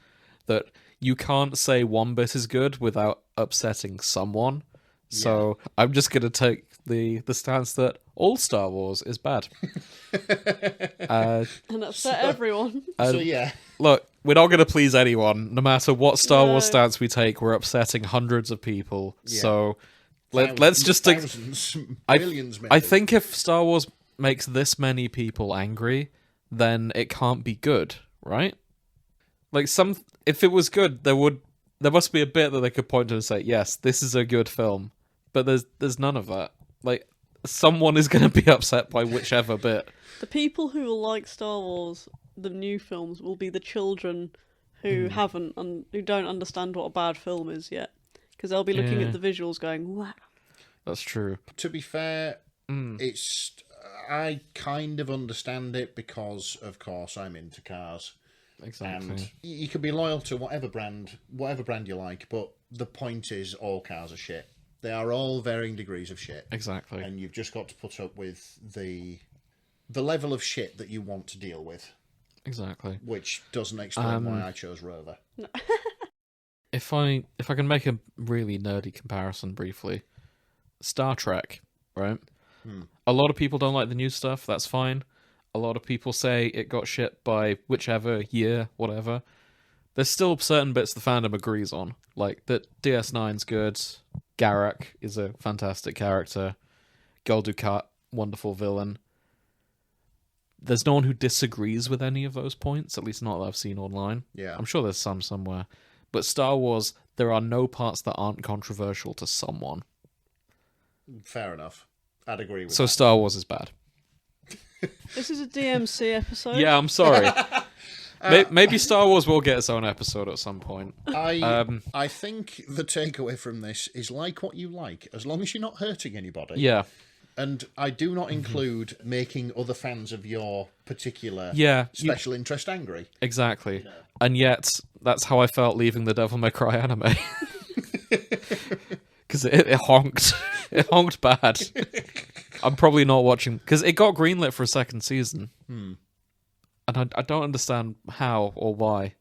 that you can't say one bit is good without upsetting someone. So I'm just going to take the stance that all Star Wars is bad. And upset everyone. So yeah. Look, we're not going to please anyone. No matter what Star Wars stance we take, we're upsetting hundreds of people. Yeah. So let's just... Thousands, millions, maybe. I think if Star Wars makes this many people angry, then it can't be good, right? Like, if it was good, there must be a bit that they could point to and say, yes, this is a good film. But there's none of that. Like, someone is going to be upset by whichever bit. The people who will like Star Wars, the new films, will be the children who haven't and who don't understand what a bad film is yet. Because they'll be looking at the visuals going, wow. That's true. To be fair, I kind of understand it because, of course, I'm into cars. Exactly. And you can be loyal to whatever brand you like, but the point is all cars are shit. They are all varying degrees of shit. Exactly. And you've just got to put up with the level of shit that you want to deal with. Exactly. Which doesn't explain why I chose Rover. If I can make a really nerdy comparison briefly, Star Trek, right? A lot of people don't like the new stuff. That's fine. A lot of people say it got shit by whichever year, whatever. There's still certain bits the fandom agrees on, like that DS9's good, Garak is a fantastic character, Gul Dukat, wonderful villain. There's no one who disagrees with any of those points, at least not that I've seen online. Yeah. I'm sure there's some somewhere. But Star Wars, there are no parts that aren't controversial to someone. Fair enough. I'd agree with So that. Star Wars is bad. This is a DMC episode. Yeah, I'm sorry. Maybe Star Wars will get its own episode at some point. I think the takeaway from this is like what you like, as long as you're not hurting anybody. Yeah. And I do not include making other fans of your particular special interest angry. Exactly. And yet, that's how I felt leaving the Devil May Cry anime. Because it honked. It honked bad. I'm probably not watching... Because it got greenlit for a second season. And I don't understand how or why.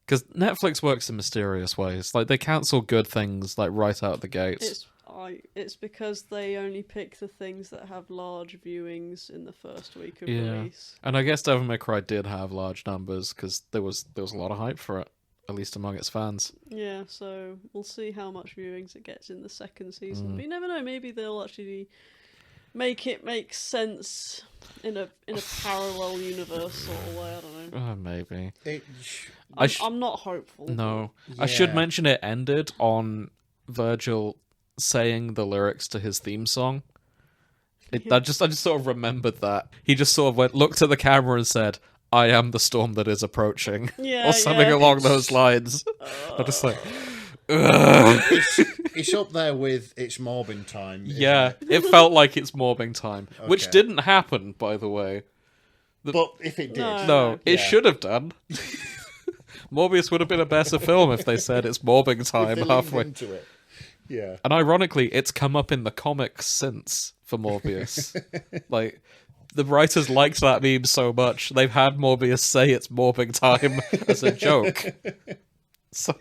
Because Netflix works in mysterious ways. Like, they cancel good things, like, right out the gates. It's because they only pick the things that have large viewings in the first week of release. And I guess Devil May Cry did have large numbers, because there was a lot of hype for it, at least among its fans. Yeah, so we'll see how much viewings it gets in the second season. But you never know, maybe they'll actually make it make sense in a parallel universe sort of way. I don't know. Maybe. I'm not hopeful. No. Yeah. I should mention it ended on Virgil saying the lyrics to his theme song. I just sort of remembered that. He just sort of looked at the camera and said, "I am the storm that is approaching." Yeah, or something along those lines. I'm just like... It's up there with It's Morbin Time. Yeah, it felt like it's morbing time. Which didn't happen, by the way. But if it did... No, it should have done. Morbius would have been a better film if they said it's morbing time they halfway. leaned into it. Yeah. And ironically, it's come up in the comics since for Morbius. Like, the writers liked that meme so much, they've had Morbius say it's morbing time as a joke. So,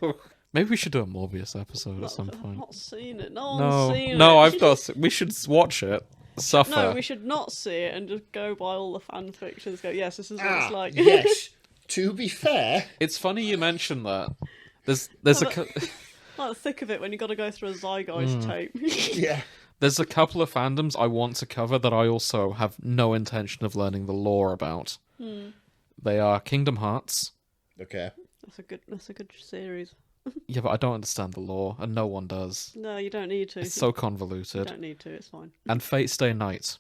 maybe we should do a Morbius episode at some I've point. not seen it. No one's seen it. No, I've not. We should watch it. Suffer. No, we should not see it and just go by all the fan fictions. Go, yes, this is what it's like. Yes. To be fair... It's funny you mention that. There's Like the thick of it when you got to go through a Zeitgeist tape. Yeah. There's a couple of fandoms I want to cover that I also have no intention of learning the lore about. They are Kingdom Hearts. Okay. That's a good series. Yeah, but I don't understand the lore, and no one does. No, you don't need to. It's so You convoluted. don't need to. It's fine. And Fate Stay Night.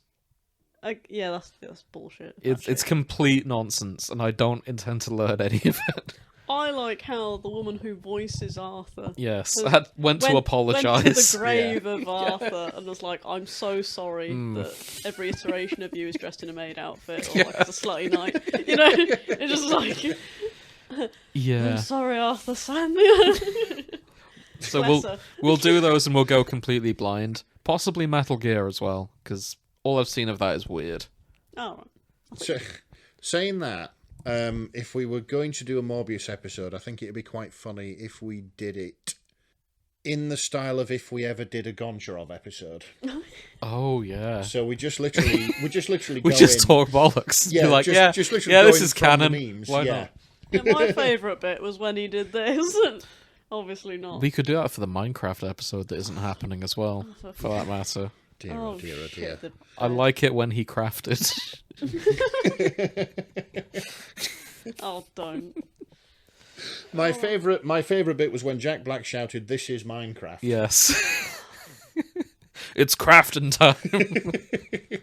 Yeah, that's bullshit. It's complete nonsense, and I don't intend to learn any of it. I like how the woman who voices Arthur Yes, So I went to apologise. went to the grave of Arthur and was like, "I'm so sorry that every iteration of you is dressed in a maid outfit or like it's a slutty night." You know, it's just like, Yeah. "I'm sorry, Arthur Sam." So Bless her. we'll do those, and we'll go completely blind. Possibly Metal Gear as well, because all I've seen of that is weird. All right. So, saying that, if we were going to do a Morbius episode, I think it'd be quite funny if we did it in the style of if we ever did a Goncharov episode. Oh yeah. So we just literally We go just in. talk bollocks. Yeah, Be like, just literally yeah, go this in is from the canon. memes, Why yeah. not? Yeah, my favourite bit was when he did this. Obviously not. We could do that for the Minecraft episode that isn't happening as well, for that matter. Dear, Oh, dear, oh, dear. shit. I like it when he crafted. Oh, don't. My favourite bit was when Jack Black shouted, "This is Minecraft." Yes. It's crafting time.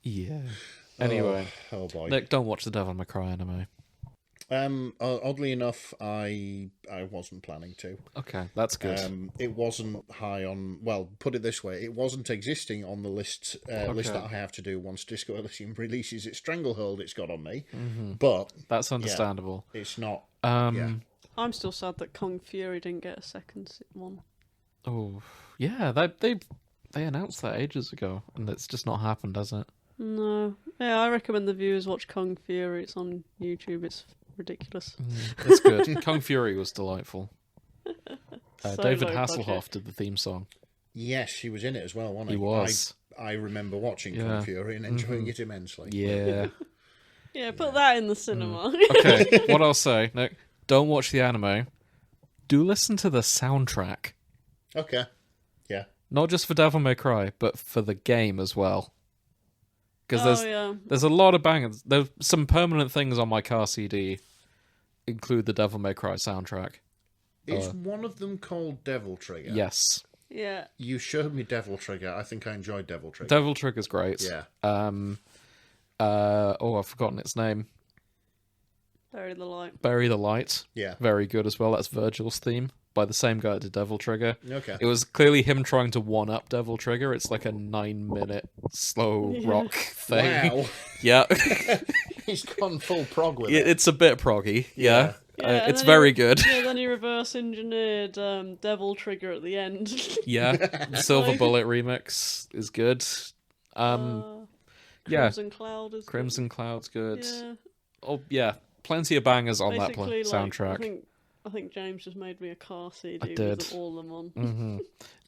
Yeah. Anyway, Oh boy. Nick, don't watch the Devil May Cry anime. Oddly enough, I wasn't planning to. Okay, that's good. It wasn't high on. Well, put it this way: it wasn't existing on the list list that I have to do once Disco Elysium releases its Stranglehold. It's got on me, but That's understandable. it's not. I'm still sad that Kung Fury didn't get a second one. Oh, yeah, they announced that ages ago, and it's just not happened, has it? No. Yeah, I recommend the viewers watch Kung Fury. It's on YouTube. It's ridiculous. It's good. Kung Fury was delightful. So David low Hasselhoff budget. did the theme song. Yes, he was in it as well, wasn't he? He was. I remember watching Yeah. Kung Fury and enjoying it immensely. Yeah. Yeah, put that in the cinema. Okay, what I'll say, Nick, don't watch the anime. Do listen to the soundtrack. Okay. Yeah. Not just for Devil May Cry, but for the game as well. Because yeah. there's a lot of bangers. There's some permanent things on my car CD include the Devil May Cry soundtrack. Is one of them called Devil Trigger? Yes. Yeah. You showed me Devil Trigger. I think I enjoyed Devil Trigger. Devil Trigger's great. Yeah. I've forgotten its name. Bury the light. Bury the Light. Yeah. Very good as well. That's Virgil's theme by the same guy that did Devil Trigger. Okay. It was clearly him trying to one-up Devil Trigger. It's like a 9-minute slow rock thing. Wow. Yeah. He's gone full prog with it. It's a bit proggy. Yeah. Yeah, and It's then very good. Yeah, then he reverse engineered Devil Trigger at the end. Yeah. Silver Bullet remix is good. Yeah. Crimson Cloud is Crimson Cloud's good. Yeah. Oh, yeah. Plenty of bangers on that Basically, soundtrack. I think James just made me a car CD did. with all of them on.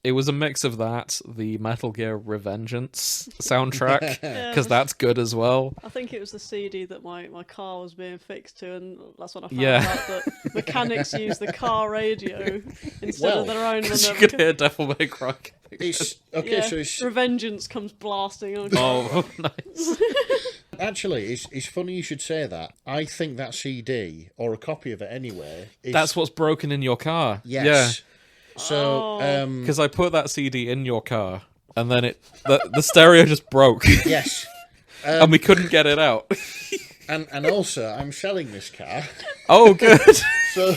It was a mix of that, the Metal Gear Revengeance soundtrack, Yeah, because that's good as well. I think it was the CD that my car was being fixed to, and that's when I found Yeah. out that mechanics use the car radio instead of their own. Because you when could hear Devil May Cry. It's, okay, yeah, so it's, Revengeance comes blasting on. Oh, nice. actually, it's funny you should say that. I think that CD, or a copy of it anyway, is... That's what's broken in your car. Yes. So, Because I put that CD in your car, and then the stereo just broke, yes. and we couldn't get it out. And also, I'm selling this car. Oh, good. So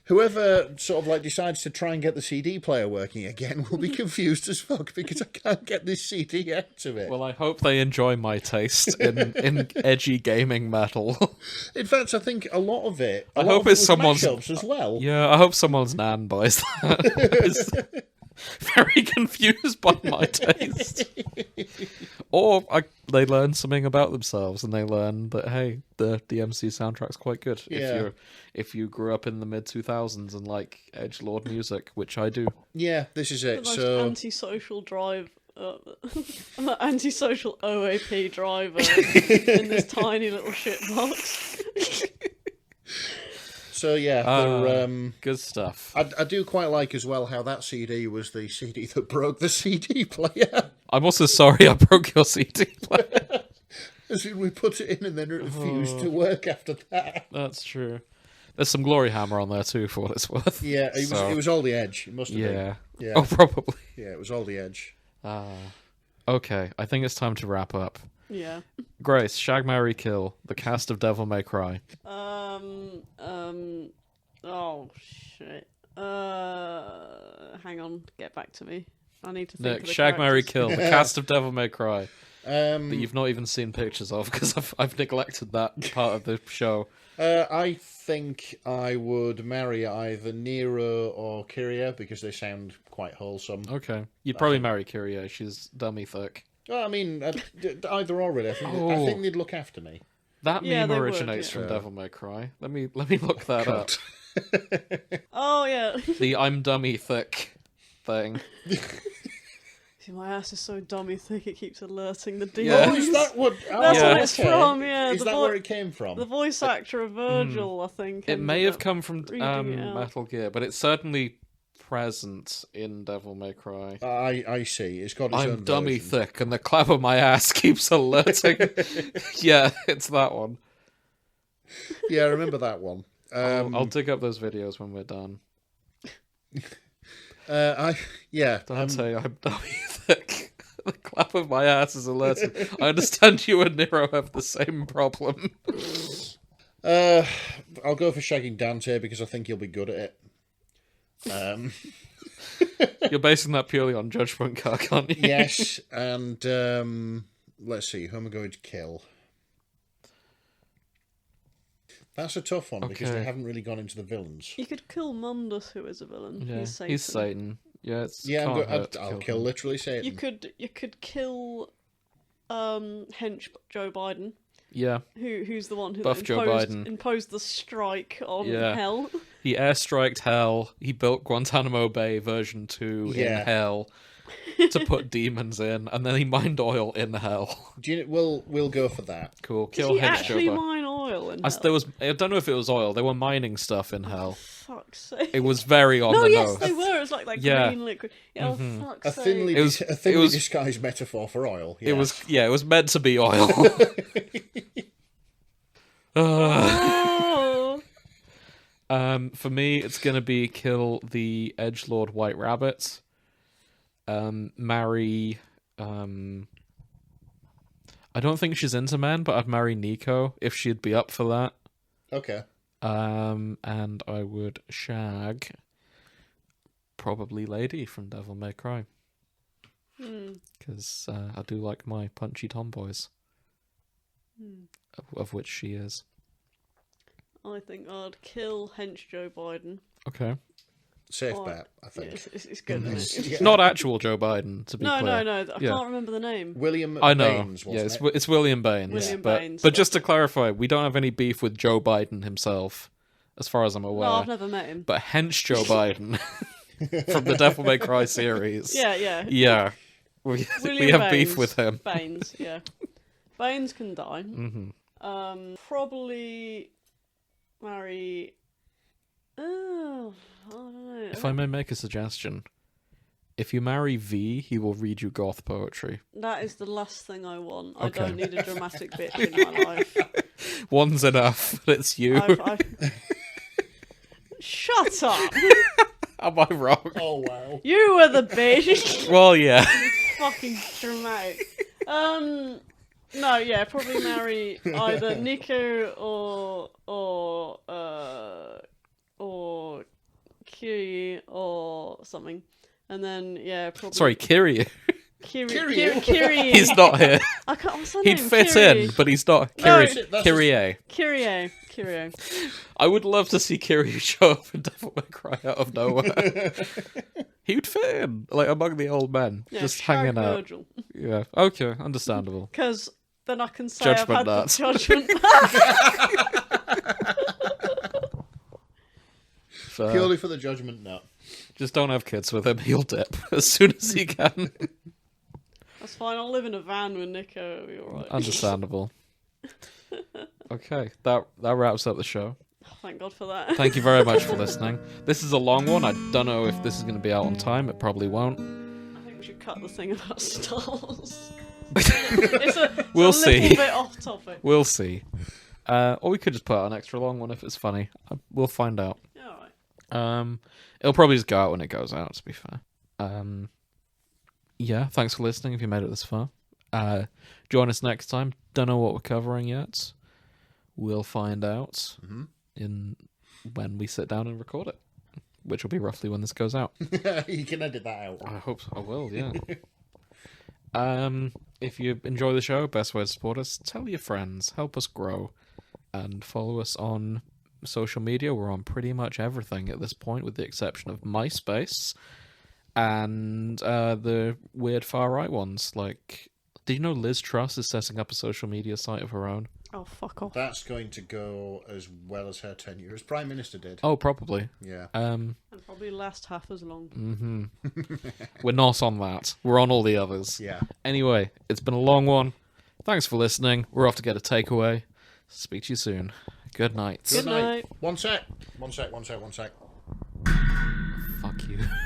whoever sort of like decides to try and get the CD player working again will be confused as fuck because I can't get this CD out of it. Well, I hope they enjoy my taste in edgy gaming metal. In fact, I think a lot of it. I hope it's someone's mashups as well. Yeah, I hope someone's nan buys that. Is very confused by my taste. Or they learn something about themselves and they learn that, hey, the DMC soundtrack's quite good. Yeah. If you grew up in the mid-2000s and like edgelord music, which I do. Yeah, this is it. The most So antisocial drive. Antisocial OAP driver in this tiny little shitbox. So yeah, good stuff. I do quite like as well how that CD was the CD that broke the CD player. I'm also sorry I broke your CD player. As in we put it in and then it refused to work after that. That's true. There's some Glory Hammer on there too, for what it's worth. Yeah, it was all the edge. It must have been. Yeah. Oh, probably. Yeah, it was all the edge. Okay, I think it's time to wrap up. Yeah. Grace, Shag, Marry, Kill, the cast of Devil May Cry. Oh shit. Hang on. Get back to me. I need to think. Nick, of the Shag, Marry, characters. Kill, the cast of Devil May Cry. That That you've not even seen pictures of because I've neglected that part of the show. I think I would marry either Nero or Kyria because they sound quite wholesome. Okay, you'd probably marry Kyria. She's dummy thick. Well, I mean, either or really. I think they'd look after me. That Yeah, meme they would, originates yeah. from Devil May Cry. Let me look that up. Oh yeah. The I'm dummy thick thing. See, my ass is so dummy thick it keeps alerting the Yeah. demons. Oh, is that what? That's Yeah. what it's from. Yeah. Is the that vo- where it came from? The voice actor of Virgil, I think. It may ended have up come from reading it out. Metal Gear, but it's certainly present in Devil May Cry. I see. It's got its I'm own dummy version. thick, and the clap of my ass keeps alerting. Yeah, it's that one. Yeah, I remember that one. I'll dig up those videos when we're done. Dante, I'm dummy thick. The clap of my ass is alerting. I understand you and Nero have the same problem. I'll go for shagging Dante because I think he'll be good at it. You're basing that purely on Judgment Card, aren't you? Yes, and let's see, who am I going to kill? That's a tough one because they Okay. haven't really gone into the villains. You could kill Mundus, who is a villain. Yeah, He's Satan. he's Satan. Yeah, Yeah, can't I'll hurt to kill him. literally Satan. You could kill hench Joe Biden, Yeah, who's the one who Buff Joe Biden. imposed the strike on Yeah. Hell. he airstriked Hell. He built Guantanamo Bay version 2 in Yeah. Hell. to put demons in, and then he mined oil in hell. We'll go for that. Cool. Did Kill he Hench actually Joe. mine oil in hell? I don't know if it was oil. They were mining stuff in hell. Fuck's sake. It was very on No, the yes, nose. they were. It was like Yeah. green liquid. Yeah, fuck's A sake. thinly, It was- a thinly it was- disguised metaphor for oil. It was it was meant to be oil. Oh. For me, it's gonna be kill the edgelord White Rabbit. Marry. I don't think she's into men, but I'd marry Nico if she'd be up for that. Okay. And I would shag probably Lady from Devil May Cry. Because I do like my punchy tomboys. Of which she is. I think I'd kill Hench Joe Biden. Okay. Safe Oh, bet, I think. Yeah, it's good, isn't it? Yeah. Not actual Joe Biden, to be No, clear. I Yeah. can't remember the name. William I know. Baines, Yeah, wasn't it's William Baines. William but, Baines. But just to clarify, we don't have any beef with Joe Biden himself, as far as I'm aware. No, I've never met him. But hench Joe Biden from the Devil May Cry series. Yeah. Yeah. We William have beef Baines. with him. Baines, yeah. Baines can die. Mm-hmm. Probably marry. Oh, I don't know. If I may make a suggestion, if you marry V, he will read you goth poetry. That is the last thing I want. Okay. I don't need a dramatic bitch in my life. One's enough. It's you. Shut up! Am I wrong? Oh, wow. You were the bitch. Well, yeah. Fucking dramatic. No, yeah, probably marry either Nico or Kiri or something, and then yeah, probably. Sorry, Kiryu. Kiri. He's not here. I can't. What's her He'd name? fit Kiri. in, but he's not. No. Kyrie. Kirio. I would love to see Kiryu show up in Devil May Cry out of nowhere. He'd fit in, like among the old men, Yeah, just shag hanging out. Virgil. Yeah. Okay, understandable. Because then I can say Judgment I've had nuts. the judgment. Purely for the judgment nut. Just don't have kids with him. He'll dip as soon as he can. That's fine. I'll live in a van with Nico. It'll be alright. Understandable. Okay, that wraps up the show. Thank God for that. Thank you very much for listening. This is a long one. I don't know if this is going to be out on time. It probably won't. I think we should cut the thing about stars. It's a We'll little see. bit off topic. We'll see. Or we could just put out an extra long one if it's funny. We'll find out. Yeah, alright. It'll probably just go out when it goes out, to be fair. Yeah, thanks for listening if you made it this far. Join us next time. Don't know what we're covering yet. We'll find out in when we sit down and record it, which will be roughly when this goes out. You can edit that out. I hope I will, yeah. If you enjoy the show, best way to support us, tell your friends, help us grow, and follow us on social media. We're on pretty much everything at this point, with the exception of MySpace and the weird far right ones. Like, did you know Liz Truss is setting up a social media site of her own? Oh, fuck off. That's going to go as well as her tenure as Prime Minister did. Oh, probably. Yeah. And probably last half as long. We're not on that. We're on all the others. Yeah. Anyway, it's been a long one. Thanks for listening. We're off to get a takeaway. Speak to you soon. Good night. Good night. One sec.